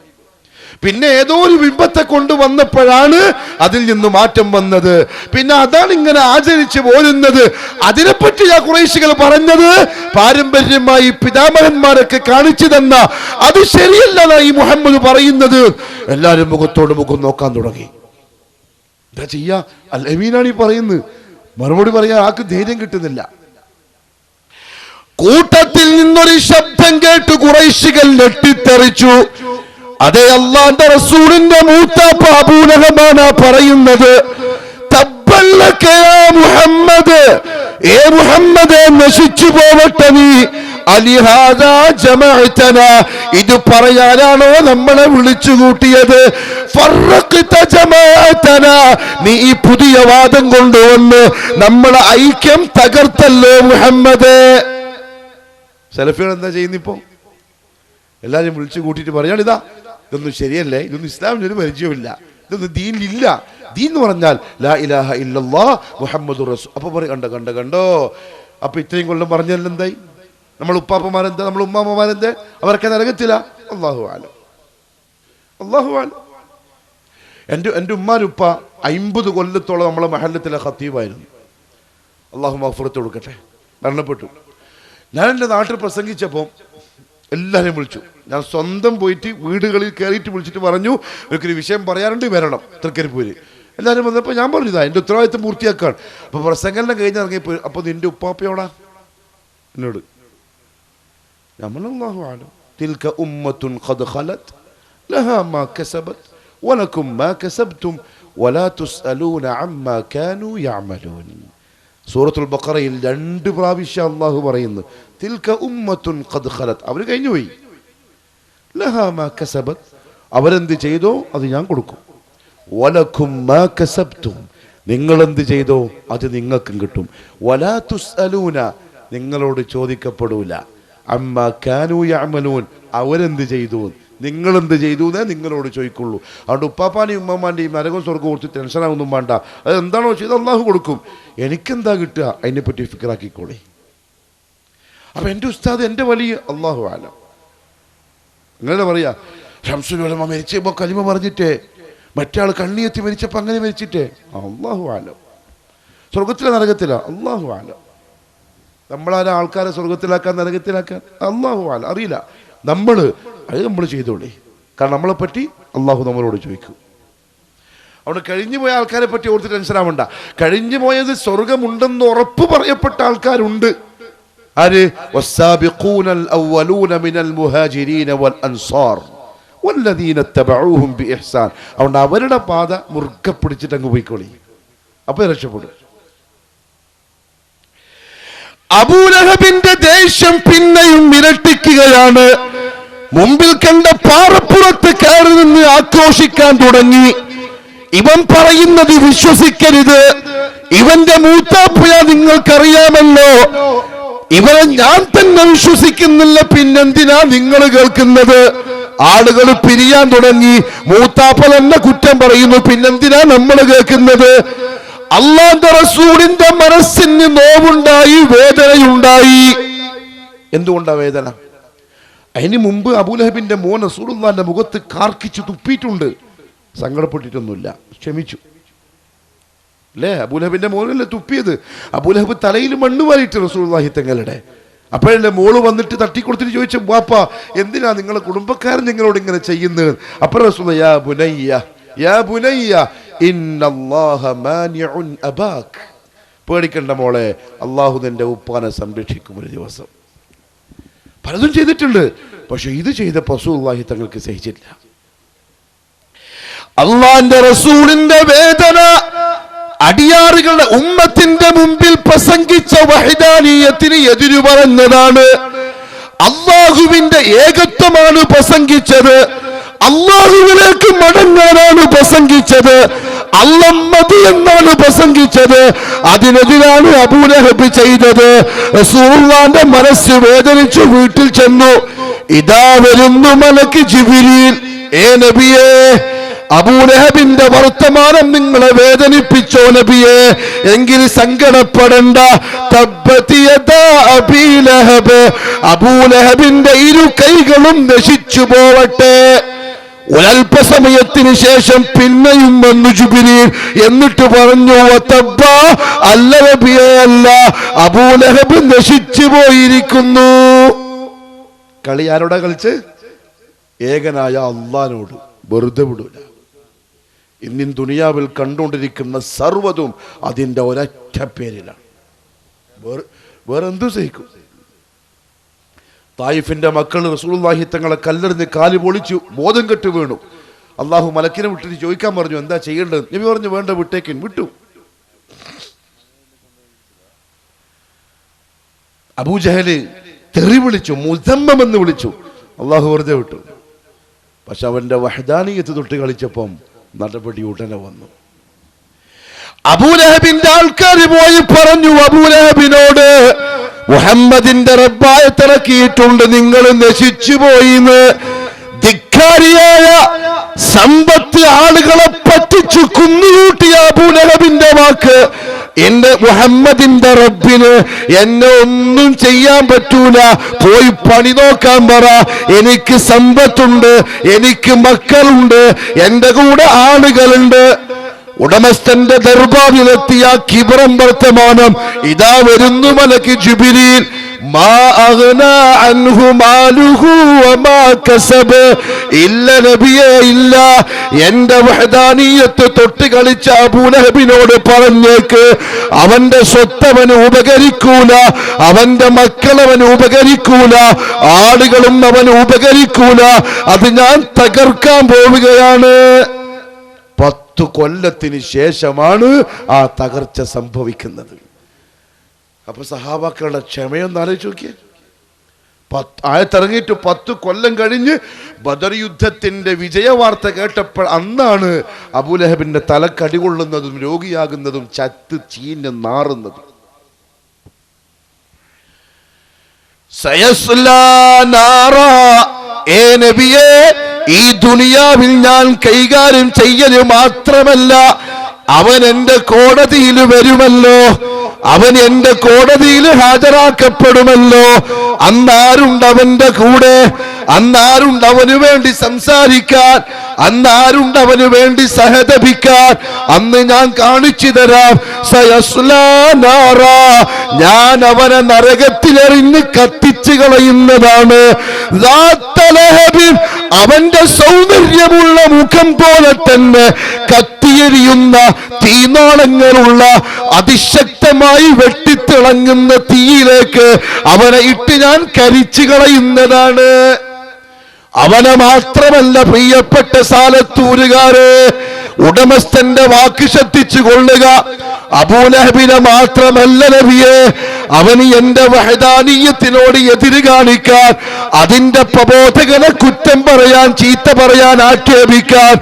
പിന്നെ ഏതോ ഒരു ബിംബത്തെ കൊണ്ടുവന്നപ്പോഴാണ് അതിൽ നിന്ന് മാറ്റം വന്നത്. പിന്നെ അതാണ് ഇങ്ങനെ ആചരിച്ചു പോരുന്നത്. അതിനെപ്പറ്റി ആ ഖുറൈശികൾ പറഞ്ഞത് പാരമ്പര്യമായി പിതാമഹന്മാരൊക്കെ കാണിച്ചു തന്ന അത് ശരിയല്ല ഈ മുഹമ്മദ് പറയുന്നത്. എല്ലാവരും മുഖത്തോട് മുഖം നോക്കാൻ തുടങ്ങി. എന്താ ചെയ്യാ? അൽ അമീനാണ് ഈ പറയുന്നത്. മറുപടി പറയാൻ ആർക്ക് ധൈര്യം കിട്ടുന്നില്ല. കൂട്ടത്തിൽ നിന്നൊരു ശബ്ദം കേട്ട് ഖുറൈശികൾ ഞെട്ടിത്തെറിച്ചു. അതേ, അല്ലാഹുവിന്റെ റസൂലിന്റെ മൂത്താപ്പ അബൂ ലഹബാണ് പറയുന്നത്, തബ്ബല്ലക യാ മുഹമ്മദ്, ഏ മുഹമ്മദേ നശിച്ചു പോവട്ടെ നീ, അലിഹാദാ ജമഅതനാ, ഇത് പറയാനാണോ നമ്മളെ വിളിച്ചു കൂട്ടിയത്? ഫറഖത ജമാഅതനാ, നീ ഈ പുതിയ വാദം കൊണ്ടുവന്ന് നമ്മളെ ഐക്യം തകർത്തല്ലോ മുഹമ്മദേ. സലഫികൾ എന്താ ചെയ്യുന്നിപ്പോ? എല്ലാവരും വിളിച്ചു കൂട്ടിയിട്ട് പറയാണ്, ഇതാ ഇതൊന്നും ശരിയല്ലേ, ഇതൊന്നും ഇസ്ലാമിന് ഒരു പരിചയമില്ല, ഇതൊന്നും ദീനിലില്ല. ദീൻ എന്ന് പറഞ്ഞാൽ ലാ ഇലാഹ ഇല്ലല്ലാഹ് മുഹമ്മദുർ റസൂൽ. അപ്പൊ പറയും, കണ്ടോ അപ്പൊ ഇത്രയും കൊല്ലം പറഞ്ഞല്ലോ എന്തായി? നമ്മൾ ഉപ്പാപ്പമാരെന്താ, നമ്മൾ ഉമ്മാമ്മമാരെന്താ? അവരൊക്കെ നരകത്തില്ല. അല്ലാഹു അലം, അല്ലാഹു അലം. എൻ്റെ ഉമ്മാരുപ്പ 50 കൊല്ലത്തോളം നമ്മളെ മഹല്ലത്തിലെ ഖത്തീബായിരുന്നു. അല്ലാഹു മഗ്ഫിറത്ത് കൊടുക്കട്ടെ. മരണപ്പെട്ടു. ഞാൻ എൻ്റെ നാട്ടിൽ പ്രസംഗിച്ചപ്പോൾ എല്ലാവരെയും വിളിച്ചു. ഞാൻ സ്വന്തം പോയിട്ട് വീടുകളിൽ കയറിയിട്ട് വിളിച്ചിട്ട് പറഞ്ഞു, എനിക്കൊരു വിഷയം പറയാനുണ്ട്, വരണം തൃക്കരിപ്പൂര്. എല്ലാവരും വന്നപ്പോൾ ഞാൻ പറഞ്ഞു, ഇതാ എൻ്റെ ഉത്തരവാദിത്വം പൂർത്തിയാക്കാൻ. അപ്പോൾ പ്രസംഗം കഴിഞ്ഞ് ഇറങ്ങിപ്പോയി. അപ്പോൾ നിന്റെ ഉപ്പാപ്പയോടാ എന്നോട്? അല്ലാഹു അലം. തിൽക ഉമ്മത്തുൻ ഖദ് ഖലത് ലഹാ മാ കസബത് വലകും മാ കസബ്തും വലാ തുസ്അലൂന അമ്മാ കാനൂ യഅമലൂൻ. സൂറത്തുൽ ബഖറയിൽ 2 പ്രാവശ്യം അല്ലാഹു പറയുന്നു, തിൽക ഉമ്മത്തുൻ ഖദ് ഖലത്, അവർ കഴിഞ്ഞുപോയി. ലഹാ മാ കസബത്, അവരെന്ത് ചെയ്തോ അത് ഞാൻ കൊടുക്കും. വലകും മാ കസബ്തും, നിങ്ങളെന്ത് ചെയ്തോ അത് നിങ്ങൾക്കും കിട്ടും. വലാ തുസ്അലൂന, നിങ്ങളോട് ചോദിക്കപ്പെടൂല. അമ്മാ കാനൂ യഅമലൂൻ, അവരെന്ത് ചെയ്തു, നിങ്ങളെന്ത് ചെയ്തു എന്നേ നിങ്ങളോട് ചോദിക്കുള്ളൂ. അതുകൊണ്ട് ഉപ്പാപ്പാനെയും ഉമ്മമാൻ്റെയും നരകം സ്വർഗ്ഗം ഓർത്ത് ടെൻഷനാകൊന്നും വേണ്ട. അത് എന്താണോ ചെയ്ത് അള്ളാഹു കൊടുക്കും. എനിക്കെന്താ കിട്ടുക അതിനെപ്പറ്റി ഫിക്റാക്കിക്കോളെ. അപ്പൊ എൻ്റെ ഉസ്താദ് എൻ്റെ വലിയ അള്ളാഹു ആലം. അങ്ങനെ പറയാ, ശംസുൽ ഉലമ മരിച്ചപ്പോൾ കലിമ പറഞ്ഞിട്ടേ, മറ്റേ ആൾ കണ്ണിയെത്തി മരിച്ചപ്പോൾ അങ്ങനെ മരിച്ചിട്ടേ, അള്ളാഹു ആലം. സ്വർഗത്തിലെ നരകത്തിലാ, അള്ളാഹു ആലം. നമ്മളാരെ ആൾക്കാരെ സ്വർഗത്തിലാക്കാൻ നരകത്തിലാക്കാൻ അള്ളാഹു ആലം, അറിയില്ല. നമ്മൾ ചെയ്തോളേ, കാരണം നമ്മളെ പറ്റി അള്ളാഹു നമ്മളോട് ചോദിക്കും. അവിടെ കഴിഞ്ഞു പോയ ആൾക്കാരെ പറ്റി ഓർത്ത് ടെൻഷനാവണ്ട. കഴിഞ്ഞു പോയത് സ്വർഗമുണ്ടെന്ന് ഉറപ്പ് പറയപ്പെട്ട ആൾക്കാരുണ്ട്. ആര്? വസ്സാബിഖൂനൽ അവ്വലൂന മിനൽ മുഹാജിരീന വൽ അൻസാർ വല്ലദീന തബഊഹും ബിഇഹ്സാൻ. അതുകൊണ്ട് അവരുടെ പാത മുറുക്കെ പിടിച്ചിട്ട് അങ്ങ് പോയിക്കോളി, അപ്പോൾ രക്ഷപ്പെടും. അബൂ ലഹബിന്റെ ദേഷ്യം പിന്നെയും ഇരട്ടിക്കുകയാണ്. മുമ്പിൽ കണ്ട പാറപ്പുറത്ത് കയറി നിന്ന് ആക്രോശിക്കാൻ തുടങ്ങി. ഇവൻ പറയുന്നത് വിശ്വസിക്കരുത്, ഇവന്റെ മൂത്താപ്പുഴ നിങ്ങൾക്കറിയാമല്ലോ, ഇവരെ ഞാൻ തന്നെ വിശ്വസിക്കുന്നില്ല, പിന്നെന്തിനാ നിങ്ങൾ കേൾക്കുന്നത്? ആളുകൾ പിരിയാൻ തുടങ്ങി. മൂത്താപ്പ തന്നെ കുറ്റം പറയുന്നു, പിന്നെന്തിനാ നമ്മൾ കേൾക്കുന്നത്? അല്ലാഹുവിന്റെ റസൂലിന്റെ മനസ്സിന് നോവുണ്ടായി, വേദനയുണ്ടായി. എന്തുകൊണ്ടാ വേദന? അതിന് മുമ്പ് അബൂലഹബിന്റെ മോൻ റസൂലുള്ളാഹിന്റെ മുഖത്ത് കാർക്കിച്ച് തുപ്പിയിട്ടുണ്ട്. സങ്കടപ്പെട്ടിട്ടൊന്നുമില്ല, ക്ഷമിച്ചു. അല്ലേ? അബൂലഹബിന്റെ മോനല്ലേ തുപ്പിയത്. അബൂലഹബ് തലയിൽ മണ്ണ് വാരിയിട്ട് റസൂലുള്ളാഹി തങ്ങളുടെ. അപ്പോഴല്ലേ മോള് വന്നിട്ട് തട്ടിക്കൊടുത്തിട്ട് ചോദിച്ചു, വാപ്പ എന്തിനാ നിങ്ങളെ കുടുംബക്കാരൻ നിങ്ങളോട് ഇങ്ങനെ ചെയ്യുന്നത്? അപ്പോൾ റസൂൽ യാ ബുനയ്യ യാ ബുനയ്യ ഇന്നല്ലാഹ മാനിഉൻ അബാക്, പേടിക്കണ്ട മോളെ, അള്ളാഹു നിന്റെ ഉപ്പാനെ സംരക്ഷിക്കും ഒരു ദിവസം. പലതും ചെയ്തിട്ടുണ്ട്, പക്ഷെ ഇത് ചെയ്തപ്പോൾ റസൂലുള്ളാഹി തങ്ങൾക്ക് സഹിച്ചില്ല. അള്ളാന്റെ റസൂലിന്റെ വേദന അടിയാറുകളുടെ ഉമ്മത്തിന്റെ മുമ്പിൽ പ്രസംഗിച്ച വഹദാനിയത്തിന് എതിരു പറഞ്ഞതാണ്. അള്ളാഹുവിന്റെ ഏകത്വമാണ് പ്രസംഗിച്ചത്, അള്ളാഹുവിലേക്ക് മടങ്ങാനാണ് പ്രസംഗിച്ചത്, അല്ലാഹ് മതി എന്നാണ് പ്രസംഗിച്ചത്. അതിനെതിരാണ് അബൂലഹബ് ചെയ്തത്. റസൂലുള്ളാഹിന്റെ മനസ്സ് വേദനിച്ചു വീട്ടിൽ ചെന്നു. ഇതാ വരുന്നു മലക്ക് ജിബ്രീൽ. ഏ നബിയേ, അബൂലഹബിന്റെ വർത്തമാനം നിങ്ങളെ വേദനിപ്പിച്ചോ നബിയെ? എങ്കിൽ സങ്കടപ്പെടണ്ട. തബ്ബത് യദാ അബീ ലഹബ്, അബൂലഹബിന്റെ ഇരു കൈകളും നശിച്ചു പോവട്ടെ. ഒരൽപസമയത്തിന് ശേഷം പിന്നെയും വന്നു ജിബ്രീൽ. എന്നിട്ട് പറഞ്ഞു, തബ്ബ അല്ല നബിയെ, അല്ല, അബൂലഹബ് നശിച്ചു പോയിരിക്കുന്നു. കളി ആരോടാ കളിച്ച്? ഏകനായ അള്ളാനോട്. വെറുതെ വിടൂല. ഇന്നിൻ ദുനിയാവിൽ കണ്ടുകൊണ്ടിരിക്കുന്ന സർവ്വതും അതിൻ്റെ ഒരൊറ്റ പേരിലാണ്. വേറെന്തു സഹിക്കും? തായിഫിന്റെ മക്കൾ റസൂലുള്ളാഹി തങ്ങളെ കല്ലെറിഞ്ഞ് കാല് പൊളിച്ചു, ബോധം കെട്ട് വീണു. അള്ളാഹു മലക്കിനെ വിട്ടിട്ട് ചോദിക്കാൻ പറഞ്ഞു, എന്താ ചെയ്യേണ്ടത്? നബി പറഞ്ഞു, വേണ്ട, വിട്ടേക്കിൻ. വിട്ടു. അബൂജഹല് തെറി വിളിച്ചു, മുസമ്മമെന്ന് വിളിച്ചു. അള്ളാഹു വെറുതെ വിട്ടു. പക്ഷെ അവന്റെ വഹദാനിയത്ത് തൊട്ട് കളിച്ചപ്പം നടപടി ഉടനെ വന്നു. അബൂലഹബിന്റെ ആൾക്കാർ പോയി പറഞ്ഞു അബൂലഹബിനോട്, മുഹമ്മദിന്റെ റബ്ബായത്തിറക്കിയിട്ടുണ്ട്, നിങ്ങൾ നശിച്ചു പോയിന്ന്. ധിക്കാരിയായ സമ്പത്ത് ആളുകളെ പറ്റിച്ചു കുന്നുകൂട്ടിയ അബൂലഹബിന്റെ വാക്ക്. എന്റെ മുഹമ്മദിന്റെ റബ്ബിന് എന്നെ ഒന്നും ചെയ്യാൻ പറ്റൂല, പോയി പണി നോക്കാൻ പറ. എനിക്ക് സമ്പത്തുണ്ട്, എനിക്ക് മക്കളുണ്ട്, എന്റെ കൂടെ ആളുകളുണ്ട്. ഉടമസ്ഥന്റെ ദർബാറിലെത്തിയ കിബറം വർത്തമാനം. ഇതാ വരുന്നു മലക്ക് ജിബ്രീൽ. മാ അഗ്നാ അൻഹു മാലുഹു വമാ കസബ്, ഇല്ല നബിയേ, ഇല്ല. എന്റെ വഹദാനിയത്ത് തൊട്ട് കളിച്ച അബൂലഹബിനോട് പറഞ്ഞേക്ക്, അവന്റെ സ്വത്തവന് ഉപകരിക്കൂല, അവന്റെ മക്കളവന് ഉപകരിക്കൂല, ആളുകളും അവന് ഉപകരിക്കൂല. അത് ഞാൻ തകർക്കാൻ പോവുകയാണ്. 10 കൊല്ലത്തിന് ശേഷമാണ് ആ തകർച്ച സംഭവിക്കുന്നത്. അപ്പൊ സഹാബാക്കളുടെ ക്ഷമയൊന്ന് ആലോചിച്ച് നോക്കിയേ. ആയത്തിറങ്ങിയിട്ട് 10 കൊല്ലം കഴിഞ്ഞ് ബദർ യുദ്ധത്തിന്റെ വിജയവാർത്ത കേട്ടപ്പോൾ അന്നാണ് അബൂലഹബിന്റെ തലക്കടികൊള്ളുന്നതും രോഗിയാകുന്നതും ചത്ത് ചീഞ്ഞ് നാറുന്നതും. സയസ്ലാ നാറാ, ഏ നബിയേ, ഈ ദുനിയാവിൽ ഞാൻ കൈകാര്യം ചെയ്യല് മാത്രമല്ല, അവൻ എന്റെ കോടതിയിൽ വരുമല്ലോ, അവൻ എന്റെ കോടതിയിൽ ഹാജരാക്കപ്പെടുമല്ലോ. അന്നാരുണ്ട് അവന്റെ കൂടെ? അന്നാരുണ്ട് അവന് വേണ്ടി സംസാരിക്കാൻ? അന്നാരുണ്ട് അവന് വേണ്ടി സഹതപിക്കാൻ? അന്ന് ഞാൻ കാണിച്ചു തരാം. സയസ്ലാ നാറാ, ഞാൻ അവനെ നരകത്തിലെറിഞ്ഞ് കത്തിച്ചു കളയുന്നതാണ്. അവന്റെ സൗന്ദര്യമുള്ള മുഖം പോലെ തന്നെ കത്തിയെരിയുന്ന തീനാളങ്ങളുള്ള അതിശക്തമായി വെട്ടിത്തിളങ്ങുന്ന തീയിലേക്ക് അവനെ ഇട്ട് ഞാൻ കരിച്ചു കളയുന്നതാണ്. അവനെ മാത്രമല്ല പ്രിയപ്പെട്ട സാലത്തൂരുകാരെ, ഉടമസ്ഥന്റെ വാക്ക് ശ്രദ്ധിച്ചു കൊള്ളുക. അബൂലഹബിനെ മാത്രമല്ല നബിയെ, അവന് എന്റെ വഹദാനിയത്തിനോട് എതിര് കാണിക്കാൻ, അതിന്റെ പ്രബോധകനെ കുറ്റം പറയാൻ, ചീത്ത പറയാൻ, ആക്ഷേപിക്കാൻ,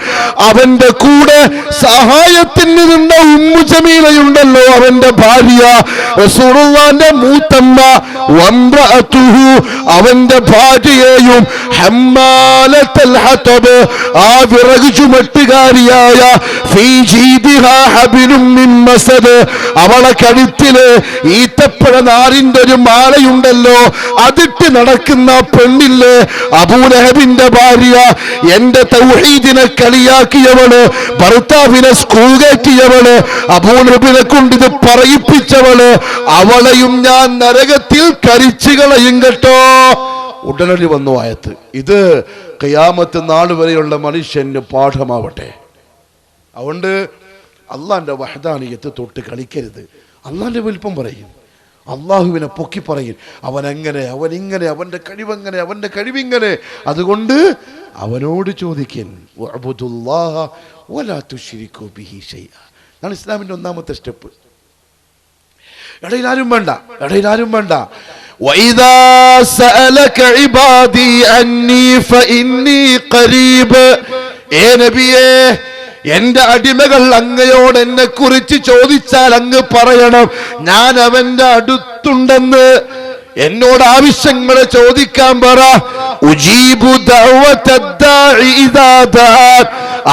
അവന്റെ കൂടെ സഹായത്തിന് നിന്ന ഉമ്മു ജമീലയുണ്ടല്ലോ, അവന്റെ ഭാര്യ, റസൂലുള്ളാഹിന്റെ മൂത്തമ്മ, വംറഅതുഹു, അവന്റെ ഭാര്യയെയും, ഹമ്മാലത്തുൽ ഹതബ്, ആ വിറക് ചുമട്ടുകാരിയായ, ഫീ ജീദിഹാ ഹബിലും മിൻ മസദ്, അവളെ കഴുത്തില് ഈത്ത ഈന്തപ്പഴ നാരിന്റെ ഒരു മാലയുണ്ടല്ലോ, അതിട്ട് നടക്കുന്ന പെണ്ണില്ലേ അബൂലഹബിന്റെ ഭാര്യ, എന്റെ തൗഹീദിനെ കളിയാക്കിയവള്, ഭർത്താവിനെ സ്കൂൾ കയറ്റിയവള്, അബൂലഹബിനെ കൊണ്ട് ഇത് പറയിപ്പിച്ചവള്, അവളെയും ഞാൻ നരകത്തിൽ കരിച്ചു കളയും കേട്ടോ. ഉടനടി വന്നു ആയത്ത്. ഇത് ഖിയാമത്ത് നാൾ വരെയുള്ള മനുഷ്യന് പാഠമാവട്ടെ. അതുകൊണ്ട് അള്ളാന്റെ വഹദാനിയത്ത് തൊട്ട് കളിക്കരുത്. അള്ളാന്റെ വലിപ്പം പറയും, അള്ളാഹുവിനെ പൊക്കി പറയും, അവനെങ്ങനെ, അവനിങ്ങനെ, അവന്റെ കഴിവെങ്ങനെ, അവന്റെ കഴിവിങ്ങനെ. അതുകൊണ്ട് അവനോട് ചോദിക്കൻ ഇസ്ലാമിന്റെ ഒന്നാമത്തെ സ്റ്റെപ്പ്. ഇടയിലാരും വേണ്ട, ഇടയിലാരും വേണ്ട. وَإِذَا سَأَلَكَ عِبَادِي عَنِّي فَإِنِّي قَرِيبٌ. നബിയേ, എന്റെ അടിമകൾ അങ്ങയോട് എന്നെ കുറിച്ച് ചോദിച്ചാൽ അങ്ങ് പറയണം, ഞാൻ അവന്റെ അടുത്തുണ്ടെന്ന്. എന്നോട് ആവശ്യങ്ങൾ ചോദിക്കാൻ പറ. ഉജീബു ദഅവത്തദ്ദാഇ ഇദാ ദഅൻ.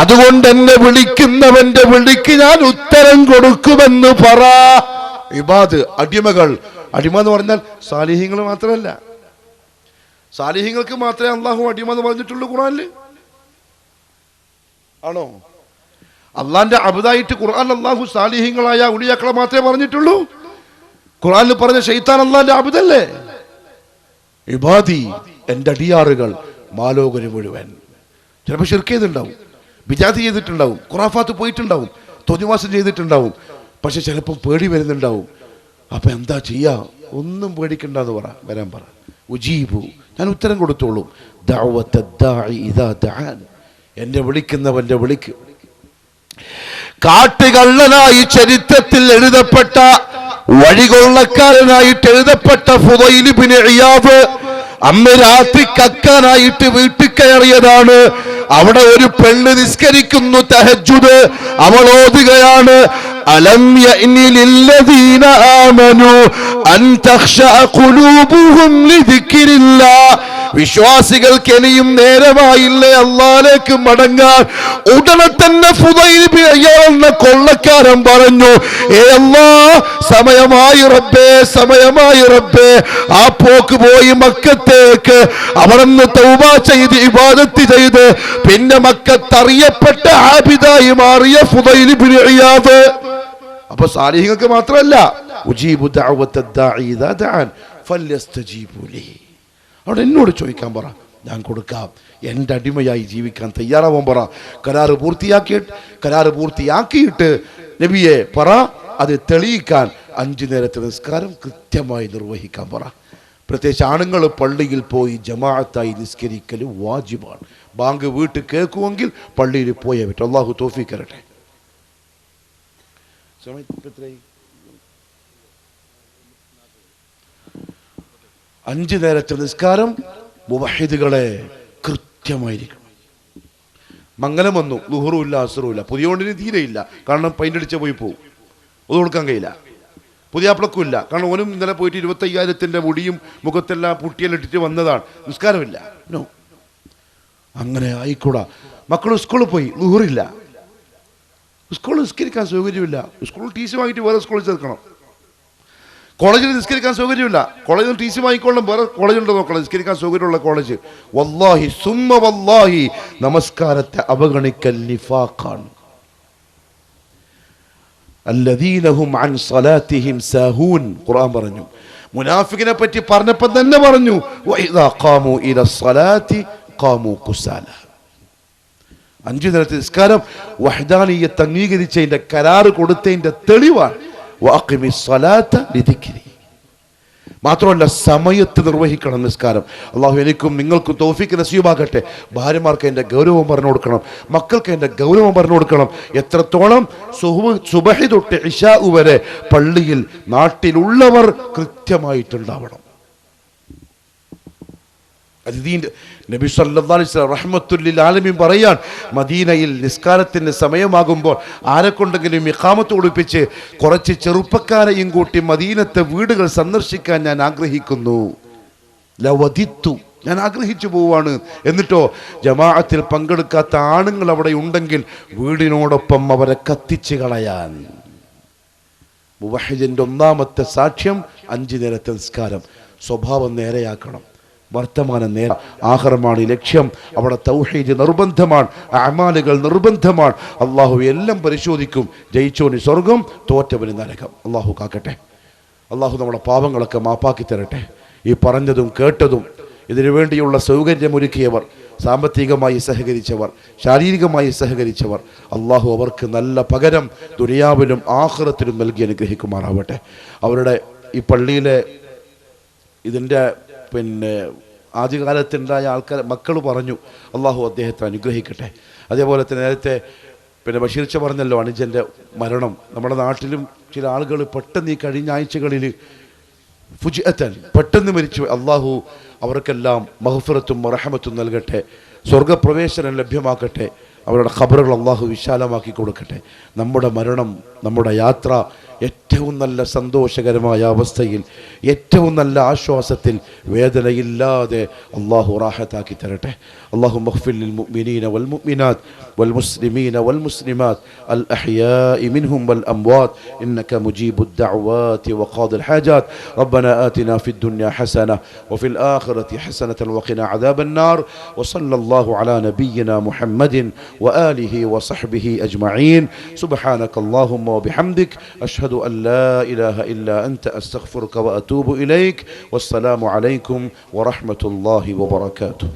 അതുകൊണ്ട് എന്നെ വിളിക്കുന്നവന്റെ വിളിക്ക് ഞാൻ ഉത്തരം കൊടുക്കുമെന്ന് പറ. ഇബാദ്, അടിമകൾ. അടിമ എന്ന് പറഞ്ഞാൽ സാലിഹീങ്ങൾ മാത്രമല്ല. സാലിഹീങ്ങൾക്ക് മാത്രമേ അള്ളാഹു അടിമ എന്ന് പറഞ്ഞിട്ടുള്ളൂ ഖുർആനിൽ. ആണോ? അള്ളാന്റെ അബ്ദായിട്ട് ഖുർആൻ അള്ളാഹു സാലിഹീങ്ങളായ ഉലിയാക്കളെ മാത്രമേ പറഞ്ഞിട്ടുള്ളൂ. ഖുർആനിൽ പറഞ്ഞ ശൈത്താൻ അള്ളാന്റെ അബ്ദല്ലേ. ഇബാദി, എന്റെ അടിയാറുകൾ, മാലോകര് മുഴുവൻ. ചിലപ്പോൾ ശിർക്ക് ചെയ്തിട്ടുണ്ടാവും, ബിദഅത്ത് ചെയ്തിട്ടുണ്ടാവും, ഖുറാഫാത്ത് പോയിട്ടുണ്ടാവും, തോന്നിവാസം ചെയ്തിട്ടുണ്ടാവും. പക്ഷെ ചിലപ്പോൾ പേടി വരുന്നുണ്ടാവും. അപ്പൊ എന്താ ചെയ്യാ? ഒന്നും പേടിക്കണ്ടെന്ന് വരാൻ പറ. ഉജീബു, ഞാൻ ഉത്തരം കൊടുത്തോളൂ. ദഅവത്തദ്ദാഇ ഇദാ ദഅൻ. എന്നെ വിളിക്കുന്നവന്റെ വിളിക്ക്. കാട്ടുകള്ളനായി ചരിത്രത്തിൽ എഴുതപ്പെട്ട, വഴികൊള്ളക്കാരനായിട്ട് എഴുതപ്പെട്ട ഫുദൈൽ ഇബ്നു ഇയാദ് അന്ന് രാത്രി കക്കാനായിട്ട് വീട്ടിൽ കയറിയതാണ്. അവിടെ ഒരു പെണ്ണ് നിസ്കരിക്കുന്നു തഹജ്ജുദ്. അവൾ ഓതുകയാണ്, അലം യഅനി ലില്ലദീന ആമനു അൻ തഖ്ശഅ ഖുലൂബുഹും ലിദിക്രില്ലാഹ്. വിശ്വാസികൾക്ക് ഇനിയും നേരമായില്ലേ അല്ലാഹുവിലേക്ക് മടങ്ങാൻ. ഉടനെ തന്നെ ഫുദൈൽ ഇബ്നു ഇയാദ് എന്ന കൊള്ളക്കാരൻ പറഞ്ഞു, ഏ അല്ലാഹ്, സമയമായി റബ്ബേ, സമയമായി റബ്ബേ. ആ പോക്ക് പോയി മക്കത്തേക്ക്. അവിടുന്ന് തൗബ ചെയ്ത് ഇബാദത്ത് ചെയ്ത് പിന്നെ മക്കത്തറിയപ്പെട്ട ആബിദായി മാറിയ ഫുദൈൽ ഇബ്നു ഇയാദ്. അപ്പൊ സാലിഹ്യങ്ങൾക്ക് മാത്രമല്ല, ഉജീബു ദഅവത്തദ്ദാഇ ഇദാ ദഅൻ ഫല്യസ്തജീബു ലി. അവിടെ എന്നോട് ചോദിക്കാൻ പറ, ഞാൻ കൊടുക്കാം. എൻ്റെ അടിമയായി ജീവിക്കാൻ തയ്യാറാവാൻ പറ. കരാറ് പൂർത്തിയാക്കിയിട്ട് നബിയെ പറ, അത് തെളിയിക്കാൻ 5 നേരത്തെ നിസ്കാരം കൃത്യമായി നിർവഹിക്കാൻ പറ. പ്രത്യേകിച്ച് ആണുങ്ങൾ പള്ളിയിൽ പോയി ജമാഅത്തായി നിസ്കരിക്കൽ വാജിബാണ്. ബാങ്ക് വീട്ടിൽ കേൾക്കുമെങ്കിൽ പള്ളിയിൽ പോയേ പറ്റും. അള്ളാഹു തൗഫീഖ് തരട്ടെ. 5 നേരത്തെ നിസ്കാരം മുവഹിദുകളെ കൃത്യമായിരിക്കണം. മംഗലം വന്നു, ളുഹറുമില്ല അസ്റുമില്ല, പുതിയ കൊണ്ടിന് തീരെയില്ല. കാരണം പൈൻ്റടിച്ച് പോയി പോകും, അത് കൊടുക്കാൻ കഴിയില്ല. പുതിയ അപ്പളക്കും ഇല്ല, കാരണം ഓനും ഇന്നലെ പോയിട്ട് 25,000 മുടിയും മുഖത്തെല്ലാം പുട്ടിയെല്ലിട്ടിട്ട് വന്നതാണ്. നിസ്കാരമില്ല. നോ, അങ്ങനെ ആയിക്കൂടാ. മക്കൾ സ്കൂളിൽ പോയി, ളുഹറില്ല. സ്കൂളിൽ നിസ്കരിക്കാൻ സൗകര്യമില്ല. സ്കൂളിൽ ടി സി വാങ്ങിയിട്ട് വേറെ സ്കൂളിൽ ചേർക്കണം. കോളേജിൽ നിസ്കരിക്കാൻ സൗകര്യമില്ല. കോളേജിൽ ടി സി വാങ്ങിക്കൊള്ളും, വേറെ കോളേജുണ്ടോ നോക്കണം നിസ്കരിക്കാൻ സൗകര്യമുള്ള കോളേജ്. വല്ലാഹി സുമ്മ വല്ലാഹി, നമസ്കാരത്തെ അവഗണിക്കൽ നിഫാഖാണ്. അല്ലദീനഹും അൻ സ്വലാത്തിഹിം സാഹൂൻ. ഖുർആൻ പറഞ്ഞു. മുനാഫിഖിനെ പറ്റി പറഞ്ഞപ്പോൾ തന്നെ പറഞ്ഞു, വഇദാ ഖാമു ഇലസ്സലാത്തി ഖാമു കുസാല. 5 നേരത്തെ നിസ്കാരം വഹ്ദാനിയത്ത് അംഗീകരിച്ചതിന്റെ, കരാറ് കൊടുത്തതിന്റെ തെളിവാണ്. വഅഖിമിസ്സലാത്ത ലിദിക്രി. മാത്രമല്ല സമയത്ത് നിർവഹിക്കണം നിസ്കാരം. അള്ളാഹു എനിക്കും നിങ്ങൾക്കും തൗഫീഖ് നസീബാകട്ടെ. ഭാര്യമാർക്ക് എൻ്റെ ഗൗരവം പറഞ്ഞു കൊടുക്കണം, മക്കൾക്ക് എൻ്റെ ഗൗരവം പറഞ്ഞു കൊടുക്കണം. എത്രത്തോളം സുബഹി തൊട്ട് ഇശാ വരെ പള്ളിയിൽ നാട്ടിലുള്ളവർ കൃത്യമായിട്ടുണ്ടാവണം. നബി സല്ലല്ലാഹു അലൈഹി വസല്ലം റഹ്മത്തുൽ ആലമീൻ പറയാൻ, മദീനയിൽ നിസ്കാരത്തിന് സമയമാകുമ്പോൾ ആരെക്കൊണ്ടെങ്കിലും ഇഖാമത്ത് ഒളിപ്പിച്ച് കുറച്ച് ചെറുപ്പക്കാരെയും കൂട്ടി മദീനത്തെ വീടുകൾ സന്ദർശിക്കാൻ ഞാൻ ആഗ്രഹിക്കുന്നു. ലവദിത്തു, ഞാൻ ആഗ്രഹിച്ചു പോവാണ്. എന്നിട്ടോ ജമാഅത്തിൽ പങ്കെടുക്കാത്ത ആണുങ്ങൾ അവിടെ ഉണ്ടെങ്കിൽ വീടിനോടൊപ്പം അവരെ കത്തിച്ച് കളയാൻ. മുവഹിദിന്റെ ഒന്നാമത്തെ സാക്ഷ്യം 5 നേരത്തെ നിസ്കാരം. സ്വഭാവം നേരെയാക്കണം, വർത്തമാനം നേരെ. ആഖിറമാണ് ലക്ഷ്യം. അവിടെ തൗഹീദ് നിർബന്ധമാണ്, അമാലുകൾ നിർബന്ധമാണ്. അള്ളാഹു എല്ലാം പരിശോധിക്കും. ജയിച്ചോന് സ്വർഗം, തോറ്റവന് നരകം. അള്ളാഹു കാക്കട്ടെ. അള്ളാഹു നമ്മുടെ പാപങ്ങളൊക്കെ മാപ്പാക്കി തരട്ടെ. ഈ പറഞ്ഞതും കേട്ടതും ഇതിനു വേണ്ടിയുള്ള സൗകര്യമൊരുക്കിയവർ, സാമ്പത്തികമായി സഹകരിച്ചവർ, ശാരീരികമായി സഹകരിച്ചവർ, അള്ളാഹു അവർക്ക് നല്ല പകരം ദുനിയാവിലും ആഖിറത്തിലും നൽകി അനുഗ്രഹിക്കുമാറാവട്ടെ. അവരുടെ ഈ പള്ളിയിലെ ഇതിൻ്റെ ആദ്യകാലത്തുണ്ടായ മക്കൾ പറഞ്ഞു, അള്ളാഹു അദ്ദേഹത്തെ അനുഗ്രഹിക്കട്ടെ. അതേപോലെ തന്നെ നേരത്തെ ബഷീർച്ച പറഞ്ഞല്ലോ അനുജൻ്റെ മരണം. നമ്മുടെ നാട്ടിലും ചില ആളുകൾ പെട്ടെന്ന് ഈ കഴിഞ്ഞ ആഴ്ചകളിൽ ഫുജ്അത്തൻ പെട്ടെന്ന് മരിച്ചു. അള്ളാഹു അവർക്കെല്ലാം മഗ്ഫിറത്തും റഹ്മത്തും നൽകട്ടെ, സ്വർഗപ്രവേശനം ലഭ്യമാക്കട്ടെ, അവരുടെ ഖബറുകൾ അള്ളാഹു വിശാലമാക്കി കൊടുക്കട്ടെ. നമ്മുടെ മരണം, നമ്മുടെ യാത്ര ഏറ്റവും നല്ല സന്തോഷകരമായ അവസ്ഥയിൽ, ഏറ്റവും നല്ല ആശ്വാസത്തിൽ, വേദനയില്ലാതെ അള്ളാഹു റാഹത്താക്കി തരട്ടെ. അള്ളാഹു മഗ്ഫിർ ലിൽ മുഅ്മിനീന വൽ മുഅ്മിനാത്ത് വൽ മുസ്ലിമീന വൽ മുസ്ലിമാത്ത് അൽ അഹ്യാഇ മിൻഹും വൽ അംവാത്ത് ഇന്നക മുജീബുദ് ദഅവാതി വഖാദിൽ ഹാജാത്ത്. റബ്ബനാ ആതിനാ ഫിദ് ദുനിയ ഹസനة وفي الآخرة حسنة وقنا عذاب النار. وصلى الله على نبينا محمد وآله وصحبه أجمعين. سبحانك اللهم وبحمدك أشهد أن لا إله إلا أنت أستغفرك وأتوب إليك. والسلام عليكم ورحمة الله وبركاته.